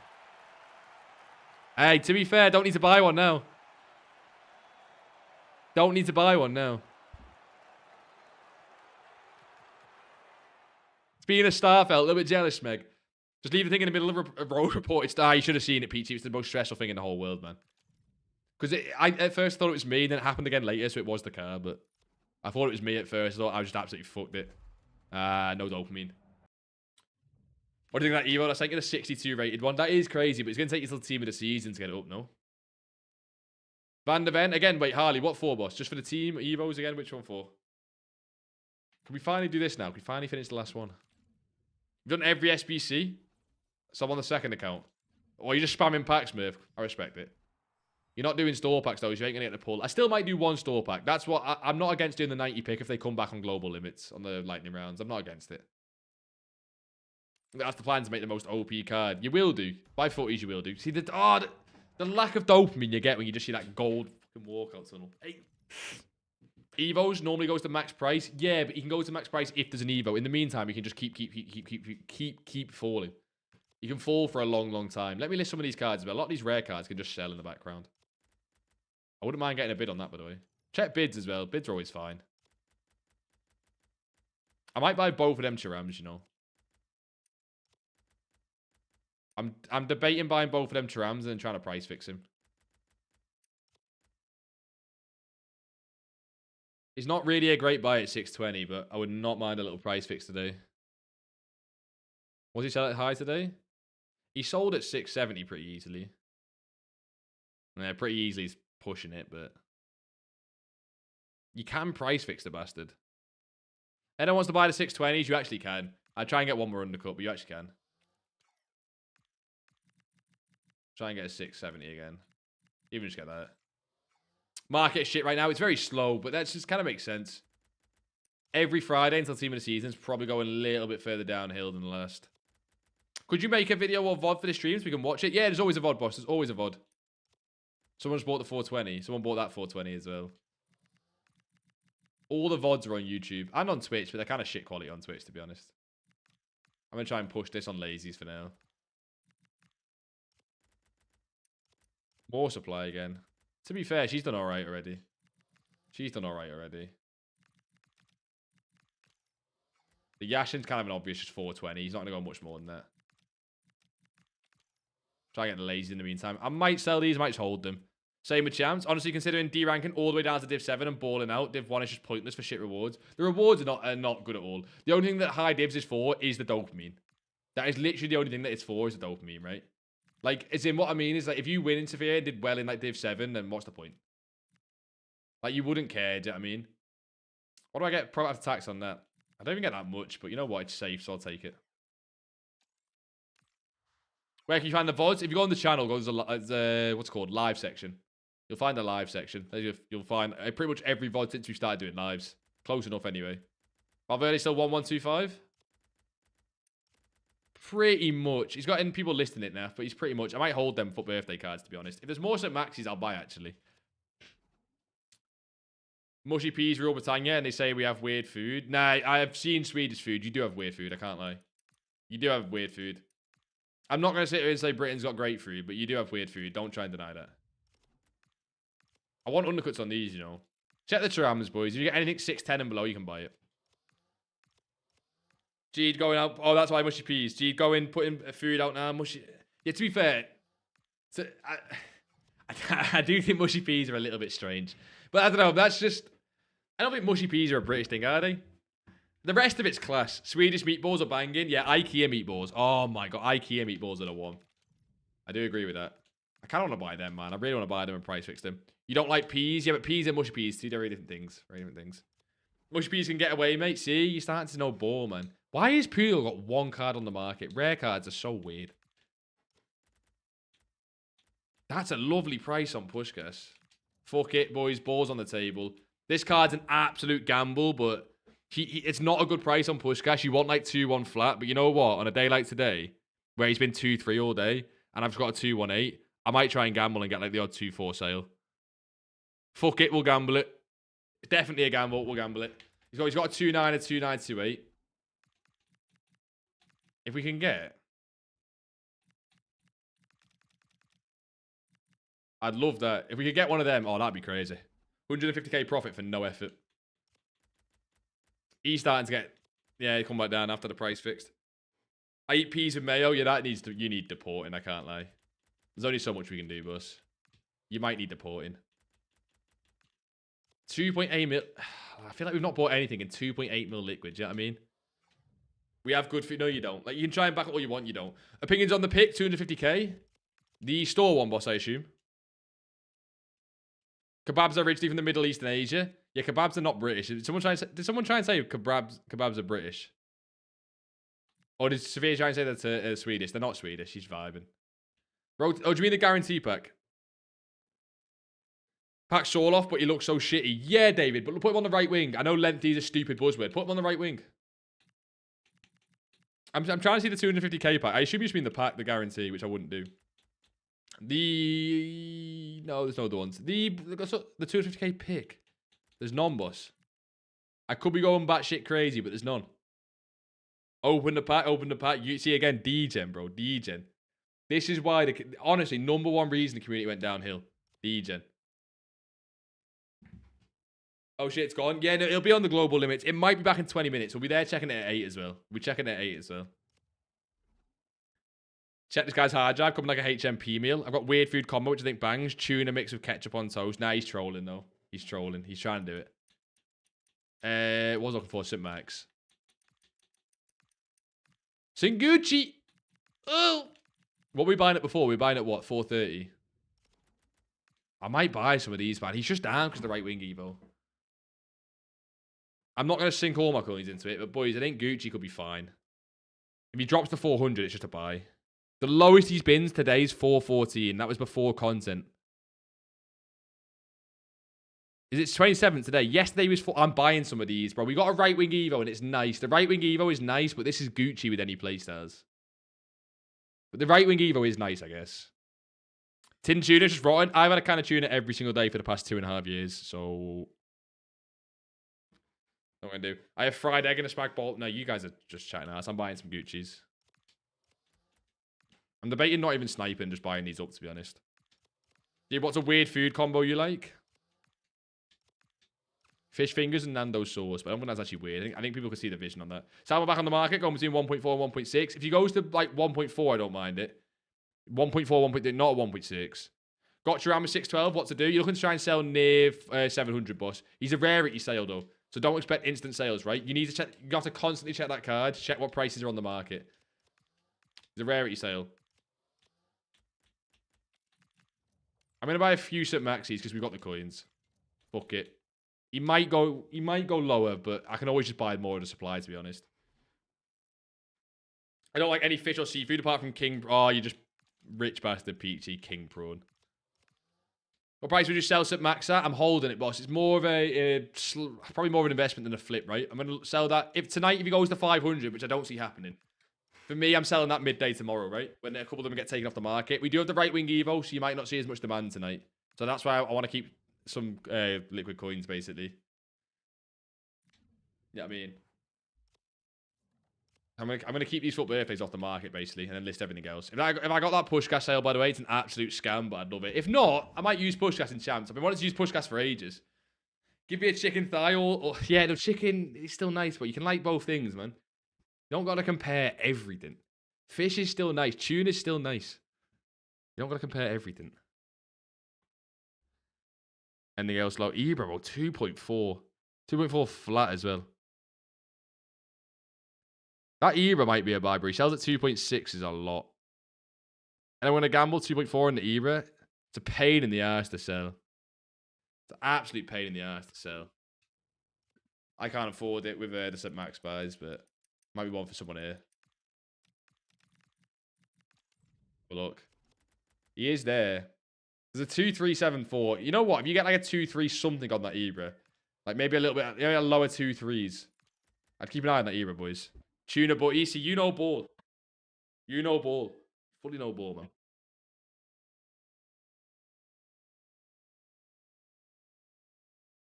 Hey, to be fair, don't need to buy one now. Don't need to buy one now. It's being a star, felt a little bit jealous, Meg. Just leave the thing in the middle of a road report. It's you should have seen it, PT. It's the most stressful thing in the whole world, man. Because I at first thought it was me, then it happened again later, so it was the car. But I thought it was me at first. I thought I just absolutely fucked it. No dopamine. What do you think of that Evo? That's like a 62 rated one. That is crazy, but it's going to take you till the team of the season to get it up, no? Van der Ven. Again, wait, Harley, what for, boss? Just for the team? Evos again? Which one for? Can we finally do this now? Can we finally finish the last one? We've done every SBC. So I'm on the second account. Or you're just spamming packs, Murph. I respect it. You're not doing store packs, though, so you ain't going to get the pull. I still might do one store pack. That's what... I'm not against doing the 90 pick if they come back on global limits on the lightning rounds. I'm not against it. That's the plan, to make the most OP card. You will do. By footies, you will do. See, the lack of dopamine you get when you just see that gold fucking walkout tunnel. Hey. Evos normally goes to max price. Yeah, but you can go to max price if there's an Evo. In the meantime, you can just keep falling. You can fall for a long, long time. Let me list some of these cards. But a lot of these rare cards can just sell in the background. I wouldn't mind getting a bid on that, by the way. Check bids as well. Bids are always fine. I might buy both of them Tirams, you know. I'm debating buying both of them Tirams and then trying to price fix him. He's not really a great buy at 620, but I would not mind a little price fix today. Was he selling it high today? He sold at 670 pretty easily. Yeah, pretty easily he's pushing it, but... You can price fix the bastard. Anyone wants to buy the 620s, you actually can. I'd try and get one more undercut, but you actually can. Try and get a 670 again. Even just get that. Market shit right now. It's very slow, but that just kind of makes sense. Every Friday until team of the season is probably going a little bit further downhill than the last. Could you make a video or VOD for the stream so we can watch it? Yeah, there's always a VOD, boss. There's always a VOD. Someone just bought the 420. Someone bought that 420 as well. All the VODs are on YouTube and on Twitch, but they're kind of shit quality on Twitch, to be honest. I'm going to try and push this on lazies for now. More supply again. To be fair, she's done alright already. She's done alright already. The Yashin's kind of an obvious, just 420. He's not going to go much more than that. Try and get the lazy in the meantime. I might sell these, I might just hold them. Same with champs. Honestly, considering D-ranking all the way down to Div 7 and balling out, Div 1 is just pointless for shit rewards. The rewards are not good at all. The only thing that high divs is for is the dopamine. That is literally the only thing that it's for is the dopamine, right? Like, as in what I mean is, like, if you win in Severe and did well in, like, Div 7, then what's the point? Like, you wouldn't care, do you know what I mean? What do I get pro after tax on that? I don't even get that much, but you know what? It's safe, so I'll take it. Where can you find the VODs? If you go on the channel, go to the, what's it called? Live section. You'll find the live section. You'll find pretty much every VOD since we started doing lives. Close enough anyway. Valverde still 1125? Pretty much. He's got in people listing it now, but he's pretty much. I might hold them for birthday cards, to be honest. If there's more St. Maxis, I'll buy, actually. Mushy Peas, Real Britannia, and they say we have weird food. Nah, I have seen Swedish food. You do have weird food, I can't lie. You do have weird food. I'm not going to sit here and say Britain's got great food, but you do have weird food. Don't try and deny that. I want undercuts on these, you know. Check the Tarams, boys. If you get anything 610 and below, you can buy it. G'd going out. Oh, that's why Mushy Peas. G'd go in, putting food out now. Mushy. Yeah, to be fair, I do think Mushy Peas are a little bit strange. But I don't know. That's just. I don't think Mushy Peas are a British thing, are they? The rest of it's class. Swedish meatballs are banging. Yeah, IKEA meatballs. Oh my god, IKEA meatballs are the one. I do agree with that. I kind of want to buy them, man. I really want to buy them and price fix them. You don't like peas? Yeah, but peas and mushy peas, two very different things. Very different things. Mushy peas can get away, mate. See, you're starting to know ball, man. Why has Poodle got one card on the market? Rare cards are so weird. That's a lovely price on Pushkas. Fuck it, boys. Balls on the table. This card's an absolute gamble, but it's not a good price on Pushkas. You want like 2-1 flat, but you know what? On a day like today, where he's been 2-3 all day, and I've just got a 2-1-8, I might try and gamble and get like the odd 2-4 sale. Fuck it, we'll gamble it. It's definitely a gamble, we'll gamble it. He's got a 2-9, a 2-9, 2-8. If we can get... I'd love that. If we could get one of them, oh, that'd be crazy. 150k profit for no effort. He's starting to get... Yeah, he come back down after the price fixed. I eat peas with mayo. Yeah, that needs to... You need deporting, I can't lie. There's only so much we can do, boss. You might need deporting. 2.8 mil... I feel like we've not bought anything in 2.8 mil liquid, do you know what I mean? We have good food. No, you don't. Like, you can try and back up all you want, you don't. Opinions on the pick, 250k. The store one, boss, I assume. Kebabs are originally from the Middle East and Asia. Yeah, kebabs are not British. Did someone try and say kebabs are British? Or did Sophia try and say that's Swedish? They're not Swedish. She's vibing. Oh, do you mean the guarantee pack? Pack Shaw off, but he looks so shitty. Yeah, David, but put him on the right wing. I know lengthy is a stupid buzzword. Put him on the right wing. I'm trying to see the 250k pack. I assume you just mean the pack, the guarantee, which I wouldn't do. No, there's no other ones. The 250k pick. There's none, boss. I could be going batshit crazy, but there's none. Open the pack, open the pack. You see again, D-Gen, bro. D-Gen. This is why, honestly, number one reason the community went downhill. D-Gen. Oh shit, it's gone. Yeah, no, it'll be on the global limits. It might be back in 20 minutes. We'll be there checking it at 8 as well. We'll be checking it at 8 as well. Check this guy's hard drive, coming like a HMP meal. I've got weird food combo, which I think bangs. Tuna mix with ketchup on toast. Nah, he's trolling though. He's trolling. He's trying to do it. What was I looking for? St. Max. Singucci. Oh. What were we buying it before? We were buying it what? 430. I might buy some of these, man. He's just down because of the right wing Evo. I'm not going to sink all my coins into it, but boys, I think Gucci could be fine. If he drops to 400, it's just a buy. The lowest he's been today is 414. That was before content. Is it 27th today? Yesterday was 4. I'm buying some of these, bro. We got a right wing Evo and it's nice. The right wing Evo is nice, but this is Gucci with any playstars. But the right wing Evo is nice, I guess. Tin tuna just rotten. I've had a can of tuna every single day for the past 2.5 years, so... What am I going to do? I have fried egg and a spag bol. No, you guys are just chatting ass. I'm buying some Gucci's. I'm debating not even sniping, just buying these up, to be honest. Dude, what's a weird food combo you like? Fish fingers and Nando's sauce, but I don't think that's actually weird. I think people can see the vision on that. Salmon back on the market, going between 1.4 and 1.6. If he goes to like 1.4, I don't mind it. 1.4, 1.3, not 1.6. Got your Rama 612, what to do? You're looking to try and sell near 700 boss. He's a rarity sale though, so don't expect instant sales, right? You need to check, you have to constantly check that card, check what prices are on the market. It's a rarity sale. I'm gonna buy a few St. Maxis because we've got the coins. Fuck it. He might go lower, but I can always just buy more of the supply, to be honest. I don't like any fish or seafood apart from king. Oh, you just rich bastard peachy king prawn. What price would you sell St. Max at? I'm holding it, boss. It's more of probably more of an investment than a flip, right? I'm gonna sell that if he goes to 500, which I don't see happening. For me, I'm selling that midday tomorrow, right? When a couple of them get taken off the market. We do have the right wing Evo, so you might not see as much demand tonight. So that's why I want to keep some liquid coins, basically. Yeah, I mean, I'm gonna keep these foot birthdays off the market, basically, and then list everything else. If I got that push gas sale, by the way, it's an absolute scam, but I'd love it. If not, I might use push gas in champs. I've been wanting to use push gas for ages. Give me a chicken thigh, or yeah, the chicken is still nice, but you can like both things, man. You don't gotta compare everything. Fish is still nice. Tuna is still nice. You don't gotta compare everything. Anything else low? Ebro, 2.4. 2.4 flat as well. That Ebro might be a buy, but he sells at 2.6 is a lot. And I'm going to gamble 2.4 in the Ebro. It's a pain in the ass to sell. It's an absolute pain in the ass to sell. I can't afford it with the St. Max buys, but might be one for someone here. But look. He is there. There's a 2.374. You know what? If you get like a 2.3 something on that Ebro, like maybe a little bit, a lower 2.3s, I'd keep an eye on that Ebro, boys. Tuna, but EC, you know ball. You know ball. Fully know ball, man.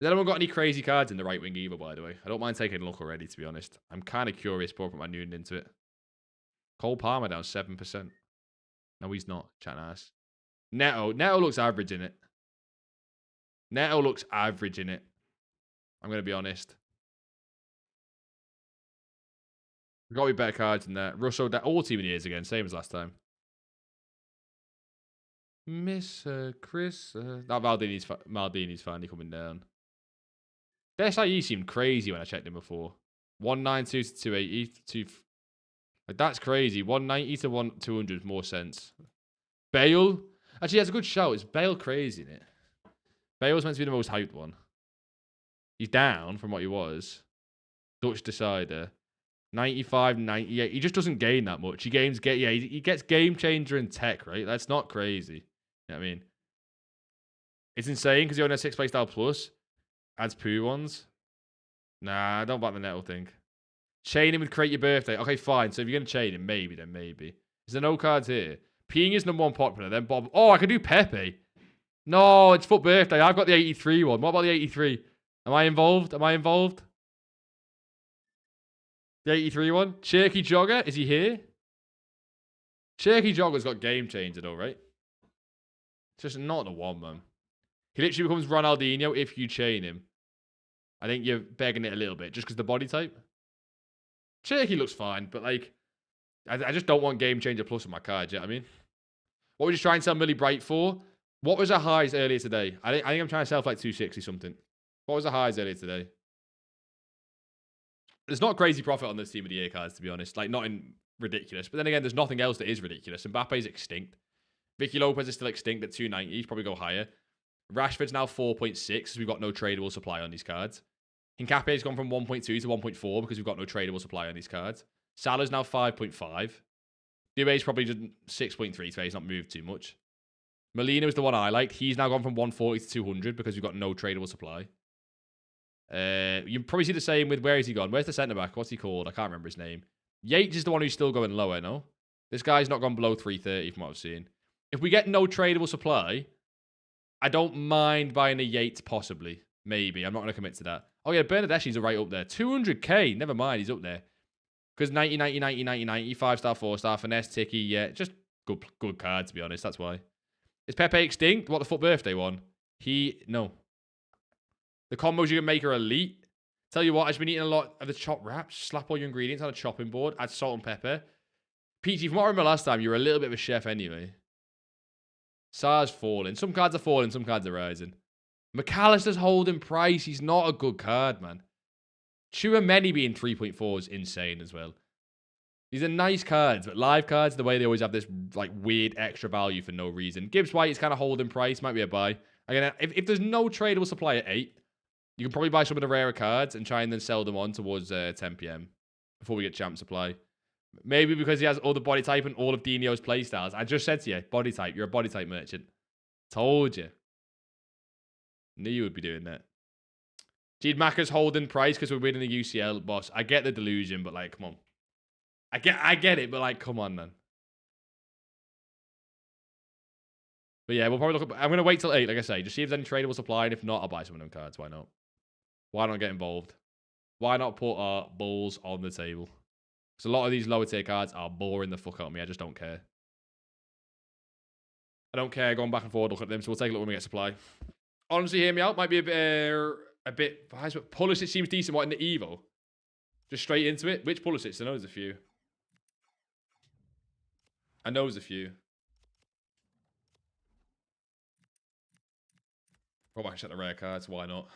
Has anyone got any crazy cards in the right wing either, by the way? I don't mind taking a look already, to be honest. I'm kind of curious, but I'll put my Noonan into it. Cole Palmer down 7%. No, he's not. Chat ass. Neto looks average in it. Neto looks average in it. I'm going to be honest. We've got to be better cards than that. Russo, all team in the ears again. Same as last time. Miss Chris. That Maldini's finally coming down. The SIE seemed crazy when I checked him before. 192 to 280. Like, that's crazy. 190 to 200 more sense. Bale. Actually, that's a good shout. Is Bale crazy in it? Bale's meant to be the most hyped one. He's down from what he was. Dutch decider. 95, 98. He just doesn't gain that much. He gets game changer and tech, right? That's not crazy. You know what I mean? It's insane because he only has 6 playstyle plus. Adds poo ones. Nah, don't back the Nettle thing. Chain him would create your birthday. Okay, fine. So if you're going to chain him, maybe. Is there no cards here? Peeing is number 1 popular. Then Bob. Oh, I could do Pepe. No, it's foot birthday. I've got the 83 one. What about the 83? Am I involved? The 83 one. Cherky Jogger. Is he here? Cherky Jogger's got game changer though, right? It's just not the one, man. He literally becomes Ronaldinho if you chain him. I think you're begging it a little bit just because the body type. Cherky looks fine, but like, I just don't want game changer plus on my card. You know what I mean? What would you try and sell Millie Bright for? What was the highs earlier today? I think I'm trying to sell for like 260 something. What was the highs earlier today? There's not crazy profit on this team of the year cards, to be honest. Like, not in ridiculous. But then again, there's nothing else that is ridiculous. Mbappe's extinct. Vicky Lopez is still extinct at 290. He'd probably go higher. Rashford's now 4.6 because we've got no tradable supply on these cards. Hincapié's gone from 1.2 to 1.4 because we've got no tradable supply on these cards. Salah's now 5.5. Due's probably just 6.3 today. He's not moved too much. Molina was the one I liked. He's now gone from 140 to 200 because we've got no tradable supply. You probably see the same with, where is he gone? Where's the centre-back? What's he called? I can't remember his name. Yates is the one who's still going lower, no? This guy's not gone below 330 from what I've seen. If we get no tradable supply, I don't mind buying a Yates possibly. Maybe. I'm not going to commit to that. Oh yeah, Bernadeschi's right up there. 200k. Never mind, he's up there. Because 90, 90, 90, 90, 90, 5-star, 4-star, finesse, ticky, yeah. Just good card, to be honest. That's why. Is Pepe extinct? What, the foot birthday one? No. The combos you can make are elite. Tell you what, I've been eating a lot of the chopped wraps. Slap all your ingredients on a chopping board. Add salt and pepper. Peachy, from what I remember last time, you were a little bit of a chef anyway. SAR's falling. Some cards are falling, some cards are rising. McAllister's holding price. He's not a good card, man. Chouameni being 3.4 is insane as well. These are nice cards, but live cards, the way they always have this like weird extra value for no reason. Gibbs White is kind of holding price. Might be a buy. Again, if there's no tradable supply at 8, you can probably buy some of the rarer cards and try and then sell them on towards 10 p.m. before we get champ supply. Maybe because he has all the body type and all of Dino's playstyles. I just said to you, body type. You're a body type merchant. Told you. Knew you would be doing that. Gene Macca's holding price because we're winning the UCL, boss. I get the delusion, but like, come on. I get it, but like, come on, man. But yeah, we'll probably look at... I'm going to wait till 8, like I say. Just see if there's any tradable supply, and if not, I'll buy some of them cards. Why not? Why not get involved? Why not put our balls on the table? Because a lot of these lower tier cards are boring the fuck out of me. I just don't care. I don't care going back and forward, look at them, so we'll take a look when we get supply. Honestly, hear me out. Might be a bit... Pulisic seems decent. What, in the Evo? Just straight into it. Which Pulisic? I know there's a few. I know there's a few. Go back and check the rare cards. Why not?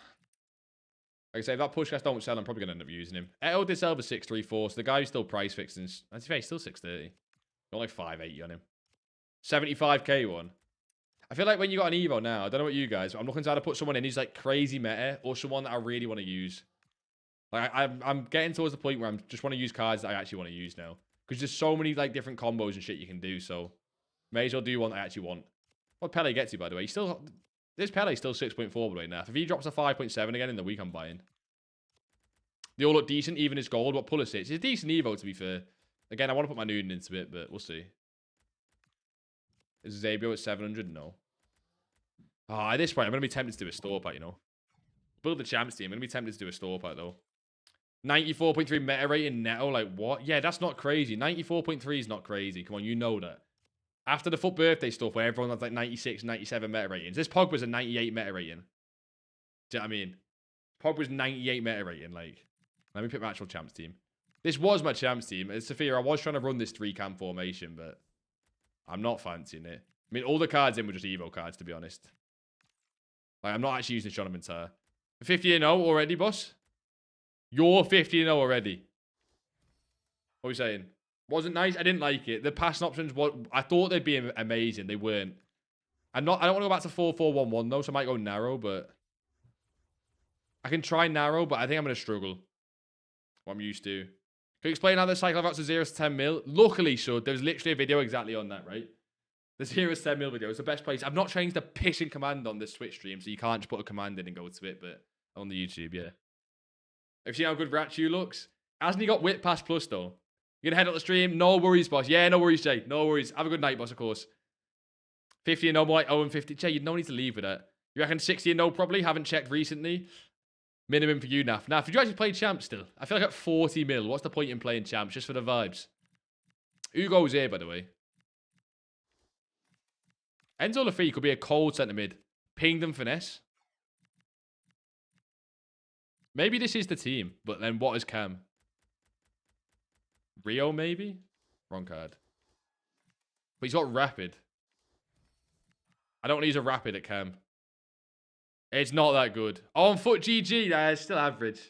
Like I say, if that Pushkas don't sell, I'm probably going to end up using him. Eto did sell for 634, so the guy who's still price fixed. As you say, he's still 630. Got like 580 on him. 75k one. I feel like when you got an Evo now, I don't know what you guys, but I'm looking to either put someone in who's like crazy meta or someone that I really want to use. Like I'm getting towards the point where I just want to use cards that I actually want to use now. Because there's so many like different combos and shit you can do, so may as well do one I actually want. What Pele gets you, by the way? This Pele's still 6.4 by the way now. If he drops a 5.7 again in the week, I'm buying. They all look decent, even his gold. What Pulisic? It's a decent Evo, to be fair. Again, I want to put my Noonan into it, but we'll see. Is Zabio at 700? No. At this point, I'm going to be tempted to do a store pack, you know. Build the champs team. I'm going to be tempted to do a store pack, though. 94.3 meta rating Neto. Like, what? Yeah, that's not crazy. 94.3 is not crazy. Come on, you know that. After the FUT birthday stuff where everyone has like 96, 97 meta ratings. This Pogba's a 98 meta rating. Do you know what I mean? Pogba's 98 meta rating. Like, let me pick my actual champs team. This was my champs team. Sophia, I was trying to run this 3-cam formation, but I'm not fancying it. I mean, all the cards in were just Evo cards, to be honest. Like, I'm not actually using Jonathan Tah. 50-0 already, boss? You're 50-0 already. What are you saying? Wasn't nice? I didn't like it. The passing options, I thought they'd be amazing. They weren't. I don't want to go back to 4-4-1-1 though, so I might go narrow, but I can try narrow, but I think I'm going to struggle. What I'm used to. Can you explain how the cycle of 0 to 10 mil? Luckily, so there's literally a video exactly on that, right? The 0 to 10 mil video is the best place. I've not changed the pissing command on this Twitch stream, so you can't just put a command in and go to it, but on the YouTube, yeah. Have you seen how good Ratchu looks? Hasn't he got Whip Pass Plus, though? You gonna head up the stream? No worries, boss. Yeah, no worries, Jay. No worries. Have a good night, boss, of course. 50 and no more, like 0 and 50. Jay, you don't need to leave with that. You reckon 60 and no probably? Haven't checked recently. Minimum for you, Naf. Naf, did you actually play champs still? I feel like at 40 mil. What's the point in playing champs? Just for the vibes. Ugo's here, by the way. Enzo Lafite could be a cold centre mid. Pinged and finesse. Maybe this is the team, but then what is Cam? Rio, maybe? Wrong card. But he's got rapid. I don't want to use a rapid at Cam. It's not that good. Oh, on FUT GG. It's still average.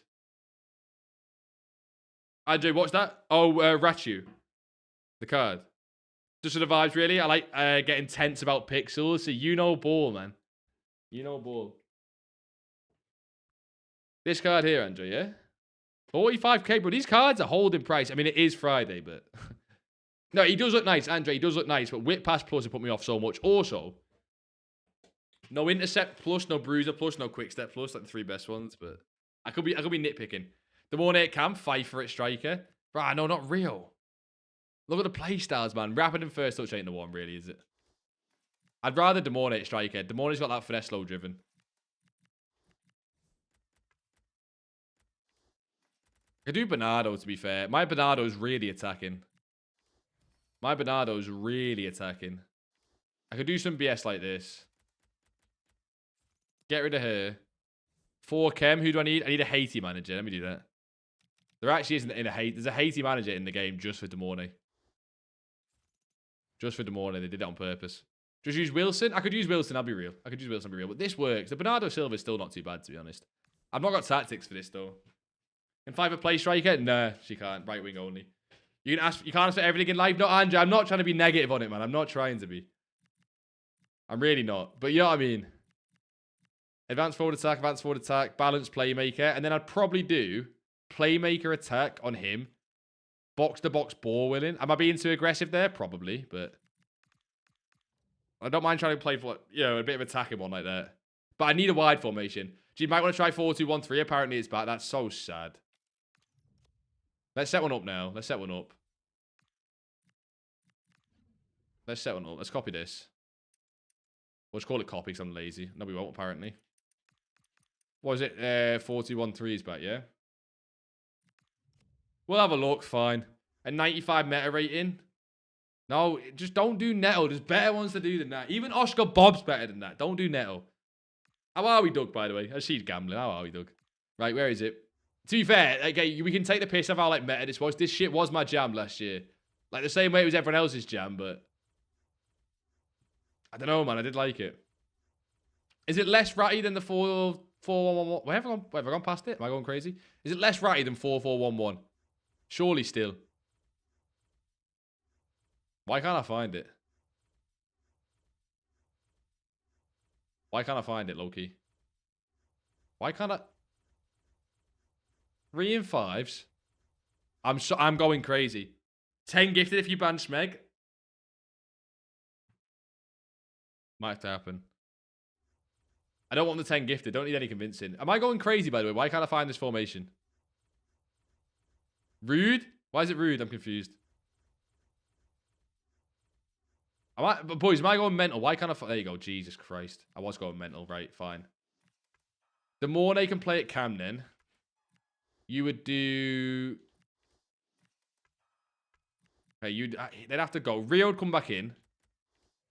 Andrew, what's that? Oh, Ratchu. The card. Just for the vibes, really. I like getting tense about pixels. So you know ball, man. You know ball. This card here, Andrew, yeah? 45k, bro. These cards are holding price. I mean, it is Friday, but... No, he does look nice, Andre. He does look nice, but Whip Pass Plus has put me off so much. Also, no Intercept Plus, no Bruiser Plus, no Quick Step Plus, like the 3 best ones, but... I could be nitpicking. The Mornate Cam, fight for it, striker. Right, no, not real. Look at the play styles, man. Rapid and first touch ain't the one, really, is it? I'd rather Demornate striker. Demornate's got that finesse slow driven. I do Bernardo, to be fair. My Bernardo's really attacking. I could do some BS like this. Get rid of her. For Chem, who do I need? I need a Haiti manager. Let me do that. There actually isn't there's a Haiti manager in the game just for Demorne. Just for Demorne. They did it on purpose. Just use Wilson. I could use Wilson, I'll be real. I could use Wilson, I'll be real. But this works. The Bernardo Silva is still not too bad, to be honest. I've not got tactics for this, though. Can Fiver play striker? Nah, she can't. Right wing only. You can't ask for everything in life. No, Andrew, I'm not trying to be negative on it, man. I'm not trying to be. I'm really not. But you know what I mean? Advanced forward attack, balanced playmaker. And then I'd probably do playmaker attack on him. Box-to-box ball winning. Am I being too aggressive there? Probably, but... I don't mind trying to play for, you know, a bit of attacking one like that. But I need a wide formation. You might want to try 4-2-1-3. Apparently it's back. That's so sad. Let's set one up now. Let's set one up. Let's set one up. Let's copy this. We'll just call it copy because I'm lazy. No, we won't, apparently. What is it? 4-2-1-3 is back, yeah? We'll have a look. Fine. A 95 meta rating. No, just don't do Neto. There's better ones to do than that. Even Oscar Bob's better than that. Don't do Neto. How are we, Doug, by the way? She's gambling. How are we, Doug? Right, where is it? To be fair, okay, we can take the piss of how, like, meta this was. This shit was my jam last year. Like, the same way it was everyone else's jam, but... I don't know, man. I did like it. Is it less ratty than the 4-4-1-1? Have I gone past it? Am I going crazy? Is it less ratty than 4-4-1-1? Surely still. Why can't I find it? Why can't I find it, Loki? Why can't I... 3 and 5s. I'm going crazy. 10 gifted if you ban Schmeg. Might have to happen. I don't want the 10 gifted. Don't need any convincing. Am I going crazy, by the way? Why can't I find this formation? Rude? Why is it rude? I'm confused. Boys, am I going mental? Why can't I... There you go. Jesus Christ. I was going mental. Right, fine. The more they can play at Cam, then, you would do... Okay, they'd have to go. Rio would come back in.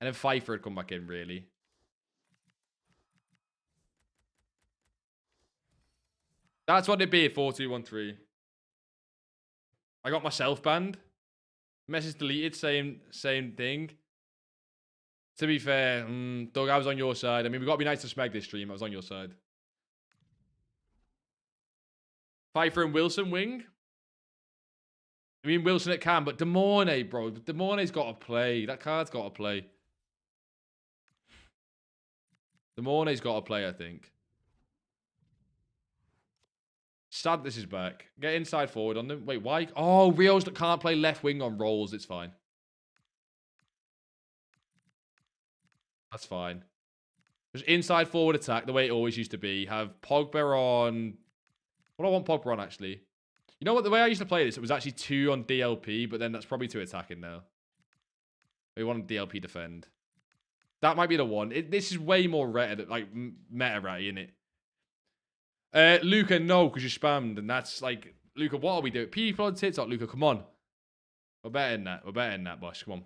And then Pfeiffer would come back in, really. That's what it'd be, 4-2-1-3. I got myself banned. Message deleted, same thing. To be fair, Doug, I was on your side. I mean, we've got to be nice to Smeg this stream. I was on your side. Pfeiffer and Wilson wing. I mean, Wilson at Cam, but Demorne, bro. Demorne's got to play. That card's got to play. Demorne's got to play, I think. Sad this is back. Get inside forward on them. Wait, why? Oh, Rios can't play left wing on rolls. It's fine. That's fine. Just inside forward attack, the way it always used to be. Have Pogba on... What do I want Pogba on, actually? You know what? The way I used to play this, it was actually 2 on DLP, but then that's probably 2 attacking now. We want DLP defend. That might be the one. This is way more like meta ratty, isn't it? Luca, no, because you spammed, and that's like... Luca, what are we doing? People on TikTok, Luca, come on. We're better than that. We're better than that, boss. Come on.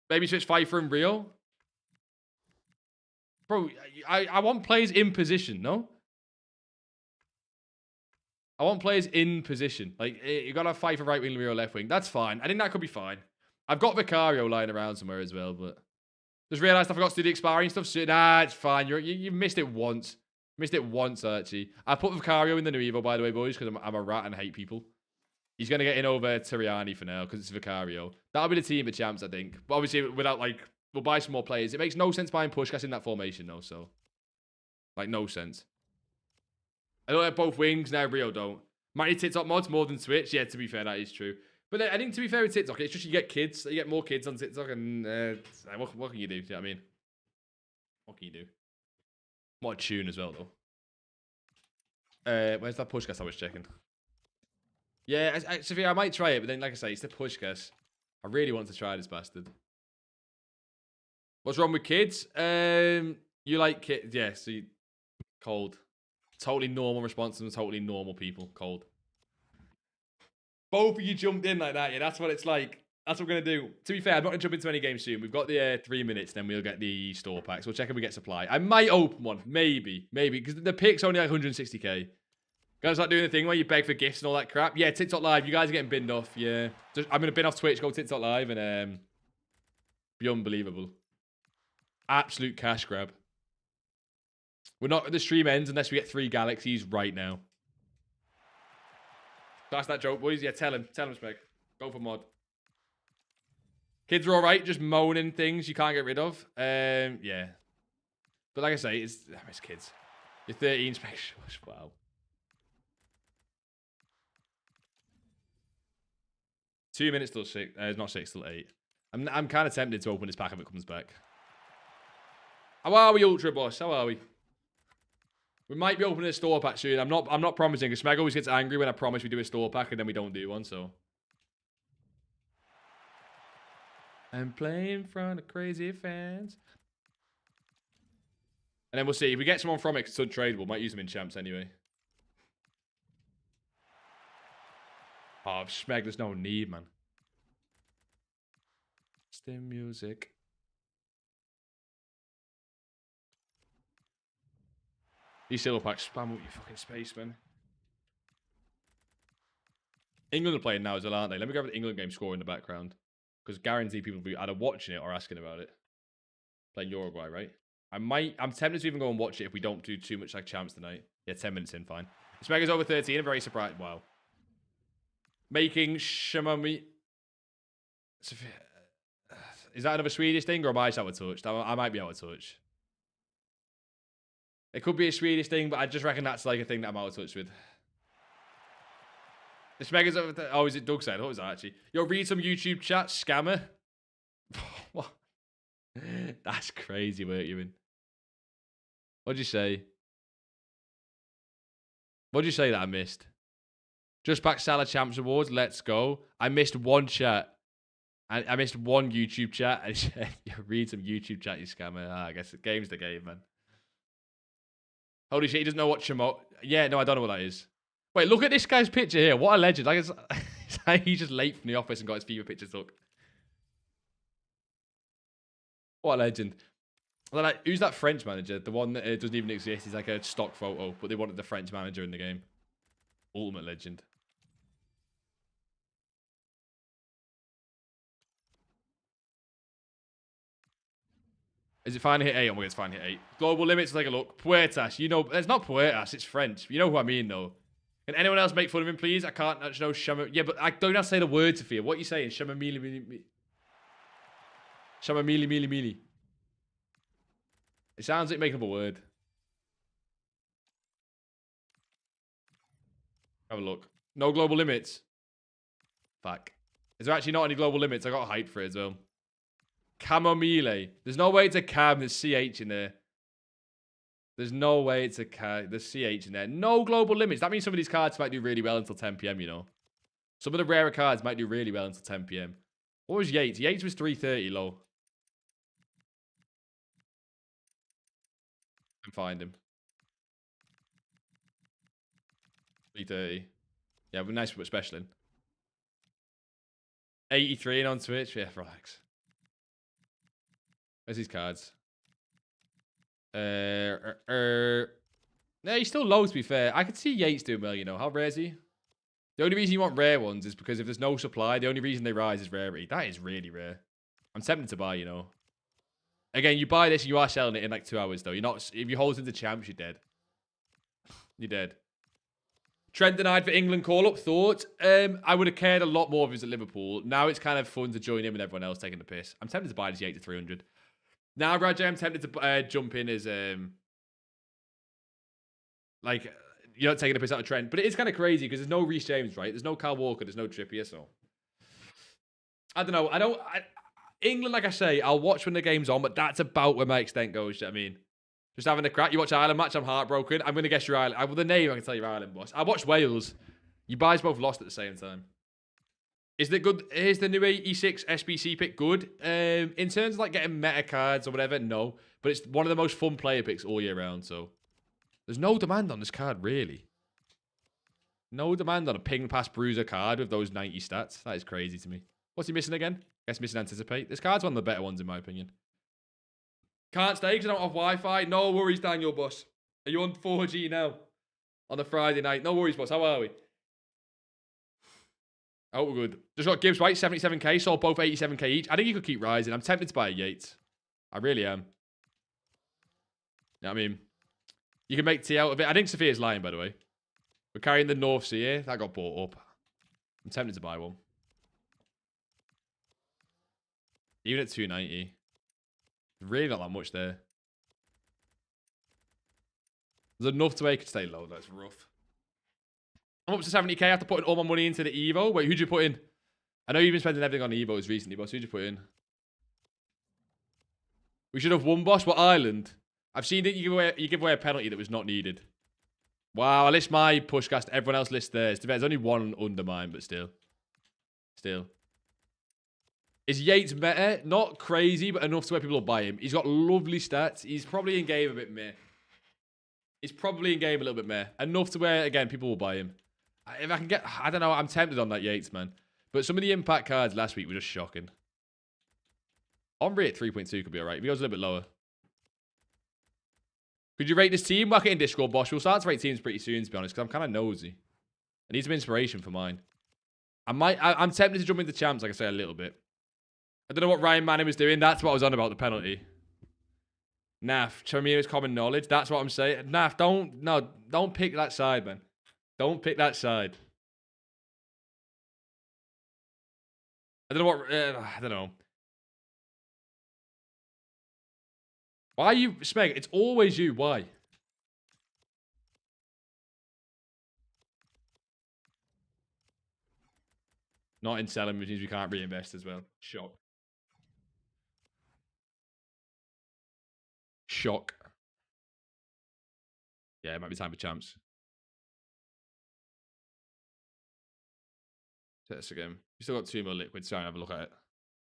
Maybe switch Pfeiffer and Rio. Bro, I want players in position, no? I want players in position. Like, you got to have Pfeiffer right wing, Rio left wing. That's fine. I think that could be fine. I've got Vicario lying around somewhere as well, but... Just realised I forgot to do the expiring stuff. So, nah, it's fine. You missed it once. Missed it once, Archie. I put Vicario in the new Evo, by the way, boys, because I'm a rat and hate people. He's going to get in over Tiriani for now, because it's Vicario. That'll be the team of champs, I think. But obviously, without, like... We'll buy some more players. It makes no sense buying Pushkas in that formation, though, so... Like, no sense. I don't have both wings. Now Rio don't. Might need TikTok mods more than Twitch. Yeah, to be fair, that is true. But I think, to be fair with TikTok, it's just you get kids. You get more kids on TikTok, and what can you do? Do you know what I mean? What can you do? What a tune as well, though. Where's that Pushkas I was checking? Yeah, Sophia, I might try it, but then, like I say, it's the Pushkas. I really want to try this bastard. What's wrong with kids? You like kids? Yeah, so cold. Totally normal response from totally normal people. Cold. Both of you jumped in like that. Yeah, that's what it's like. That's what we're going to do. To be fair, I'm not going to jump into any games soon. We've got the 3 minutes, then we'll get the store packs. We'll check if we get supply. I might open one. Maybe. Because the pick's only like 160k. Guys, like doing the thing where you beg for gifts and all that crap. Yeah, TikTok Live. You guys are getting binned off. Yeah. I'm going to bin off Twitch, go TikTok Live, and be unbelievable. Absolute cash grab. The stream ends unless we get 3 galaxies right now. That's that joke, boys. Yeah, tell him. Tell him, Smeg. Go for mod. Kids are all right, just moaning things you can't get rid of. Yeah. But like I say, it's kids. You're 13, Smeg. Wow. 2 minutes till 6. Not 6 till 8. I'm kind of tempted to open this pack if it comes back. How are we, Ultra Boss? How are we? We might be opening a store pack soon. I'm not promising, because Smeg always gets angry when I promise we do a store pack and then we don't do one, so. I'm playing in front of crazy fans. And then we'll see. If we get someone from it, it's untradeable. Might use them in champs anyway. Oh, Smeg, there's no need, man. Stim music. These silver packs spam with your fucking spaceman. England are playing now as well, aren't they? Let me grab the England game score in the background. Because guarantee people will be either watching it or asking about it. Playing Uruguay, right? I'm tempted to even go and watch it if we don't do too much like champs tonight. Yeah, 10 minutes in, fine. Smega's over 13. I'm very surprised. Wow. Making Shamami. Is that another Swedish thing or am I out of touch? I might be out of touch. It could be a Swedish thing, but I just reckon that's like a thing that I'm out of touch with. The Smega's over there. Oh, is it Doug said? What was that actually? Yo, read some YouTube chat, scammer. What? That's crazy work you're in. What'd you say? What'd you say that I missed? Just back Salah Champs Awards. Let's go. I missed one chat. I missed one YouTube chat. I said, yo, read some YouTube chat, you scammer. I guess the game's the game, man. Holy shit, he doesn't know what Chamo... Yeah, no, I don't know what that is. Wait, look at this guy's picture here. What a legend. Like, it's like he's just late from the office and got his FIFA picture took. What a legend. Then, like, who's that French manager? The one that doesn't even exist. He's like a stock photo, but they wanted the French manager in the game. Ultimate legend. Is it fine to hit 8? Oh my god, it's fine to hit 8. Global limits, take a look. Puertas, you know, it's not Puertas, it's French. You know who I mean, though. Can anyone else make fun of him, please? I can't actually know Shama. Yeah, but I don't have to say the word, Sophia. What are you saying? Shama mealy mealy. Shama mealy mealy mealy. It sounds like making up a word. Have a look. No global limits. Fuck. Is there actually not any global limits? I got hype for it as well. Chamomile. There's no way it's a cam. There's CH in there. There's no way it's a cam. There's CH in there. No global limits. That means some of these cards might do really well until 10 p.m, you know. Some of the rarer cards might do really well until 10 p.m. What was Yates? Yates was 330 low. Can find him. 330. Yeah, but nice to put special in. 83 on Twitch. Yeah, relax. Where's his cards? No, he's still low, to be fair. I could see Yates doing well, you know. How rare is he? The only reason you want rare ones is because if there's no supply, the only reason they rise is rarity. That is really rare. I'm tempted to buy, you know. Again, you buy this and you are selling it in like 2 hours, though. You're not... If you hold into champs, you're dead. You're dead. Trent denied for England call-up. Thought? I would have cared a lot more if he was at Liverpool. Now it's kind of fun to join in with everyone else taking the piss. I'm tempted to buy this Yates at 300. Now, Rajay, I'm tempted to jump in as... like, you're not taking a piss out of Trent. But it is kind of crazy because there's no Reece James, right? There's no Kyle Walker. There's no Trippier, so... I don't know. England, like I say, I'll watch when the game's on, but that's about where my extent goes, you know what I mean? Just having a crack. You watch Ireland match, I'm heartbroken. I'm going to guess your Ireland. With the name, I can tell you're Ireland, boss. I watched Wales. You guys both lost at the same time. Is it good? Is the new E6 SBC pick good? In terms of like getting meta cards or whatever, no. But it's one of the most fun player picks all year round, so... There's no demand on this card, really. No demand on a ping pass bruiser card with those 90 stats. That is crazy to me. What's he missing again? Guess missing Anticipate. This card's one of the better ones in my opinion. Can't stay because I don't have Wi-Fi. No worries, Daniel, boss. Are you on 4G now? On a Friday night? No worries, boss. How are we? Oh, we're good. Just got Gibbs White, 77k. Sold both 87k each. I think he could keep rising. I'm tempted to buy a Yates. I really am. You know what I mean? You can make tea out of it. I think Sophia's lying, by the way. We're carrying the North Sea here. That got bought up. I'm tempted to buy one. Even at 290. Really not that much there. There's enough to make it stay low. That's rough. I'm up to 70k after putting all my money into the Evo. Wait, who'd you put in? I know you've been spending everything on Evos recently, boss. Who'd you put in? We should have won, boss. What island? I've seen that you give away a penalty that was not needed. Wow, I list my pushcast. Everyone else lists theirs. There's only one under mine, but still. Still. Is Yates better? Not crazy, but enough to where people will buy him. He's got lovely stats. He's probably in game a bit meh. He's probably in game a little bit meh. Enough to where, again, people will buy him. If I can get... I don't know. I'm tempted on that Yates, man. But some of the impact cards last week were just shocking. Omri at 3.2 could be alright. If he goes a little bit lower. Could you rate this team? Whack it in Discord, boss. We'll start to rate teams pretty soon, to be honest, because I'm kind of nosy. I need some inspiration for mine. I'm tempted to jump into champs, like I say, a little bit. I don't know what Ryan Manning was doing. That's what I was on about, the penalty. Naf, show me his common knowledge. That's what I'm saying. Naf, don't pick that side, man. Don't pick that side. I don't know what... I don't know. Why are you... Smeg, it's always you. Why? Not in selling, which means we can't reinvest as well. Shock. Shock. Yeah, it might be time for champs. Test again. We still got 2 more liquids, so I'll have a look at it.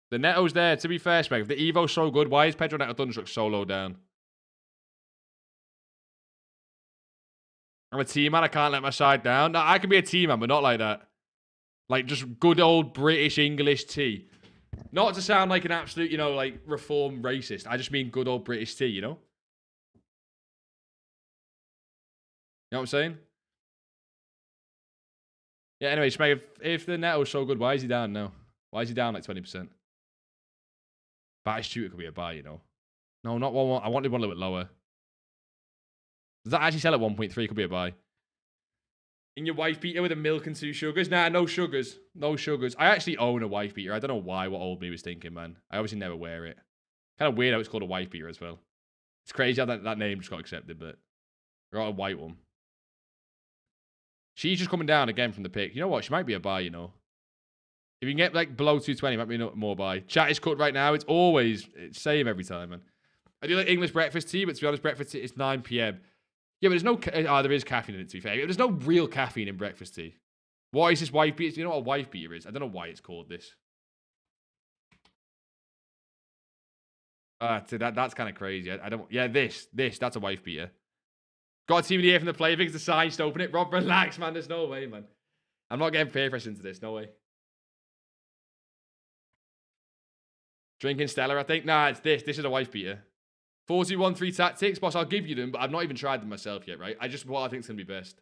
The Neto's there. To be fair, Smeg, if the Evo's so good, why is Pedro Neto Thunderstruck so low down? I'm a team man. I can't let my side down. No, I can be a team man, but not like that. Like, just good old British English tea. Not to sound like an absolute, you know, like, reformed racist. I just mean good old British tea, you know? You know what I'm saying? Yeah, anyway, Smeg, if the Neto's so good, why is he down now? Why is he down like 20%? Batis Shooter could be a buy, you know? No, not 1. I wanted one a little bit lower. Does that actually sell at 1.3? Could be a buy. In your wife beater with a milk and 2 sugars? Nah, no sugars. No sugars. I actually own a wife beater. I don't know why, what old me was thinking, man. I obviously never wear it. Kind of weird how it's called a wife beater as well. It's crazy how that name just got accepted, but I got a white one. She's just coming down again from the pick. You know what? She might be a buy, you know. If you can get like below 220, might be more buy. Chat is cut right now. It's always same every time, man. I do like English breakfast tea, but to be honest, breakfast tea, it's 9 p.m. Yeah, but there's no... there is caffeine in it, to be fair. There's no real caffeine in breakfast tea. What is this wife beater? Do you know what a wife beater is? I don't know why it's called this. That's kind of crazy. I don't... Yeah, this. That's a wife beater. Got a team of the year from the play. I think it's the size to open it. Rob, relax, man. There's no way, man. I'm not getting peer pressure into this. No way. Drinking Stella, I think. Nah, it's this. This is a wife beater. 4-2-1-3 tactics. Boss, I'll give you them, but I've not even tried them myself yet, right? I just what I think is going to be best.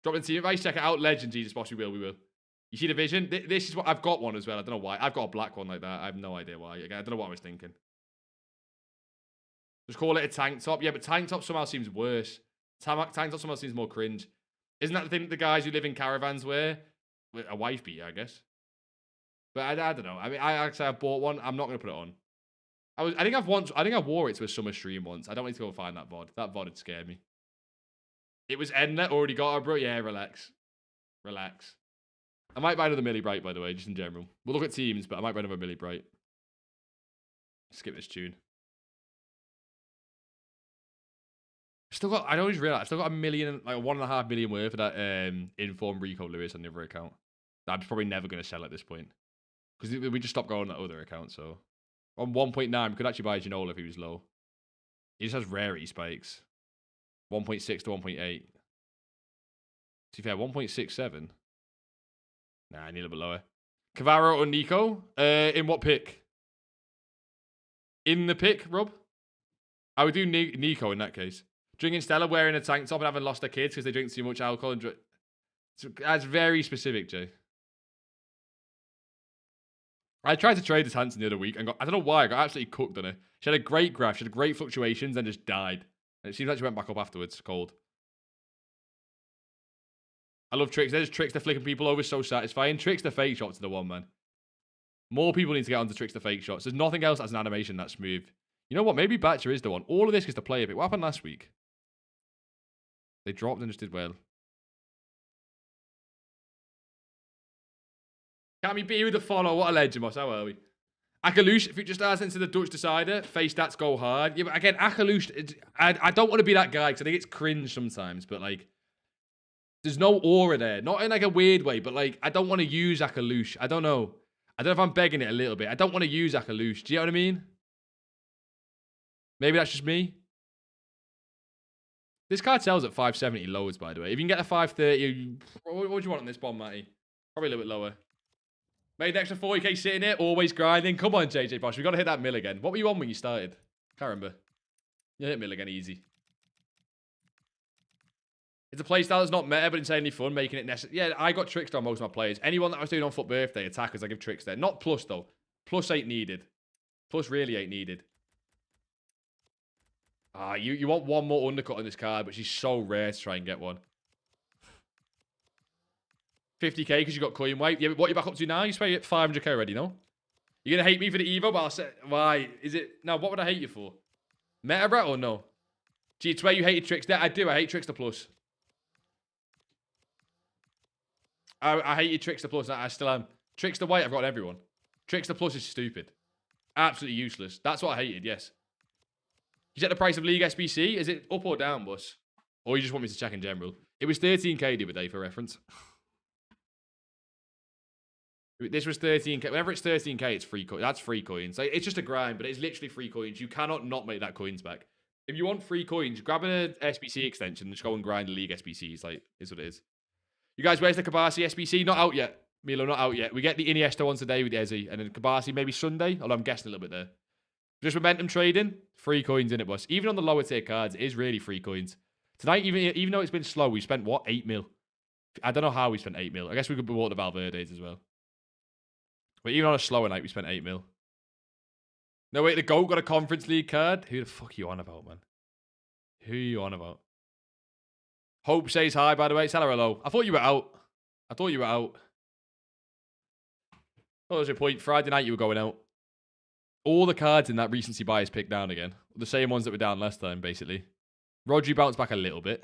Drop in the team advice. Check it out. Legend, Jesus, boss. We will. You see the vision? This is what... I've got one as well. I don't know why. I've got a black one like that. I have no idea why. Again, I don't know what I was thinking. Just call it a tank top. Yeah, but tank top somehow seems worse. Tank top somehow seems more cringe. Isn't that the thing that the guys who live in caravans wear? A wife beater, I guess. But I don't know. I mean, I bought one. I'm not going to put it on. I think I wore it to a summer stream once. I don't need to go find that VOD. That VOD had scared me. It was Edna, already got her, bro. Yeah, relax. Relax. I might buy another Millie Bright, by the way, just in general. We'll look at teams, but I might buy another Millie Bright. Skip this tune. I always realize I've still got 1 million, like 1.5 million worth of that informed Rico Lewis on the other account. I'm probably never going to sell at this point. Because we just stopped going on that other account, so. On 1.9, we could actually buy Ginola if he was low. He just has rarity spikes. 1.6 to 1.8. To be fair, 1.67. Nah, I need a little bit lower. Cavaro or Nico? In what pick? In the pick, Rob? I would do Nico in that case. Drinking Stella, wearing a tank top and having lost their kids because they drink too much alcohol. And that's very specific, Jay. I tried to trade this Hanson the other week and I don't know why, I got absolutely cooked on it. She had a great graph, she had great fluctuations, and just died. And it seems like she went back up afterwards, cold. I love tricks. There's tricks, they're flicking people over, so satisfying. Tricks, the fake shots are the one, man. More people need to get onto tricks, the fake shots. There's nothing else as an animation that's smooth. You know what? Maybe Batcher is the one. All of this is to play a bit. What happened last week? They dropped and just did well. Cammy B with the follow. What a legend, boss. How are we? Akalush, if it just starts into the Dutch decider, face stats go hard. Yeah, but again, Akalush, I don't want to be that guy because I think it's cringe sometimes, but like, there's no aura there. Not in like a weird way, but like, I don't want to use Akalush. I don't know. I don't know if I'm begging it a little bit. I don't want to use Akalush. Do you know what I mean? Maybe that's just me. This card sells at 570 lowers, by the way. If you can get a 530, what would you want on this bomb, Matty? Probably a little bit lower. Made an extra 40k sitting here, always grinding. Come on, JJ Bosh. We got to hit that mill again. What were you on when you started? Can't remember. You hit mill again, easy. It's a playstyle that's not meta, but insanely fun, making it necessary. Yeah, I got Trickster on most of my players. Anyone that I was doing on Foot Birthday, attackers, I give Trickster. Not plus, though. Plus ain't needed. Plus really ain't needed. Ah, you want one more undercut on this card, but she's so rare to try and get one. 50k because you got coin wipe. Yeah, but what are you back up to now? You spent 500k already, no? You're going to hate me for the Evo, but I'll say, why? Is it? No, what would I hate you for? Meta rat or no? Gee, it's where you hated Trickster. I do. I hate Trickster Plus. I hated Trickster Plus. I still am. Trickster White, I've got everyone. Trickster Plus is stupid. Absolutely useless. That's what I hated, yes. You set the price of League SBC? Is it up or down, boss? Or you just want me to check in general? It was 13k the other day for reference. This was 13k. Whenever it's 13k, it's free coins. That's free coins. It's just a grind, but it's literally free coins. You cannot not make that coins back. If you want free coins, grab an SBC extension and just go and grind the League SBCs. Like, is what it is. You guys, where's the Kabasi SBC? Not out yet. Milo, not out yet. We get the Iniesta one today with Ezzy. And then Kabasi maybe Sunday. Although I'm guessing a little bit there. Just momentum trading. Free coins in it, boss. Even on the lower tier cards, it is really free coins. Tonight, even though it's been slow, we spent, what, 8 mil? I don't know how we spent 8 mil. I guess we could be bought the Valverde's as well. But even on a slower night, we spent 8 mil. No, wait, the GOAT got a Conference League card? Who the fuck are you on about, man? Who are you on about? Hope says hi, by the way. Tell her hello. I thought you were out. I thought you were out. What was your point? Friday night you were going out. All the cards in that recency bias picked down again. The same ones that were down last time, basically. Rodri bounced back a little bit.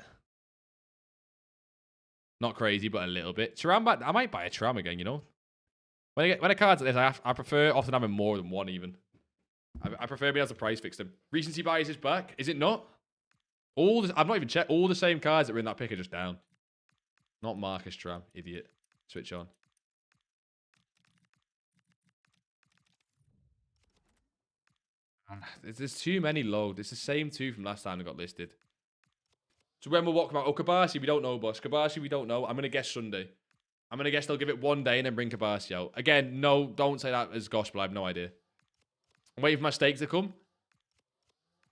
Not crazy, but a little bit. Thuram, I might buy a Thuram again, you know? When a card's like this, I prefer often having more than one, even. I prefer being able to price fix them. Recency bias is back. Is it not? I've not even checked. All the same cards that were in that pick are just down. Not Marcus Thuram. Idiot. Switch on. There's too many low. It's the same two from last time they got listed. So when we'll walk about, oh, Kabasi, we don't know, boss. Kabasi, we don't know. I'm going to guess Sunday. I'm going to guess they'll give it one day and then bring Kabasi out. Again, no, don't say that as gospel. I have no idea. I'm waiting for my steak to come.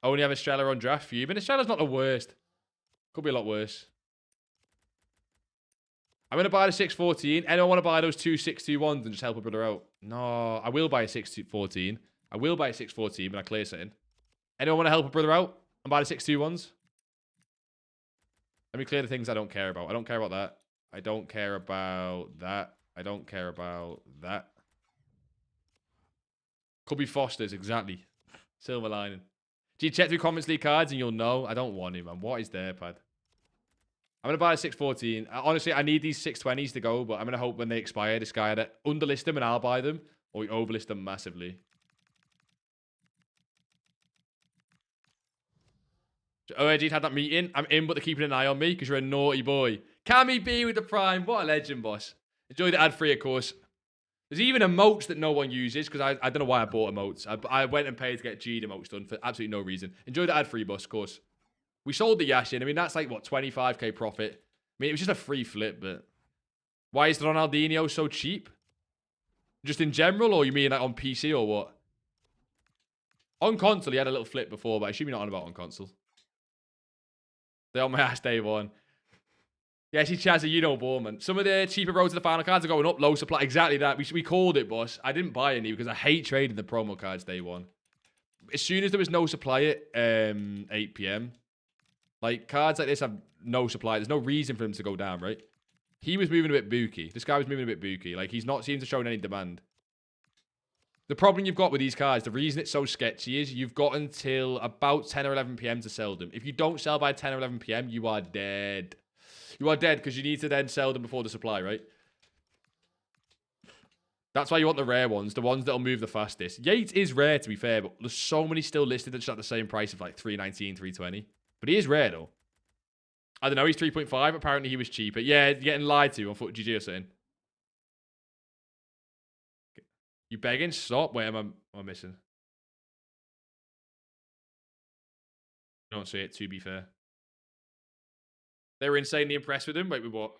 I only have Estrella on draft for you. But Estrella's not the worst. Could be a lot worse. I'm going to buy the 614. Anyone want to buy those two 621s and just help a brother out? No, I will buy a 614. I will buy a 614 when I clear setting. Anyone want to help a brother out and buy the 621s? Let me clear the things I don't care about. I don't care about that. I don't care about that. I don't care about that. Could be Foster's, exactly. Silver lining. Do you check through Conference League cards and you'll know? I don't want him, man. What is there, pad? I'm going to buy a 614. Honestly, I need these 620s to go, but I'm going to hope when they expire, this guy either underlist them and I'll buy them, or we overlist them massively. Oh, Edgy's had that meeting. I'm in, but they're keeping an eye on me because you're a naughty boy. Cammy B with the prime. What a legend, boss. Enjoy the ad free, of course. There's even emotes that no one uses because I don't know why I bought emotes. I went and paid to get G emotes done for absolutely no reason. Enjoy the ad free, boss, of course. We sold the Yashin. I mean, that's like, what, 25k profit? I mean, it was just a free flip, but why is Ronaldinho so cheap? Just in general, or you mean like on PC or what? On console, he had a little flip before, but I assume you're not on about on console. They're on my ass day one. Yeah, see, Chazzy, you know, Borman. Some of the cheaper roads to the final cards are going up, low supply. Exactly that. We called it, boss. I didn't buy any because I hate trading the promo cards day one. As soon as there was no supply at 8 p.m., like, cards like this have no supply. There's no reason for them to go down, right? He was moving a bit booky. This guy was moving a bit booky. Like, he's not seems to show any demand. The problem you've got with these cards, the reason it's so sketchy is you've got until about 10 or 11 p.m. to sell them. If you don't sell by 10 or 11 p.m., you are dead. You are dead because you need to then sell them before the supply, right? That's why you want the rare ones, the ones that'll move the fastest. Yates is rare, to be fair, but there's so many still listed that's at the same price of like 319, 320. But he is rare, though. I don't know, he's 3.5. Apparently, he was cheaper. Yeah, getting lied to on Foot GG or saying. You begging? Stop. Wait, am I missing? I don't see it, to be fair. They were insanely impressed with him. Wait, with what?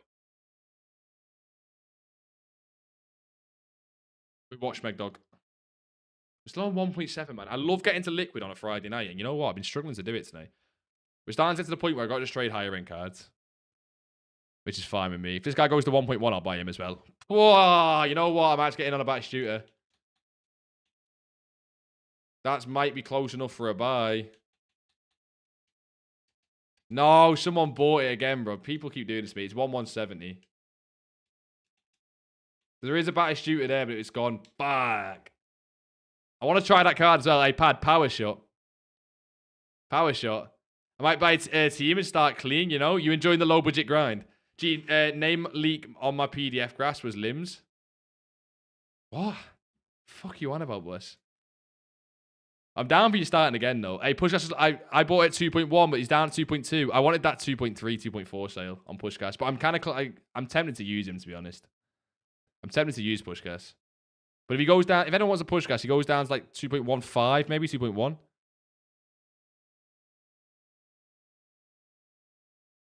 We watched Megdog. We're still on 1.7, man. I love getting to liquid on a Friday night. And you know what? I've been struggling to do it today. We're starting to get to the point where I've got to just trade higher end cards. Which is fine with me. If this guy goes to 1.1, I'll buy him as well. Whoa, you know what? I'm actually getting on a back shooter. That might be close enough for a buy. No, someone bought it again, bro. People keep doing this to me. It's 170. There is a batter shooter there, but it's gone back. I want to try that card as well. iPad power shot. Power shot. I might buy a team and start clean, you know? You enjoying the low budget grind. Gee, name leak on my PDF grass was limbs. What? Fuck you on about, boss? I'm down for you starting again, though. Hey, Pushcast, I bought it at 2.1, but he's down at 2.2. I wanted that 2.3, 2.4 sale on Pushcast, but I'm kind of I'm tempted to use him, to be honest. I'm tempted to use Pushcast. But if he goes down, if anyone wants a Pushcast, he goes down to like 2.15, maybe 2.1.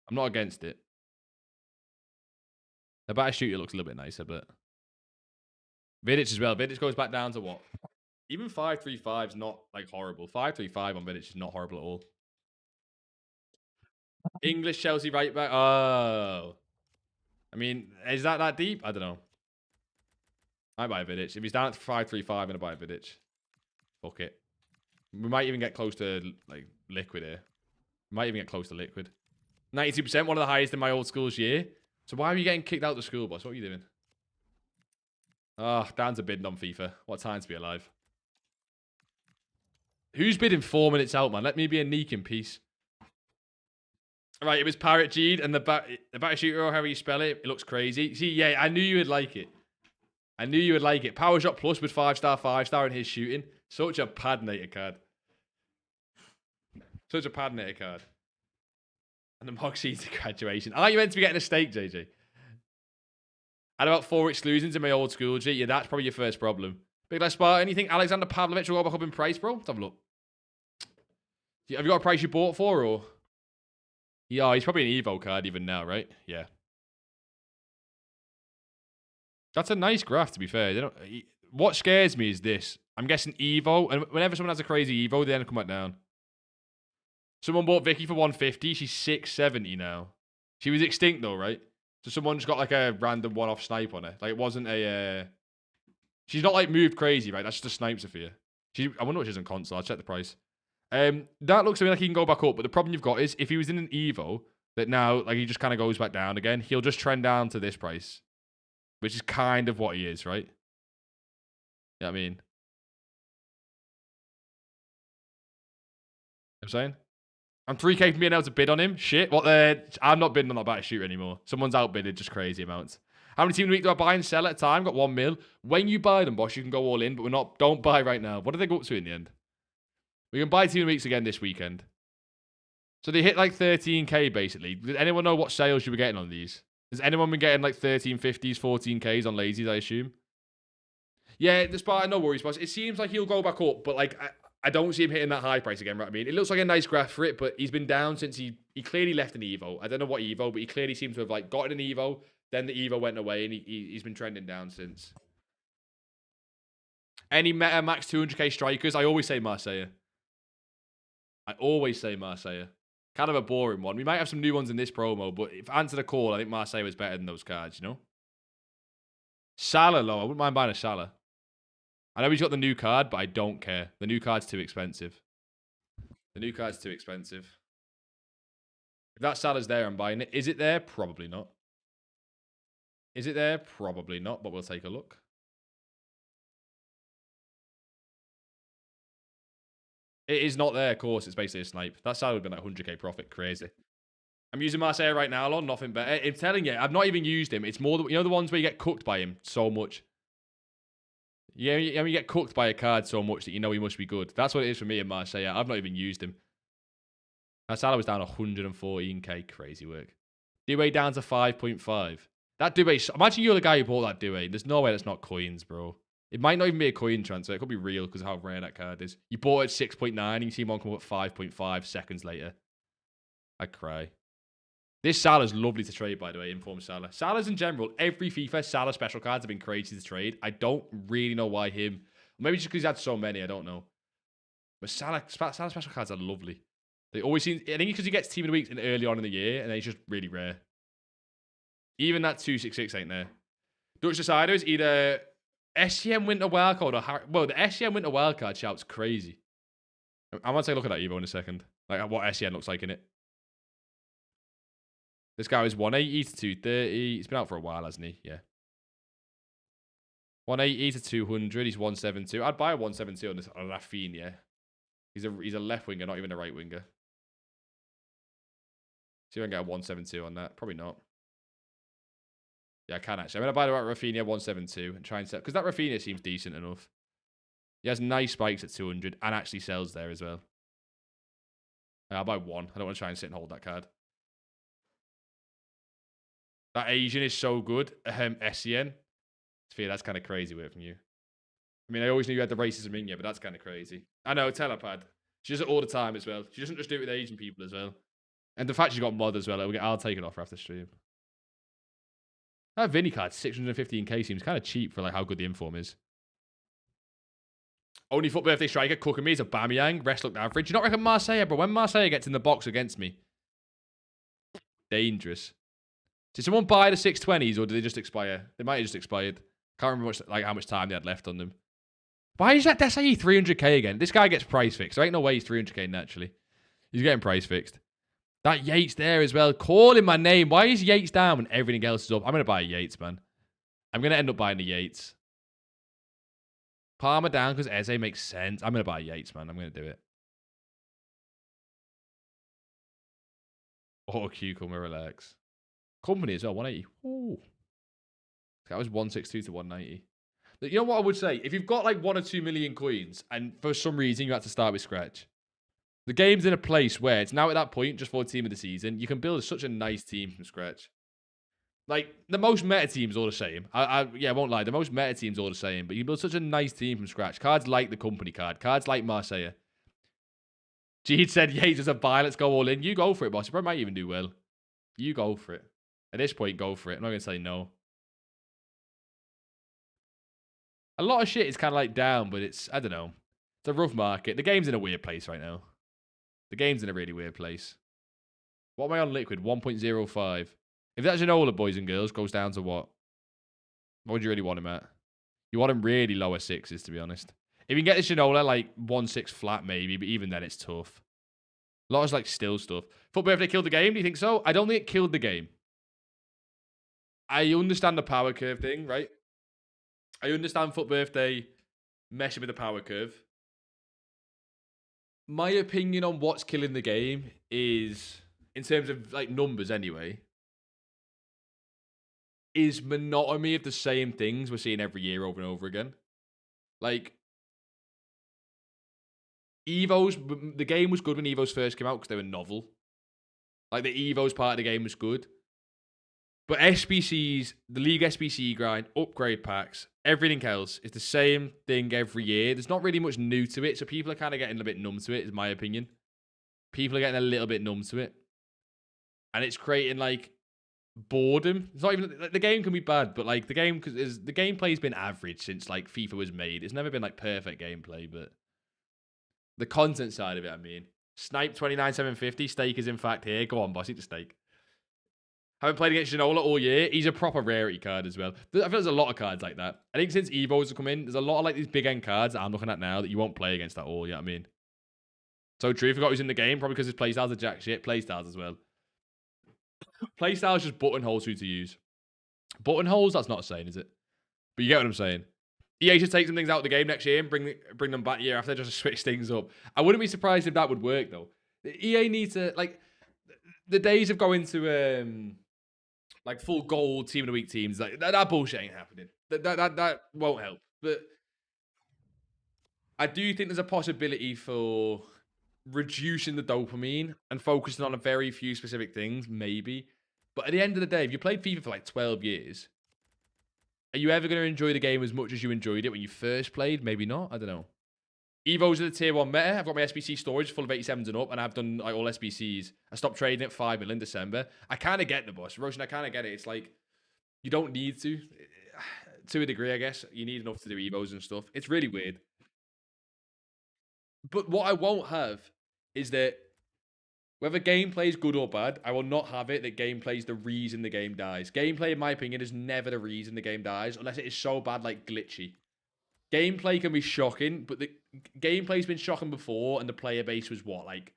I'm not against it. The batter shooter looks a little bit nicer, but Vidic as well. Vidic goes back down to what? Even 5.35 is not like horrible. 5.35 on Vidic is not horrible at all. English Chelsea right back. Oh. I mean, is that deep? I don't know. I buy Vidic. If he's down at 5.35, I'm going to buy Vidic. Fuck it. We might even get close to like liquid here. We might even get close to liquid. 92%, one of the highest in my old school's year. So why are you getting kicked out of the school, boss? What are you doing? Oh, Dan's a bidding on FIFA. What time to be alive. Who's bidding 4 minutes out, man? Let me be a neek in peace. Right, it was Parrot G'd and the batter shooter, or however you spell it. It looks crazy. See, yeah, I knew you would like it. I knew you would like it. Power Shot Plus with 5-star in his shooting. Such a padnator card. Such a padnator card. And the Moxie to graduation. Aren't you meant to be getting a steak, JJ? I had about 4 exclusions in my old school, G. Yeah, that's probably your first problem. Big Less Sparta, anything Alexander Pavlovich will go back up in price, bro? Let's have a look. Have you got a price you bought for, or? Yeah, he's probably an Evo card even now, right? Yeah. That's a nice graph, to be fair. What scares me is this. I'm guessing Evo, and whenever someone has a crazy Evo, they end up coming back down. Someone bought Vicky for 150. She's 670 now. She was extinct, though, right? So someone just got like a random one-off snipe on her. Like, it wasn't a... She's not like moved crazy, right? That's just a snipe, Sophia. I wonder what she's on console. I'll check the price. That looks to me like he can go back up, but the problem you've got is if he was in an Evo, that now like he just kind of goes back down again, he'll just trend down to this price, which is kind of what he is, right? You know what I mean? I'm saying? I'm 3K from being able to bid on him. Shit. I'm not bidding on that batter shooter anymore. Someone's outbidded just crazy amounts. How many team of the week do I buy and sell at a time? Got 1 mil. When you buy them, boss, you can go all in, but don't buy right now. What do they go up to in the end? We can buy team of the weeks again this weekend. So they hit like 13K basically. Does anyone know what sales you were getting on these? Has anyone been getting like 1350s, 14Ks on lazies, I assume? Yeah, despite no worries, boss. It seems like he'll go back up, but like I don't see him hitting that high price again, right? I mean, it looks like a nice graph for it, but he's been down since he clearly left an Evo. I don't know what Evo, but he clearly seems to have like gotten an Evo, then the Evo went away, and he's been trending down since. Any meta max 200k strikers, I always say Marseille. Kind of a boring one. We might have some new ones in this promo, but if answer the call, I think Marseille was better than those cards, you know? Salah, though. I wouldn't mind buying a Salah. I know he's got the new card, but I don't care. The new card's too expensive. If that Salah's there, I'm buying it. Is it there? Probably not. But we'll take a look. It is not there, of course. It's basically a snipe. That Salah would have been like 100k profit. Crazy. I'm using Marseille right now, Lon. Nothing better. I'm telling you, I've not even used him. It's more, you know, the ones where you get cooked by him so much. Yeah, you get cooked by a card so much that you know he must be good. That's what it is for me in Marseille. I've not even used him. That Salah was down 114k. Crazy work. Doué down to 5.5. That Doué, imagine you're the guy who bought that Doué. There's no way that's not coins, bro. It might not even be a coin transfer. It could be real because of how rare that card is. You bought it at 6.9 and you see one come up at 5.5 seconds later. I'd cry. This Salah's lovely to trade, by the way, Inform Salah. Salah's in general, every FIFA, Salah special cards have been crazy to trade. I don't really know why him. Maybe just because he's had so many, I don't know. But Salah special cards are lovely. They always seem, I think because he gets Team of the Week early on in the year, and then he's just really rare. Even that 266 ain't there. Dutch Decider is either SCM Winter Wildcard or... Well, the SCM Winter Wildcard shout's crazy. I'm going to take a look at that Evo in a second. Like what SCN looks like in it. This guy is 180 to 230. He's been out for a while, hasn't he? Yeah. 180 to 200. He's 172. I'd buy a 172 on this on Rafinha. He's a left winger, not even a right winger. See if I can get a 172 on that. Probably not. Yeah, I can actually. I'm going to buy the Rafinha 172 and try and sell. Because that Rafinha seems decent enough. He has nice spikes at 200 and actually sells there as well. I'll buy one. I don't want to try and sit and hold that card. That Asian is so good. SCN. Sophia, that's kind of crazy work from you. I mean, I always knew you had the racism in you, but that's kind of crazy. I know, Telepad. She does it all the time as well. She doesn't just do it with Asian people as well. And the fact she's got mod as well, I'll take it off her after stream. That Vinny card, 615k, seems kind of cheap for like how good the inform is. Only foot birthday striker, cooking me is a Aubameyang. Rest looked average. Do you not reckon Marseille, bro? When Marseille gets in the box against me, dangerous. Did someone buy the 620s or did they just expire? They might have just expired. Can't remember how much time they had left on them. Why is that Desai 300k again? This guy gets price fixed. There ain't no way he's 300k naturally. He's getting price fixed. That Yates there as well. Calling my name. Why is Yates down when everything else is up? I'm going to buy a Yates, man. I'm going to end up buying the Yates. Palmer down because Eze makes sense. I'm going to buy Yates, man. I'm going to do it. Oh, cucumber, relax. Company as well, 180. Ooh. That was 162 to 190. You know what I would say? If you've got like 1 or 2 million coins and for some reason you have to start with scratch, the game's in a place where it's now at that point, just for the team of the season, you can build such a nice team from scratch. Like, the most meta team's all the same. I won't lie. The most meta team's all the same, but you build such a nice team from scratch. Cards like the company card. Cards like Marseille. Jeed said, Yates is a buy. Let's go all in. You go for it, boss. You probably might even do well. You go for it. At this point, go for it. I'm not going to say no. A lot of shit is kind of like down, but it's, I don't know. It's a rough market. The game's in a weird place right now. The game's in a really weird place. What am I on liquid? 1.05. If that Ginola, boys and girls, goes down to what? What would you really want him at? You want him really lower sixes, to be honest. If you can get this Ginola, like 1.6 flat maybe, but even then it's tough. A lot of like still stuff. Foot birthday killed the game? Do you think so? I don't think it killed the game. I understand the power curve thing, right? I understand foot birthday meshing with the power curve. My opinion on what's killing the game is, in terms of like numbers anyway, is monotony of the same things we're seeing every year over and over again. Like, Evos, the game was good when Evos first came out because they were novel. Like, the Evos part of the game was good. But SBCs, the League SBC grind, upgrade packs, everything else is the same thing every year. There's not really much new to it, so people are kind of getting a bit numb to it, is my opinion. People are getting a little bit numb to it. And it's creating, like, boredom. It's not even like, the game can be bad, but like the gameplay's been average since like FIFA was made. It's never been like perfect gameplay, but the content side of it, I mean, Snipe 29,750. Stake is in fact here. Go on, boss, eat the steak. Haven't played against Ginola all year. He's a proper rarity card as well. I feel there's a lot of cards like that. I think since Evos have come in, there's a lot of like these big end cards that I'm looking at now that you won't play against at all. You know what I mean? So true. Forgot who's in the game, probably because his playstyles are jack shit. Playstyles as well. Playstyles just buttonholes who to use. Buttonholes, that's not saying, is it? But you get what I'm saying. EA should take some things out of the game next year and bring them back year after just to switch things up. I wouldn't be surprised if that would work though. The EA needs to like the days of going to like full gold team of the week teams, like that bullshit ain't happening. That won't help. But I do think there's a possibility for reducing the dopamine and focusing on a very few specific things, maybe. But at the end of the day, if you played FIFA for like 12 years, are you ever going to enjoy the game as much as you enjoyed it when you first played? Maybe not. I don't know. Evos are the tier 1 meta. I've got my SBC storage full of 87s and up, and I've done like all SBCs. I stopped trading at 5 mil in December. I kind of get the boss. Roshan, I kind of get it. It's like, you don't need to. To a degree, I guess. You need enough to do Evos and stuff. It's really weird. But what I won't have is that whether gameplay is good or bad, I will not have it that gameplay is the reason the game dies. Gameplay, in my opinion, is never the reason the game dies, unless it is so bad, like glitchy. Gameplay can be shocking, but the gameplay's been shocking before, and the player base was what, like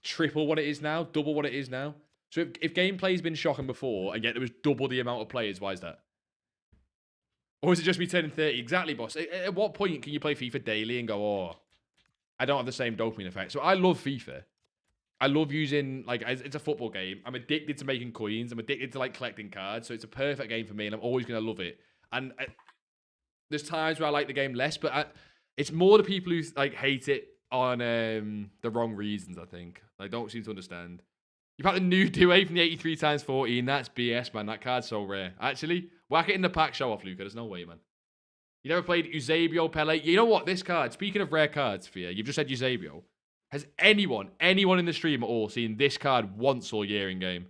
triple what it is now, double what it is now. So if gameplay's been shocking before, and yet there was double the amount of players, why is that? Or is it just me turning 30? Exactly, boss. At what point can you play FIFA daily and go, oh, I don't have the same dopamine effect? So I love FIFA. I love using, like, it's a football game. I'm addicted to making coins. I'm addicted to, like, collecting cards. So it's a perfect game for me, and I'm always going to love it. And there's times where I like the game less, but it's more the people who, like, hate it on the wrong reasons, I think. I don't seem to understand. You've had a new duet from the 83 times 14. That's BS, man. That card's so rare. Actually, whack it in the pack, show off, Luca. There's no way, man. You never played Eusebio, Pele? You know what? This card, speaking of rare cards for you, you've just said Eusebio. Has anyone in the stream at all seen this card once all year in game?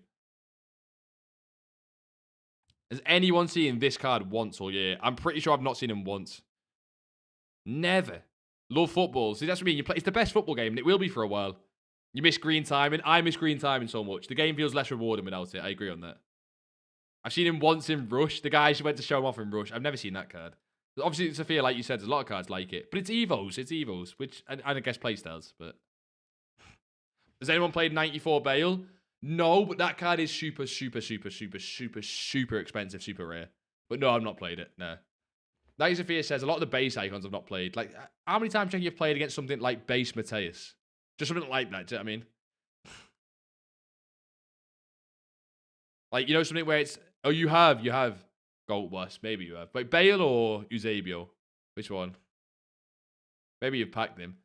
Has anyone seen this card once all year? I'm pretty sure I've not seen him once. Never. Love football. See, that's what I mean. It's the best football game, and it will be for a while. You miss green timing. I miss green timing so much. The game feels less rewarding without it. I agree on that. I've seen him once in Rush. The guy who went to show him off in Rush. I've never seen that card. Obviously, Sophia, like you said, there's a lot of cards like it. But it's Evos. It's Evos, which I guess playstyles, but... Has anyone played 94 Bale? No, but that card is super expensive, super rare. But no, I've not played it. No. Like Sophia says, a lot of the base icons I've not played. Like, how many times do you think you've played against something like base Mateus? Just something like that, do you know what I mean? Like, you know, something where it's... Oh, you have. Gold West, maybe you have. Like, Bale or Eusebio? Which one? Maybe you've packed him.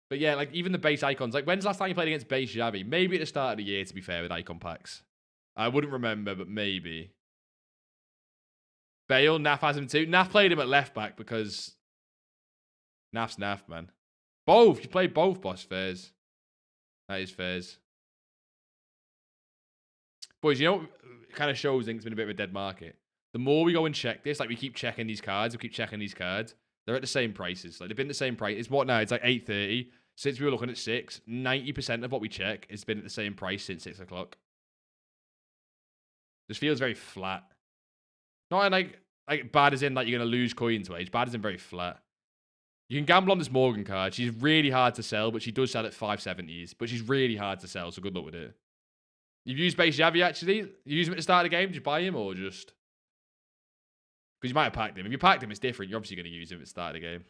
But yeah, like, even the base icons. Like, when's the last time you played against base Xavi? Maybe at the start of the year, to be fair, with icon packs. I wouldn't remember, but maybe. Bale, Naf has him too. Naf played him at left back because... Naf's Naf, man. Both. You played both, boss. Fairs. That is fairs. Boys, you know what kind of shows I think it's been a bit of a dead market? The more we go and check this, like, we keep checking these cards, they're at the same prices. Like, they've been the same price. It's what now? It's like 8:30. Since we were looking at 6, 90% of what we check has been at the same price since 6 o'clock. This feels very flat. Not like bad as in like you're going to lose coins wage. Bad as in very flat. You can gamble on this Morgan card. She's really hard to sell, but she does sell at 570s. But she's really hard to sell, so good luck with it. You've used base Xavi, actually? You use him at the start of the game? Did you buy him or just... Because you might have packed him. If you packed him, it's different. You're obviously going to use him at the start of the game.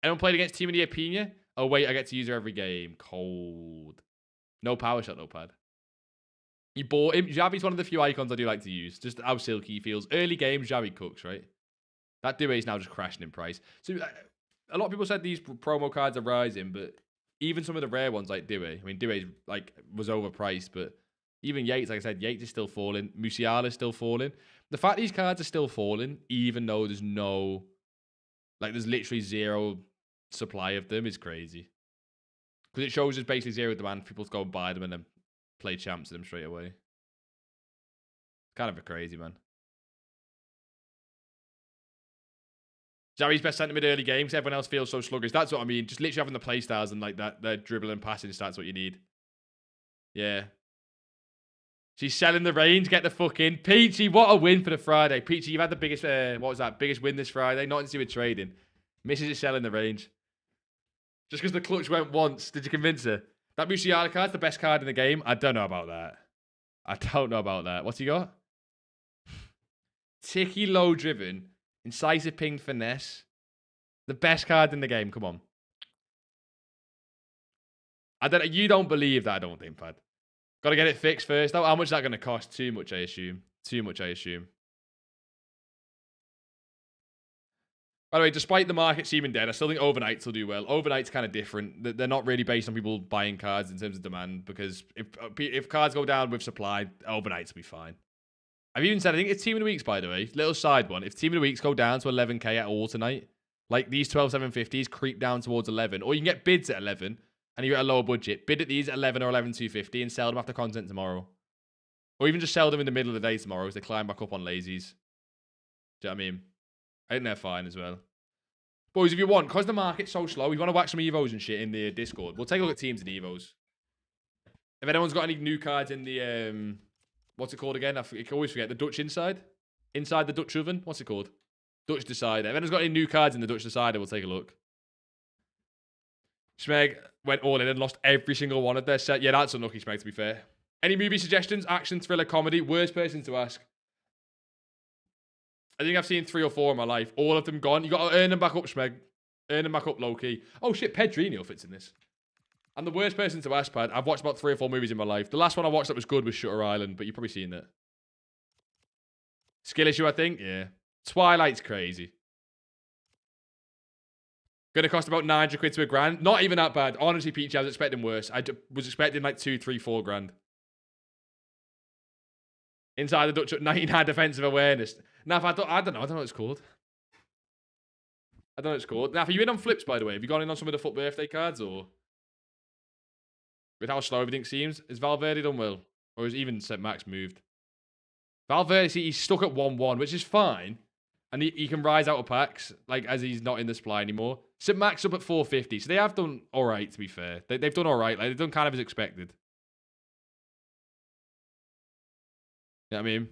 Anyone played against Team of the Opinion? Oh, wait, I get to use her every game. Cold. No power shot, no pad. You bought him. Xavi's one of the few icons I do like to use. Just how silky he feels. Early game, Xavi cooks, right? That duet is now just crashing in price. So a lot of people said these promo cards are rising, but even some of the rare ones like Duet. I mean, Duet like was overpriced, but even Yates, like I said, Yates is still falling. Musiala is still falling. The fact these cards are still falling, even though there's no, like, there's literally zero supply of them, is crazy. Because it shows there's basically zero demand. People go and buy them and then play champs with them straight away. Kind of a crazy, man. Xari's best sentiment early games. Everyone else feels so sluggish. That's what I mean. Just literally having the play styles and like that, the dribbling and passing stats, what you need. Yeah. She's selling the range. Get the fuck in. Peachy, what a win for the Friday. Peachy, you've had the biggest, what was that? Biggest win this Friday. Nothing to do with trading. Mrs. is selling the range. Just because the clutch went once. Did you convince her? That Musiala card's the best card in the game. I don't know about that. I don't know about that. What's he got? Ticky, low driven. Incisive ping finesse. The best card in the game. Come on. You don't believe that, I don't think, Pad. Got to get it fixed first. How much is that going to cost? Too much, I assume. Too much, I assume. By the way, despite the market seeming dead, I still think overnights will do well. Overnight's kind of different. They're not really based on people buying cards in terms of demand, because if cards go down with supply, overnights will be fine. I've even said, I think it's Team of the Weeks, by the way. Little side one. If Team of the Weeks go down to 11k at all tonight, like these 12,750s creep down towards 11, or you can get bids at 11 and you're at a lower budget. Bid at these at 11 or 11,250 and sell them after content tomorrow. Or even just sell them in the middle of the day tomorrow as they climb back up on lazies. Do you know what I mean? I think they're fine as well. Boys, if you want, because the market's so slow, we want to whack some Evos and shit in the Discord. We'll take a look at teams and Evos. If anyone's got any new cards in the, what's it called again? I always forget. The Dutch inside? Inside the Dutch oven? What's it called? Dutch Decider. If anyone's got any new cards in the Dutch Decider, we'll take a look. Schmeg went all in and lost every single one of their set. Yeah, that's unlucky, Schmeg, to be fair. Any movie suggestions? Action, thriller, comedy? Worst person to ask. I think I've seen 3 or 4 in my life. All of them gone. You got to earn them back up, Schmeg. Earn them back up, low-key. Oh, shit, Pedrinho fits in this. I'm the worst person to ask, Pad. I've watched about 3 or 4 movies in my life. The last one I watched that was good was Shutter Island, but you've probably seen that. Skill issue, I think? Yeah. Twilight's crazy. Gonna cost about 900 quid to £1,000. Not even that bad. Honestly, Peach, I was expecting worse. I was expecting like 2, 3, 4 grand. Inside the Dutch, 99 defensive awareness. Now, I don't know what it's called. I don't know what it's called. Now, are you in on flips, by the way? Have you gone in on some of the FUT birthday cards, or with how slow everything seems? Is Valverde done well, or is even St. Max moved? Valverde, see, he's stuck at 1-1, which is fine. And he can rise out of packs, like, as he's not in the supply anymore. St. Max up at 450. So they have done all right, to be fair. They've done all right. Like, they've done kind of as expected. You know what I mean?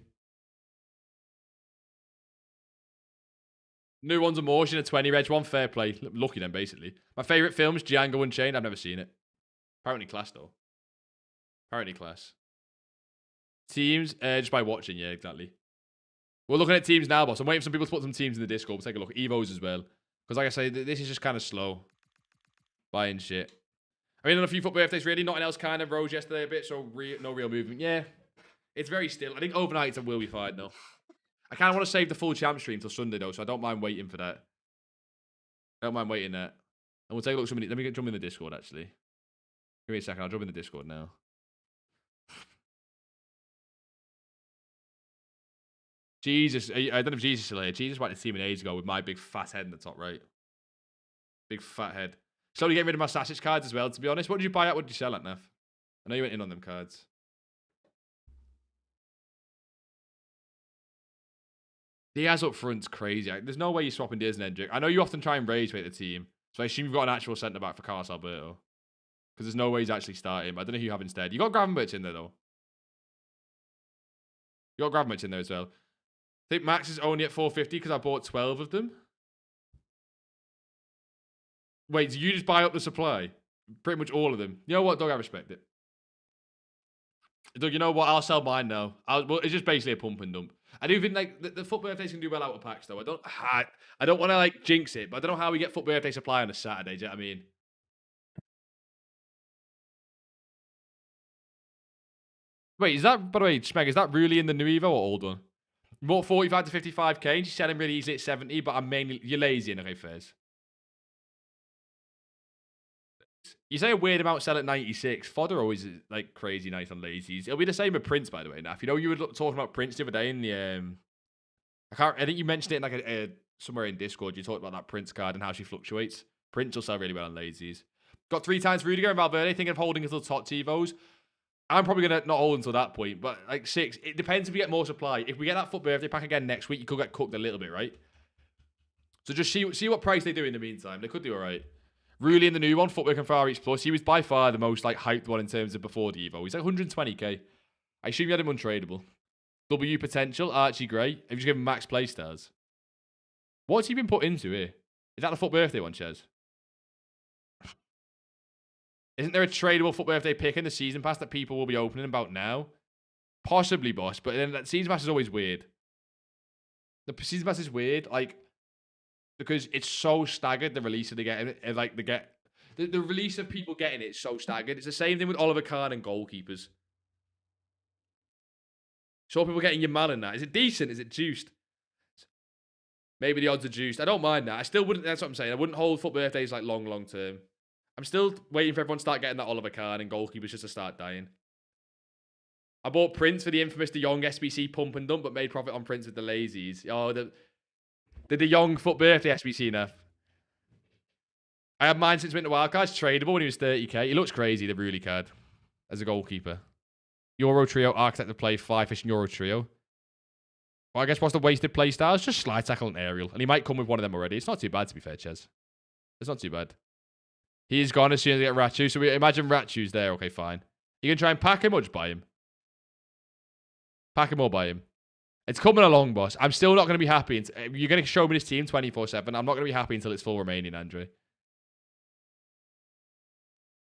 New ones are more. She's in a 20 reg one. Fair play. Lucky then, basically. My favourite films, Django Unchained. I've never seen it. Apparently class, though. Apparently class. Teams, just by watching, yeah, exactly. We're looking at teams now, boss. I'm waiting for some people to put some teams in the Discord. We'll take a look. Evos as well. Because like I say, this is just kind of slow. Buying shit. I mean, on a few FUT birthdays, really. Nothing else kind of rose yesterday a bit, so no real movement. Yeah. It's very still. I think overnight I will be fine, though. I kind of want to save the full champ stream till Sunday, though, so I don't mind waiting for that. I don't mind waiting that. And we'll take a look at somebody. Let me jump in the Discord, actually. Give me a second. I'll jump in the Discord now. Jesus. I don't know if Jesus is still here. Jesus went to team an age ago with my big fat head in the top right. Big fat head. Slowly getting rid of my Sasic cards as well, to be honest. What did you buy at? What did you sell at, Neff? I know you went in on them cards. Diaz up front's crazy. There's no way you're swapping Diaz and Hendrick. I know you often try and rage with the team, so I assume you've got an actual centre-back for Carlos Alberto. Because there's no way he's actually starting. I don't know who you have instead. You got Gravenberch in there, though. You got Gravenberch in there as well. I think Max is only at 450 because I bought 12 of them. Wait, do you just buy up the supply? Pretty much all of them. You know what, Doug? I respect it. Doug, you know what? I'll sell mine now. Well, it's just basically a pump and dump. I do think like the FUT birthdays can do well out of packs, though. I don't want to like jinx it, but I don't know how we get FUT birthday supply on a Saturday. Do you know what I mean? Wait, is that, by the way, Schmeg, is that really in the new Evo or old one? You bought 45 to 55k, and you sell him really easily at 70, but you're lazy in okay, Fairs. You say a weird amount sell at 96. Fodder always is like crazy nice on lazies. It'll be the same with Prince, by the way. Now, if you know, you were talking about Prince the other day in the I think you mentioned it in like somewhere in Discord. You talked about that Prince card and how she fluctuates. Prince will sell really well on lazies. Got 3 times Rudiger and Valverde. Thinking of holding his little top Tivos. I'm probably going to not hold until that point, but like 6, it depends if we get more supply. If we get that FUT birthday pack again next week, you could get cooked a little bit, right? So just see what price they do in the meantime. They could do all right. Really in the new one, Footwork and Far Reach Plus, he was by far the most like hyped one in terms of before the Evo. He's like 120k. I assume you had him untradeable. W potential, Archie Gray. Have you just given max play stars? What's he been put into here? Is that the FUT birthday one, Chez? Isn't there a tradable FUT birthday pick in the season pass that people will be opening about now? Possibly, boss. But then that season pass is always weird. The season pass is weird, like, because it's so staggered. The release of the release of people getting it is so staggered. It's the same thing with Oliver Kahn and goalkeepers. So people getting your man in that. Is it decent? Is it juiced? Maybe the odds are juiced. I don't mind that. I still wouldn't. That's what I'm saying. I wouldn't hold FUT birthdays like long term. I'm still waiting for everyone to start getting that Oliver Kahn and goalkeepers just to start dying. I bought Prince for the infamous De Jong SBC pump and dump, but made profit on Prince with the lazies. Oh, the De Jong FUT birthday SBC now. I had mine since Winter Wildcards, tradable when he was 30k. He looks crazy, the Ruley card, as a goalkeeper. Euro Trio, Architect of Play, Fly Fishing Euro Trio. Well, I guess what's the wasted play style? It's just slide tackle and aerial. And he might come with one of them already. It's not too bad, to be fair, Ches. It's not too bad. He's gone as soon as they get Ratchu. So we imagine Ratchu's there. Okay, fine. You can try and pack him or just buy him? Pack him or buy him? It's coming along, boss. I'm still not going to be happy. You're going to show me this team 24/7. I'm not going to be happy until it's full Romanian, Andre.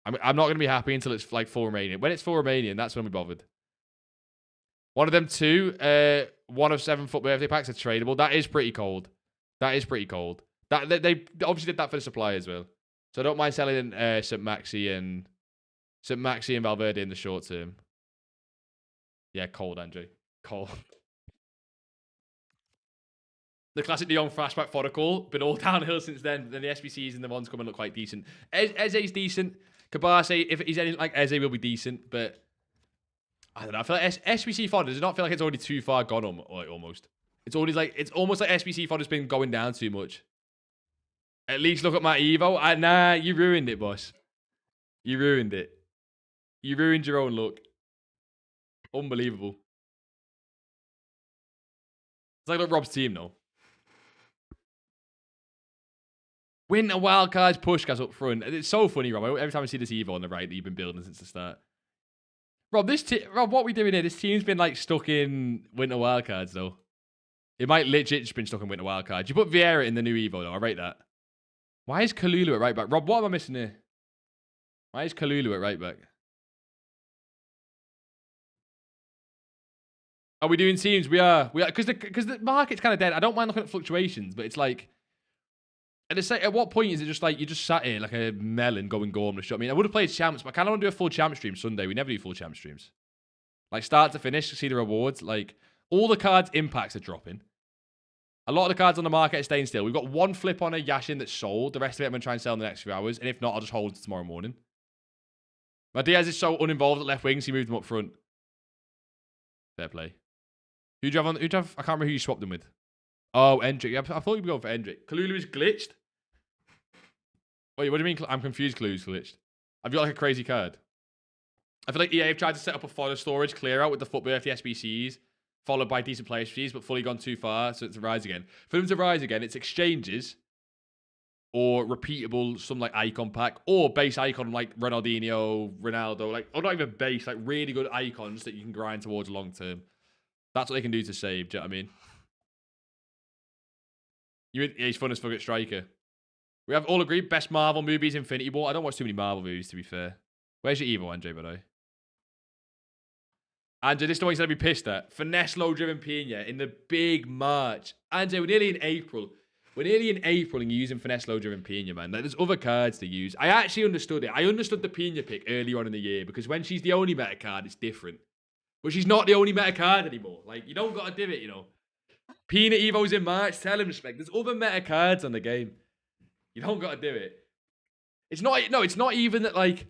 I'm not going to be happy until it's like full Romanian. When it's full Romanian, that's when I'll be bothered. One of them 2, 1 of 7 FUT birthday packs are tradable. That is pretty cold. That is pretty cold. They obviously did that for the supply as well. So I don't mind selling St. Maxi and Valverde in the short term. Yeah, cold, Andrew. Cold. The classic De Jong flashback photo call. Been all downhill since then. Then the SBCs and the ones coming look quite decent. Eze's decent. Kabase, if he's anything like Eze, will be decent. But I don't know. I feel like SBC fodder does not feel like it's already too far gone, almost. It's almost like SBC fodder's been going down too much. At least look at my Evo. Nah, you ruined it, boss. You ruined it. You ruined your own look. Unbelievable. It's like Rob's team, though. Winter Wildcards push guys up front. It's so funny, Rob. Every time I see this Evo on the right that you've been building since the start. Rob, Rob, what are we doing here? This team's been like stuck in Winter Wildcards, though. It might legit just been stuck in Winter Wildcards. You put Vieira in the new Evo, though. I rate that. Why is Kalulu at right back? Rob, what am I missing here? Why is Kalulu at right back? Are we doing teams? We are. Because the market's kind of dead. I don't mind looking at fluctuations, but it's like, at what point is it just like you just sat here like a melon going gormless? You know what I mean? I would have played champs, but I kind of want to do a full champ stream Sunday. We never do full champ streams. Like start to finish, see the rewards. Like all the cards' impacts are dropping. A lot of the cards on the market are staying still. We've got one flip on a Yashin that's sold. The rest of it I'm going to try and sell in the next few hours. And if not, I'll just hold it tomorrow morning. My Diaz is so uninvolved at left wing, so he moved him up front. Fair play. Who'd you have on? I can't remember who you swapped him with. Oh, Endrick. Yeah, I thought you'd be going for Endrick. Kalulu is glitched. Wait, what do you mean? I'm confused. Kalu's glitched. Have you got like a crazy card? I feel like EA have tried to set up a fodder storage clear out with the FUT birthday SBCs, followed by decent player SBCs, but fully gone too far, so it's to rise again. For them to rise again, it's exchanges or repeatable, some like icon pack, or base icon like Ronaldinho, Ronaldo, like, or not even base, like really good icons that you can grind towards long term. That's what they can do to save, do you know what I mean? He's fun as fuck at striker. We have all agreed, best Marvel movies, Infinity War. I don't watch too many Marvel movies, to be fair. Where's your Evo, Andre, by the way? Andre, this is the one you said I'd be pissed at. Finesse low-driven Pina in the big March. Andre, we're nearly in April. We're nearly in April and you're using Finesse low-driven Pina, man. Like, there's other cards to use. I actually understood it. I understood the Pina pick earlier on in the year because when she's the only meta card, it's different. But she's not the only meta card anymore. Like, you don't got to do it, you know. Pina Evo's in March. Tell him respect. There's other meta cards on the game. You don't got to do it. It's not even that, like,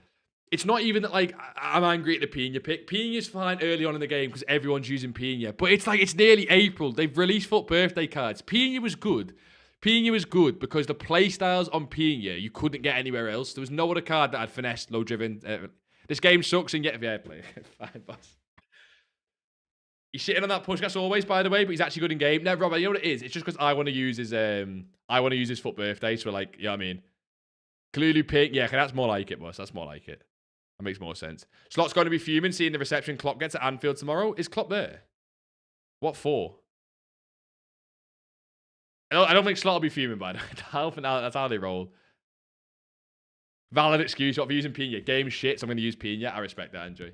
I'm angry at the Pina pick. Pina's fine early on in the game because everyone's using Pina. But it's like, it's nearly April. They've released FUT birthday cards. Pina was good. Pina was good because the playstyles on Pina, you couldn't get anywhere else. There was no other card that had finesse, low-driven. This game sucks and yet, yeah, play. Fine, boss. He's sitting on that push gas always, by the way, but he's actually good in game. No, Robert, you know what it is? It's just because I want to use his foot birthday, so like, you know what I mean? Clearly pink. Yeah, that's more like it, boss. That's more like it. That makes more sense. Slot's going to be fuming, seeing the reception Klopp gets at Anfield tomorrow. Is Klopp there? What for? I don't think Slot will be fuming, by the way. That's how they roll. Valid excuse. What for using Pina? Game shit, so I'm going to use Pina. I respect that, Andrew.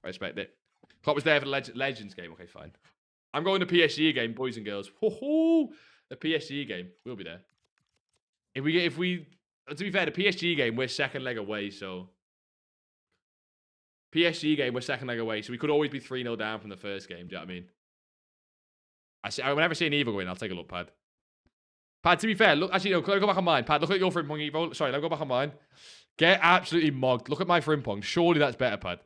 I respect it. Klopp was there for the Legends game. Okay, fine. I'm going to PSG game, boys and girls. Ho-ho! The PSG game. We'll be there. To be fair, the PSG game, we're second leg away, so... PSG game, we're second leg away, so we could always be 3-0 down from the first game. Do you know what I mean? Whenever I see an Evo go in, I'll take a look, Pad. Pad, to be fair, look, actually, no, can I go back on mine? Pad, look at your Frimpong Evo. Sorry, let me go back on mine. Get absolutely mogged. Look at my Frimpong. Surely that's better, Pad.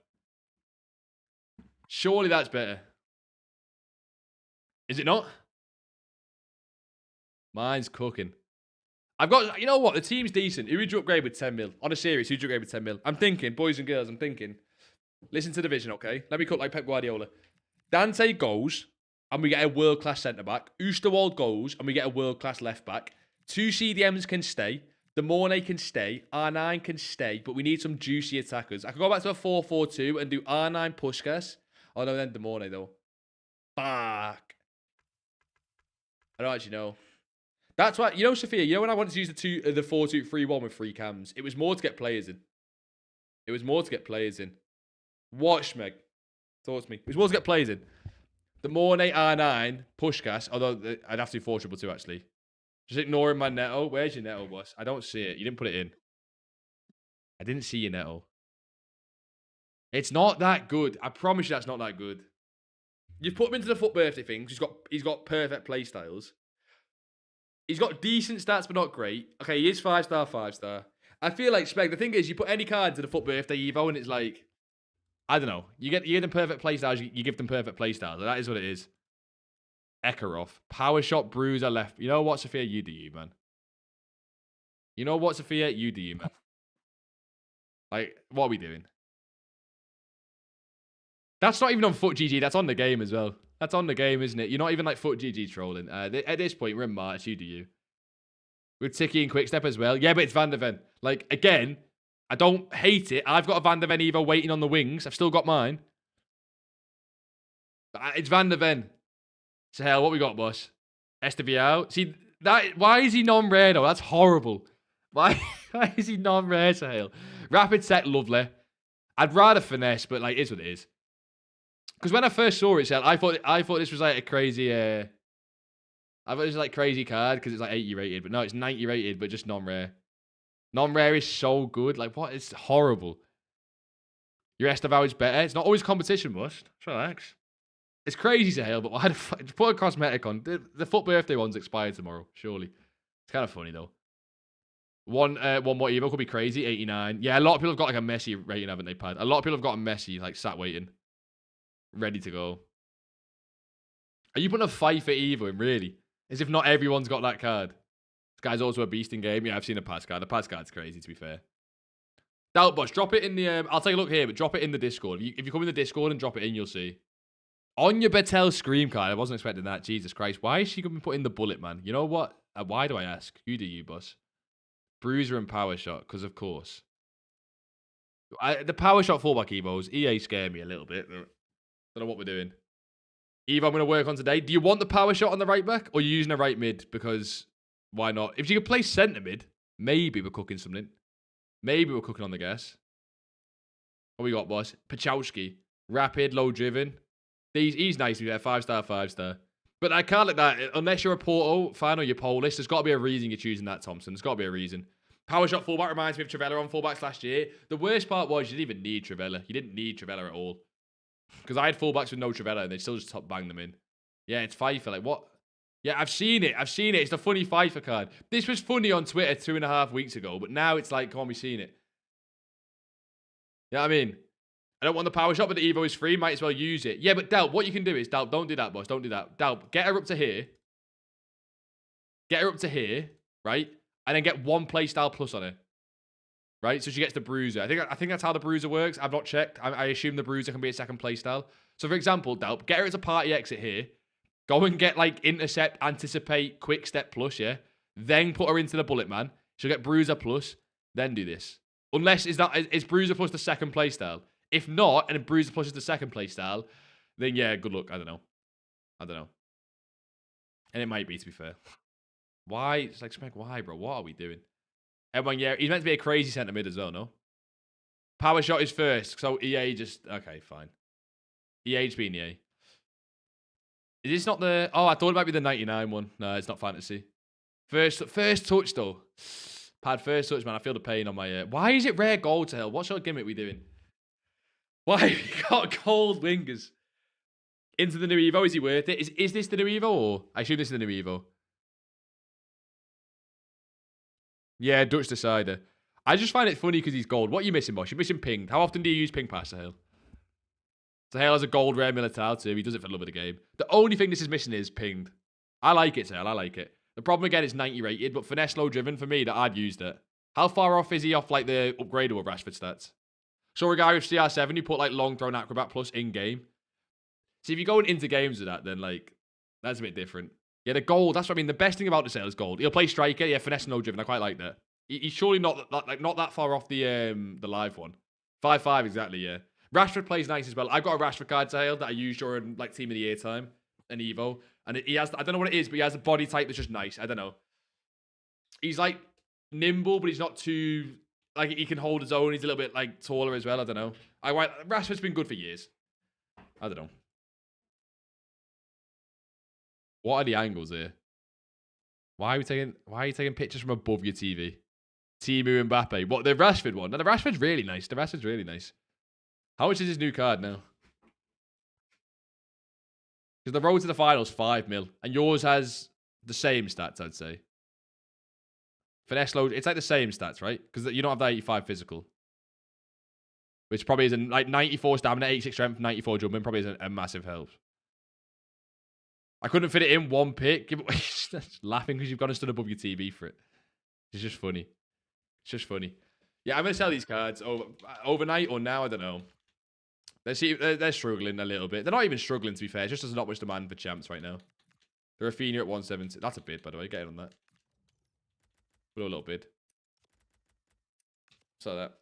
Surely that's better. Is it not? Mine's cooking. I've got, you know what? The team's decent. Who would you upgrade with 10 mil? On a series, who would you upgrade with 10 mil? I'm thinking, boys and girls, I'm thinking. Listen to the vision, okay? Let me cook like Pep Guardiola. Dante goes, and we get a world-class centre-back. Oosterwald goes, and we get a world-class left-back. 2 CDMs can stay. The Mornay can stay. R9 can stay. But we need some juicy attackers. I could go back to a 4-4-2 and do R9 Puskás. Oh, no, then the Mornay, though. Fuck. I don't actually know. That's why, you know, Sophia, you know when I wanted to use the 4-2-3-1 with 3 cams? It was more to get players in. It was more to get players in. Watch, Meg. Talk to me. It was more to get players in. The Mornay R9, Puskás, although I'd have to do 4-2-2 actually. Just ignoring my Neto. Where's your Neto, boss? I don't see it. You didn't put it in. I didn't see your Neto. It's not that good. I promise you that's not that good. You've put him into the foot birthday thing. He's got perfect play styles. He's got decent stats, but not great. Okay, he is 5-star, 5-star. I feel like, Speg, the thing is, you put any card to the foot birthday Evo, and it's like, I don't know. You give them perfect playstyles, you give them perfect playstyles. That is what it is. Ekarov. Power shot, bruiser, left. You know what, Sophia? You do you, man. You know what, Sophia? You do you, man. Like, what are we doing? That's not even on Foot GG. That's on the game as well. That's on the game, isn't it? You're not even like Foot GG trolling. At this point, we're in March. You do you. With Tiki and Quickstep as well. Yeah, but it's Van der Ven. Like, again, I don't hate it. I've got a Van der Ven Evo waiting on the wings. I've still got mine. It's Van der Ven. So, hell, what we got, boss? Esteviao. See, why is he non-rare, though? That's horrible. Why is he non-rare, Sahel? Rapid set, lovely. I'd rather finesse, but, like, it is what it is. Because when I first saw it, I thought this was like a crazy. I thought it was like crazy card because it's like 80 rated, but no, it's 90 rated, but just non-rare. Non-rare is so good. Like what? It's horrible. Your Esteval is better. It's not always competition, must. Just relax. It's crazy to hell, but why the fuck? Just put a cosmetic on. The foot birthday one's expired tomorrow. Surely. It's kind of funny though. One more Evo could be crazy. 89. Yeah, a lot of people have got like a messy rating, haven't they, Pad? A lot of people have got a messy, like sat waiting. Ready to go. Are you putting a fight for Evo in, really? As if not everyone's got that card. This guy's also a beast in game. Yeah, I've seen a pass card. The pass card's crazy, to be fair. Doubtbush, drop it in the... I'll take a look here, but drop it in the Discord. If you come in the Discord and drop it in, you'll see. On your Betel Scream card. I wasn't expecting that. Jesus Christ. Why is she going to put in the bullet, man? You know what? Why do I ask? Who do you, boss? Bruiser and Power Shot, because of course. The Power Shot fullback Evos, EA scare me a little bit. Don't know what we're doing. Eve, I'm going to work on today. Do you want the power shot on the right back? Or are you using a right mid? Because why not? If you could play centre mid, maybe we're cooking something. Maybe we're cooking on the gas. What we got, boss? Pachowski. Rapid, low driven. He's nice to be there. 5-star, 5-star. But I can't let that. Unless you're a Porto fan or you're Polish, there's got to be a reason you're choosing that, Thompson. There's got to be a reason. Power shot fullback reminds me of Trivella on fullbacks last year. The worst part was you didn't even need Trivella. You didn't need Trivella at all. Because I had fullbacks with no Trivella and they still just top bang them in. Yeah, it's FIFA. Like, what? Yeah, I've seen it. It's the funny FIFA card. This was funny on Twitter 2.5 weeks ago, but now it's like, can't we seen it? You know what I mean? I don't want the power shot, but the Evo is free. Might as well use it. Yeah, but Delp, what you can do is, Delp, don't do that, boss. Don't do that. Delp, get her up to here. Get her up to here, right? And then get one playstyle plus on her. right? So she gets the bruiser. I think that's how the bruiser works. I've not checked. I assume the bruiser can be a second playstyle. So for example, Delp, get her as a party exit here. Go and get like intercept, anticipate, quick step plus, yeah. Then put her into the bullet man. She'll get bruiser plus. Then do this. Unless is bruiser plus the second playstyle. If not, and bruiser plus is the second playstyle, then yeah, good luck. I don't know. And it might be, to be fair. Why? It's like, Smeg, why, bro? What are we doing? Everyone, yeah, he's meant to be a crazy centre mid as well, no? Power shot is first, so EA just... Okay, fine. EA's been EA. Is this not the... Oh, I thought it might be the 99 one. No, it's not fantasy. First touch, though. Pad first touch, man. I feel the pain on my... Why is it rare gold to hell? What sort of gimmick we doing? Why have we got gold wingers? Into the new Evo, is he worth it? Is this the new Evo, or... I assume this is the new Evo. Yeah, Dutch decider. I just find it funny because he's gold. What are you missing, boss? You're missing pinged. How often do you use ping pass, Sahil? Sahil has a gold rare Militao too. He does it for the love of the game. The only thing this is missing is pinged. I like it, Sahil. I like it. The problem again is 90 rated, but finesse low driven for me that I'd used it. How far off is he off like the upgradable Rashford stats? So a guy with CR7, you put like long thrown acrobat plus in game. See, if you're going into games with that, then like that's a bit different. Yeah, the gold. That's what I mean. The best thing about the sale is gold. He'll play striker. Yeah, finesse no driven. I quite like that. He's surely not that far off the live one. 5-5 exactly. Yeah. Rashford plays nice as well. I've got a Rashford card sale that I used during like team of the year time and Evo, and he has. I don't know what it is, but he has a body type that's just nice. I don't know. He's like nimble, but he's not too like he can hold his own. He's a little bit like taller as well. I don't know. Rashford's been good for years. I don't know. What are the angles here? Why are you taking pictures from above your TV? Timu Mbappe. What, the Rashford one? No, the Rashford's really nice. How much is his new card now? Because the road to the finals, 5 mil. And yours has the same stats, I'd say. Finesse load, it's like the same stats, right? Because you don't have the 85 physical. Which probably is like 94 stamina, 86 strength, 94 jumping. Probably is a massive help. I couldn't fit it in one pick. Just laughing because you've gone and stood above your TV for it. It's just funny. Yeah, I'm going to sell these cards overnight or now. I don't know. They're struggling a little bit. They're not even struggling, to be fair. It's just there's not much demand for champs right now. The Rafinha at 170. That's a bid, by the way. Get in on that. We'll do a little bid. So that.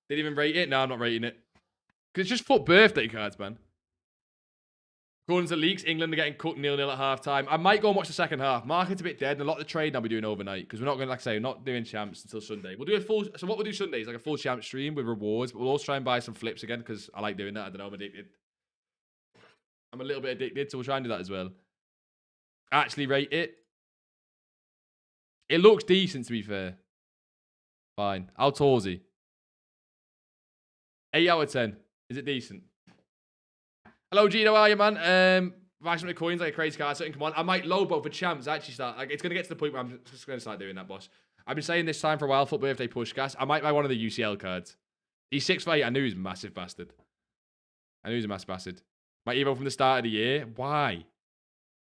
Didn't even rate it? No, I'm not rating it. Because it's just FUT birthday cards, man. According to leaks, England are getting cooked 0-0 at half-time. I might go and watch the second half. Market's a bit dead, and a lot of the trade I'll be doing overnight, because we're not going to, like I say, we're not doing champs until Sunday. We'll do a full... So what we'll do Sunday is like a full champ stream with rewards, but we'll also try and buy some flips again, because I like doing that. I don't know, I'm addicted. I'm a little bit addicted, so we'll try and do that as well. Actually rate it. It looks decent, to be fair. Fine. How tall is he? 8 out of 10. Is it decent? Hello, Gino, how are you, man? Buy some of the coins, like a crazy card setting. Come on. I might Lobo for champs, actually start. Like, it's going to get to the point where I'm just going to start doing that, boss. I've been saying this time for a while, FUT birthday push gas. I might buy one of the UCL cards. He's 6'8". I knew he was a massive bastard. Might Evo from the start of the year. Why?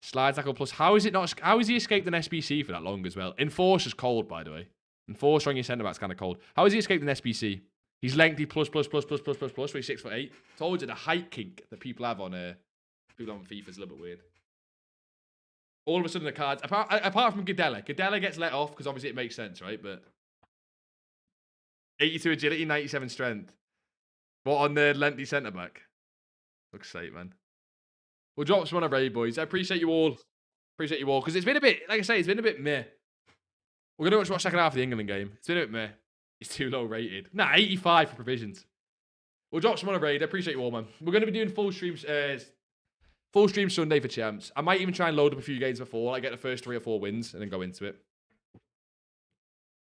Slide tackle plus. How is he escaped an SBC for that long as well? Enforcer's cold, by the way. Enforcer on your centre back's kind of cold. How has he escaped an SBC? He's lengthy plus, so he's 6'8". Told you the height kink that people have on FIFA is a little bit weird. All of a sudden the cards, apart from Gadella gets let off because obviously it makes sense, right? But 82 agility, 97 strength. What on the lengthy centre back? Looks safe, man. We'll drop some on a raid, boys. I appreciate you all. Because it's been a bit, like I say, it's been a bit meh. We're going to watch second half of the England game. It's been a bit meh. He's too low rated. Nah, 85 for provisions. We'll drop some on a raid. I appreciate you all, man. We're going to be doing full stream Sunday for champs. I might even try and load up a few games before I get the first 3 or 4 wins and then go into it.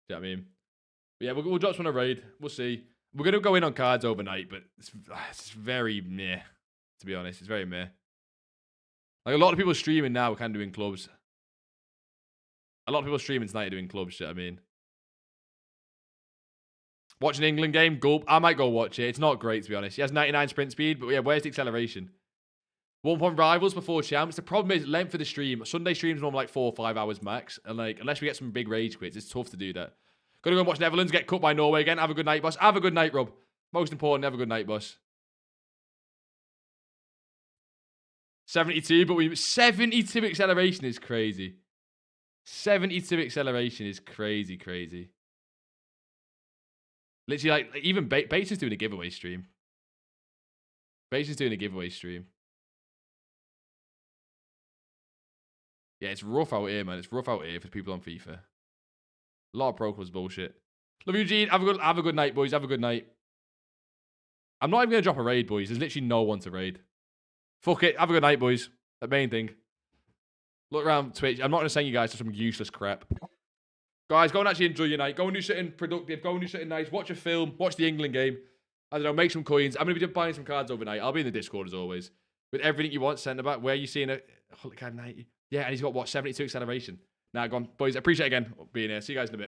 Do you know what I mean? But yeah, we'll drop some on a raid. We'll see. We're going to go in on cards overnight, but it's very meh, to be honest. It's very meh. Like, a lot of people streaming now are kind of doing clubs. A lot of people streaming tonight are doing clubs, you know what I mean? Watch an England game, gulp. I might go watch it. It's not great, to be honest. He has 99 sprint speed, but yeah, where's the acceleration? 1 point rivals before champs. The problem is length of the stream. Sunday streams normally like 4 or 5 hours max. And like, unless we get some big rage quits, it's tough to do that. Gonna go and watch Netherlands get cut by Norway again. Have a good night, boss. Have a good night, Rob. Most important, have a good night, boss. 72, but 72 acceleration is crazy. 72 acceleration is crazy, crazy. Literally, like, even Bates is doing a giveaway stream. Bates is doing a giveaway stream. Yeah, it's rough out here, man. It's rough out here for people on FIFA. A lot of Pro Clubs bullshit. Love you, Gene. Have a good night, boys. Have a good night. I'm not even going to drop a raid, boys. There's literally no one to raid. Fuck it. Have a good night, boys. The main thing. Look around Twitch. I'm not going to send you guys to some useless crap. Guys, go and actually enjoy your night. Go and do something productive. Go and do something nice. Watch a film. Watch the England game. I don't know. Make some coins. I'm going to be buying some cards overnight. I'll be in the Discord as always. With everything you want, centre back. Where are you seeing it? Oh, look at 90. Yeah, and he's got, what, 72 acceleration. Now, go on. Boys, I appreciate it again being here. See you guys in a bit.